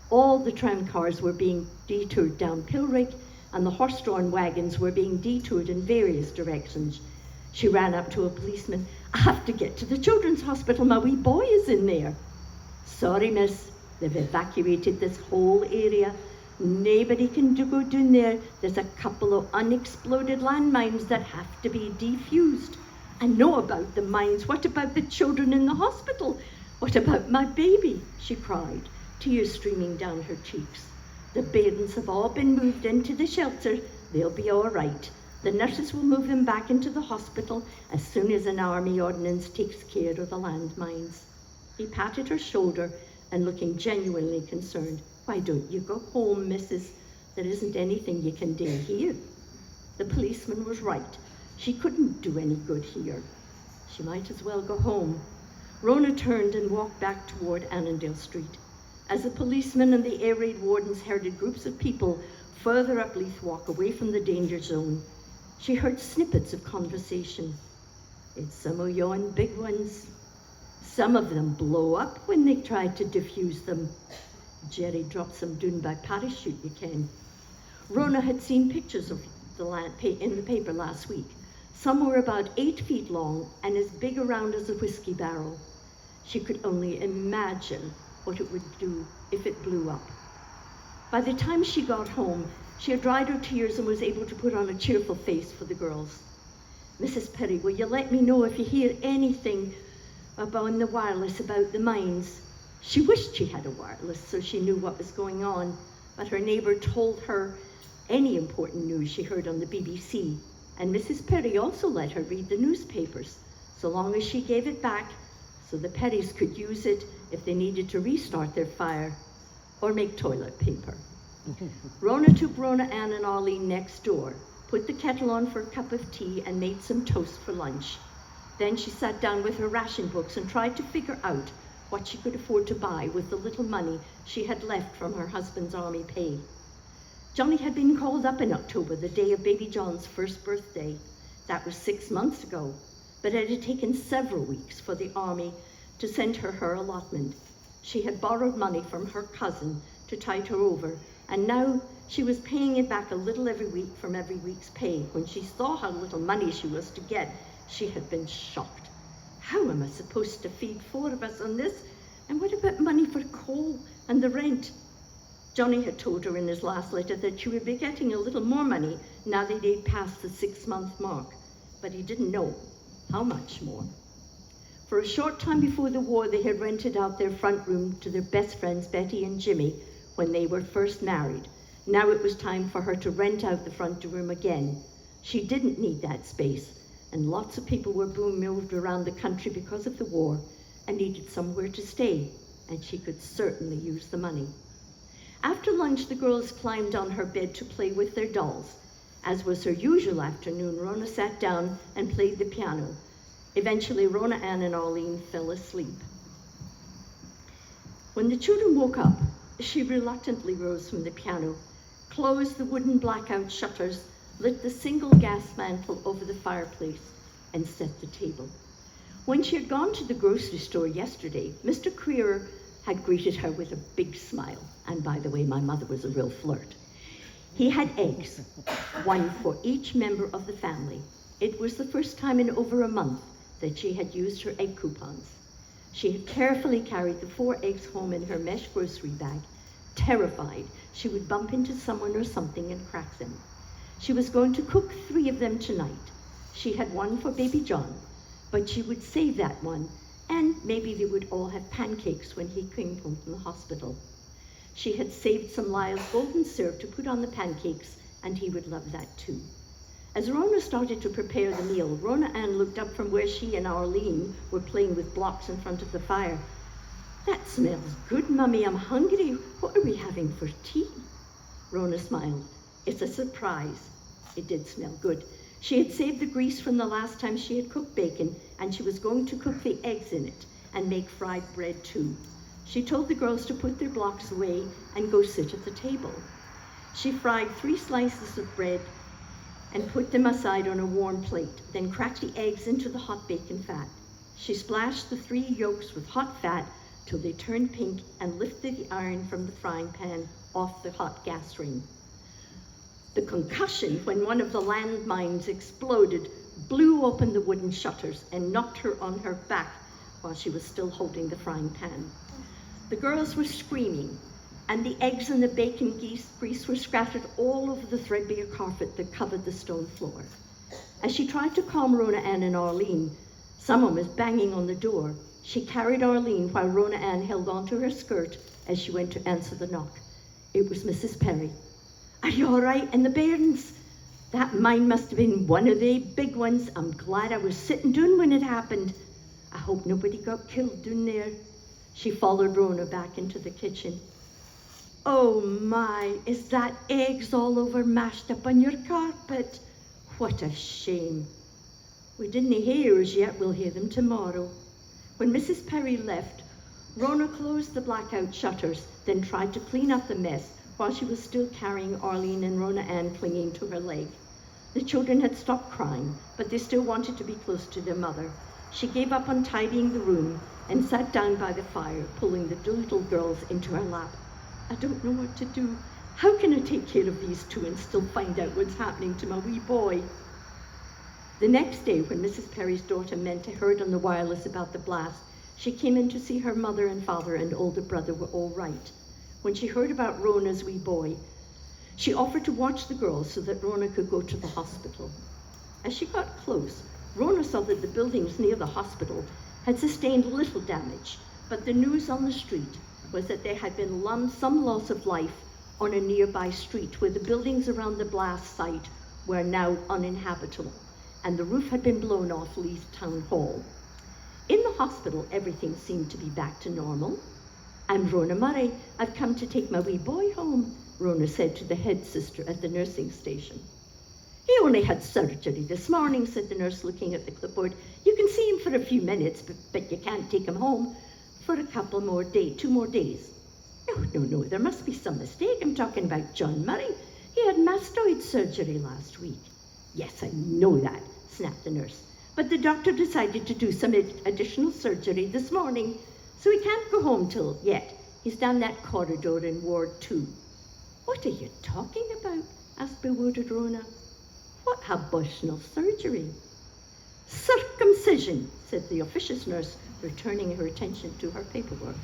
All the tram cars were being detoured down Pilrig, and the horse-drawn wagons were being detoured in various directions. She ran up to a policeman. "I have to get to the children's hospital, my wee boy is in there." "Sorry, miss, they've evacuated this whole area. Nobody can go down there. There's a couple of unexploded landmines that have to be defused." "I know about the mines. What about the children in the hospital? What about my baby?" she cried, tears streaming down her cheeks. "The bairns have all been moved into the shelter. They'll be all right. The nurses will move them back into the hospital as soon as an army ordnance takes care of the landmines." He patted her shoulder and looking genuinely concerned. "Why don't you go home, missus? There isn't anything you can do here." The policeman was right. She couldn't do any good here. She might as well go home. Rona turned and walked back toward Annandale Street. As the policeman and the air raid wardens herded groups of people further up Leith Walk away from the danger zone, she heard snippets of conversation. "It's some of yon big ones. Some of them blow up when they try to defuse them. Jerry drops them down by parachute, you can." Rona had seen pictures of the land in the paper last week. Some were about 8 feet long and as big around as a whiskey barrel. She could only imagine what it would do if it blew up. By the time she got home, she had dried her tears and was able to put on a cheerful face for the girls. "Mrs. Perry, will you let me know if you hear anything on the wireless about the mines?" She wished she had a wireless so she knew what was going on, but her neighbor told her any important news she heard on the BBC, and Mrs. Perry also let her read the newspapers, so long as she gave it back so the Perrys could use it if they needed to restart their fire or make toilet paper. Rona took Rona Ann and Arlene next door, put the kettle on for a cup of tea, and made some toast for lunch. Then she sat down with her ration books and tried to figure out what she could afford to buy with the little money she had left from her husband's army pay. Johnny had been called up in October, the day of baby John's first birthday. That was 6 months ago, but it had taken several weeks for the army to send her allotment. She had borrowed money from her cousin to tide her over, and now she was paying it back a little every week from every week's pay. When she saw how little money she was to get, she had been shocked. "How am I supposed to feed 4 of us on this? And what about money for coal and the rent?" Johnny had told her in his last letter that she would be getting a little more money now that they'd passed the 6-month mark, but he didn't know how much more. For a short time before the war, they had rented out their front room to their best friends, Betty and Jimmy, when they were first married. Now it was time for her to rent out the front room again. She didn't need that space, and lots of people were being moved around the country because of the war and needed somewhere to stay, and she could certainly use the money. After lunch, the girls climbed on her bed to play with their dolls. As was her usual afternoon, Rona sat down and played the piano. Eventually, Rona Ann and Arlene fell asleep. When the children woke up, she reluctantly rose from the piano, closed the wooden blackout shutters, lit the single gas mantle over the fireplace, and set the table. When she had gone to the grocery store yesterday, Mr. Creer had greeted her with a big smile. And by the way, my mother was a real flirt. He had eggs, 1 for each member of the family. It was the first time in over a month that she had used her egg coupons. She had carefully carried the 4 eggs home in her mesh grocery bag, terrified she would bump into someone or something and crack them. She was going to cook 3 of them tonight. She had 1 for baby John, but she would save that one, and maybe they would all have pancakes when he came home from the hospital. She had saved some Lyle's golden syrup to put on the pancakes, and he would love that too. As Rona started to prepare the meal, Rona Ann looked up from where she and Arlene were playing with blocks in front of the fire. That smells good, Mummy. I'm hungry. What are we having for tea? Rona smiled. It's a surprise. It did smell good. She had saved the grease from the last time she had cooked bacon, and she was going to cook the eggs in it and make fried bread too. She told the girls to put their blocks away and go sit at the table. She fried 3 slices of bread and put them aside on a warm plate, then cracked the eggs into the hot bacon fat. She splashed the 3 yolks with hot fat till they turned pink and lifted the iron from the frying pan off the hot gas ring. The concussion when one of the landmines exploded blew open the wooden shutters and knocked her on her back while she was still holding the frying pan. The girls were screaming, and the eggs and the bacon grease were scattered all over the threadbare carpet that covered the stone floor. As she tried to calm Rona Ann and Arlene, someone was banging on the door. She carried Arlene while Rona Ann held onto her skirt as she went to answer the knock. It was Mrs. Perry. Are you all right in the bairns? That mine must have been one of the big ones. I'm glad I was sitting down when it happened. I hope nobody got killed down there. She followed Rona back into the kitchen. Oh my, is that eggs all over mashed up on your carpet? What a shame. We didn't hear yours yet, we'll hear them tomorrow. When Mrs. Perry left, Rona closed the blackout shutters, then tried to clean up the mess while she was still carrying Arlene and Rona Ann clinging to her leg. The children had stopped crying, but they still wanted to be close to their mother. She gave up on tidying the room and sat down by the fire, pulling the 2 little girls into her lap. I don't know what to do. How can I take care of these 2 and still find out what's happening to my wee boy? The next day, when Mrs. Perry's daughter Menta heard on the wireless about the blast, she came in to see her mother and father and older brother were all right. When she heard about Rona's wee boy, she offered to watch the girls so that Rona could go to the hospital. As she got close, Rona saw that the buildings near the hospital had sustained little damage, but the news on the street was that there had been some loss of life on a nearby street where the buildings around the blast site were now uninhabitable, and the roof had been blown off Lee's Town Hall. In the hospital, everything seemed to be back to normal. I'm Rona Murray. I've come to take my wee boy home, Rona said to the head sister at the nursing station. He only had surgery this morning, said the nurse, looking at the clipboard. You can see him for a few minutes, but you can't take him home for a couple more days, 2 more days. No, there must be some mistake. I'm talking about John Murray. He had mastoid surgery last week. Yes, I know that, snapped the nurse. But the doctor decided to do some additional surgery this morning, so he can't go home till yet. He's down that corridor in Ward 2. What are you talking about? Asked bewildered Rona. What abortional surgery? Circumcision, said the officious nurse, returning her attention to her paperwork.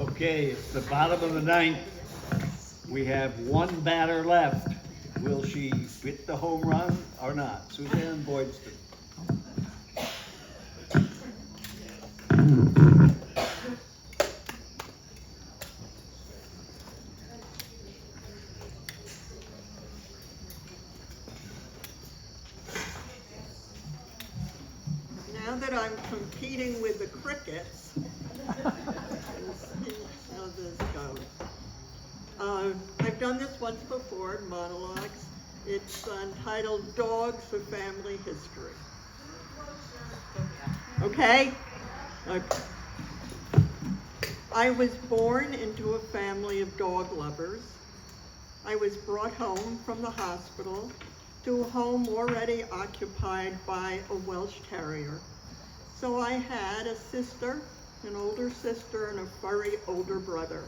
Okay, it's the bottom of the 9th. We have 1 batter left. Will she hit the home run or not? Suzanne Boydston. Now that I'm competing with the crickets, let's see how this goes. I've done this once before, Monologues. It's entitled Dogs of Family History. Okay? I was born into a family of dog lovers. I was brought home from the hospital to a home already occupied by a Welsh Terrier. So I had a sister, an older sister, and a furry older brother.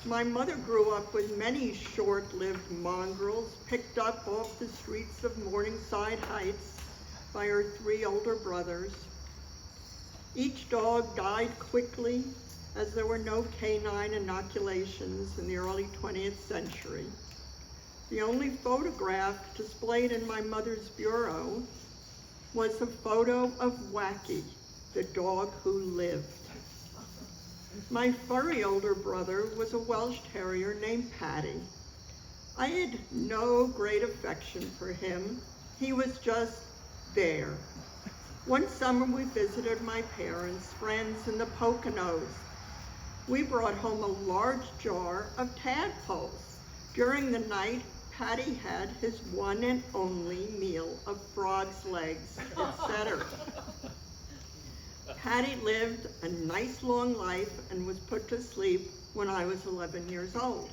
My mother grew up with many short-lived mongrels picked up off the streets of Morningside Heights by her 3 older brothers. Each dog died quickly, as there were no canine inoculations in the early 20th century. The only photograph displayed in my mother's bureau was a photo of Wacky, the dog who lived. My furry older brother was a Welsh Terrier named Patty. I had no great affection for him. He was just there. One summer we visited my parents' friends in the Poconos. We brought home a large jar of tadpoles. During the night, Patty had his one and only meal of frog's legs, etc. Patty lived a nice long life and was put to sleep when I was 11 years old.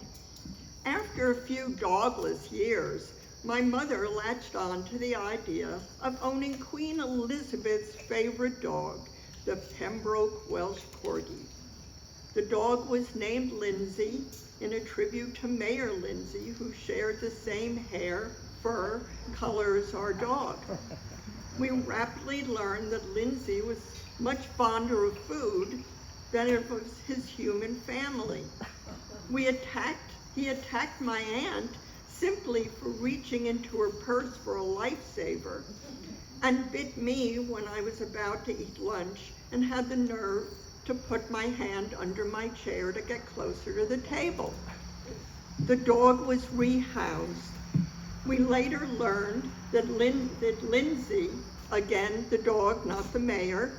After a few dogless years, my mother latched on to the idea of owning Queen Elizabeth's favorite dog, the Pembroke Welsh Corgi. The dog was named Lindsay in a tribute to Mayor Lindsay, who shared the same hair, fur, color as our dog. We rapidly learned that Lindsay was much fonder of food than it was his human family. He attacked my aunt simply for reaching into her purse for a lifesaver, and bit me when I was about to eat lunch and had the nerve to put my hand under my chair to get closer to the table. The dog was rehoused. We later learned that Lindsay, again the dog, not the mayor,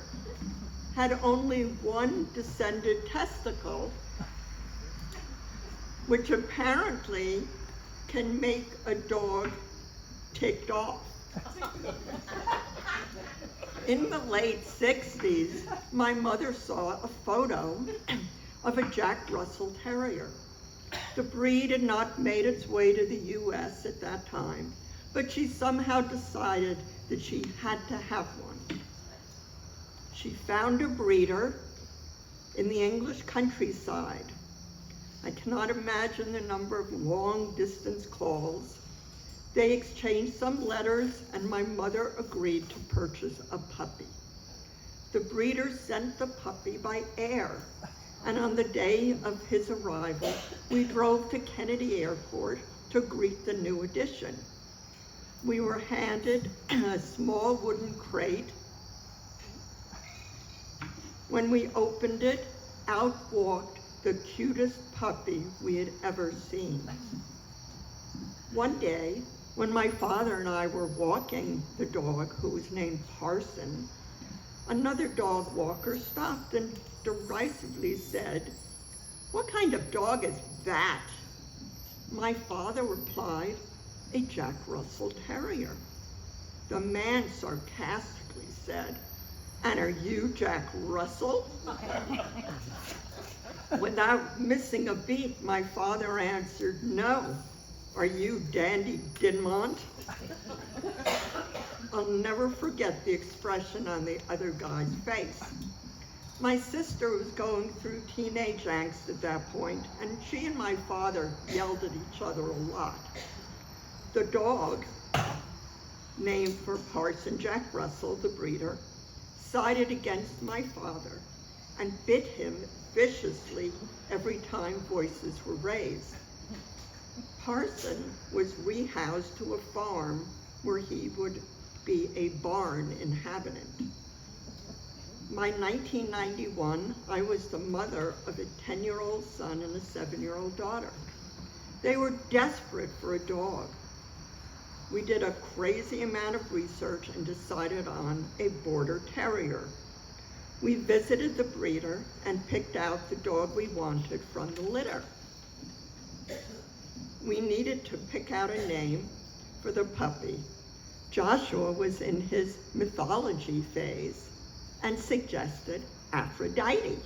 had only one descended testicle, which apparently can make a dog ticked off. In the late 60s, my mother saw a photo of a Jack Russell Terrier. The breed had not made its way to the US at that time, but she somehow decided that she had to have one. She found a breeder in the English countryside. I cannot imagine the number of long-distance calls. They exchanged some letters, and my mother agreed to purchase a puppy. The breeder sent the puppy by air, and on the day of his arrival, we drove to Kennedy Airport to greet the new addition. We were handed a small wooden crate. When we opened it, out walked the cutest puppy we had ever seen. One day, when my father and I were walking the dog, who was named Parson, another dog walker stopped and derisively said, "What kind of dog is that?" My father replied, "A Jack Russell Terrier." The man sarcastically said, "And are you Jack Russell?" Without missing a beat, my father answered, "No. Are you Dandy Dinmont?" I'll never forget the expression on the other guy's face. My sister was going through teenage angst at that point, and she and my father yelled at each other a lot. The dog, named for Parson Jack Russell, the breeder, sided against my father and bit him viciously every time voices were raised. Parson was rehoused to a farm where he would be a barn inhabitant. By 1991, I was the mother of a 10-year-old son and a 7-year-old daughter. They were desperate for a dog. We did a crazy amount of research and decided on a border terrier. We visited the breeder and picked out the dog we wanted from the litter. We needed to pick out a name for the puppy. Joshua was in his mythology phase and suggested Aphrodite.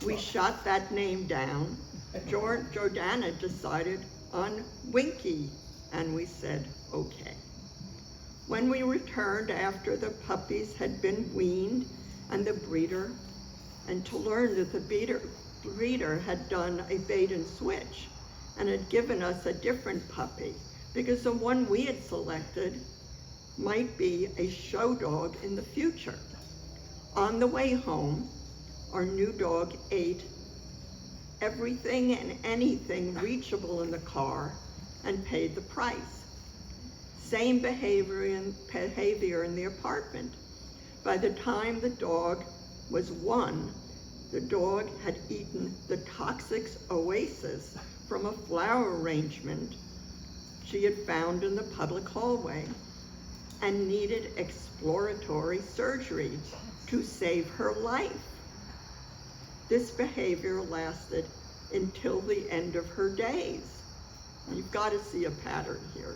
We shot that name down. Jordana decided on Winky, and we said, okay. When we returned after the puppies had been weaned and to learn that the breeder had done a bait and switch and had given us a different puppy because the one we had selected might be a show dog in the future. On the way home, our new dog ate everything and anything reachable in the car and paid the price. Same behavior in the apartment. By the time the dog was 1, the dog had eaten the toxic oasis from a flower arrangement she had found in the public hallway and needed exploratory surgery to save her life. This behavior lasted until the end of her days. You've got to see a pattern here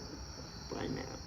by now.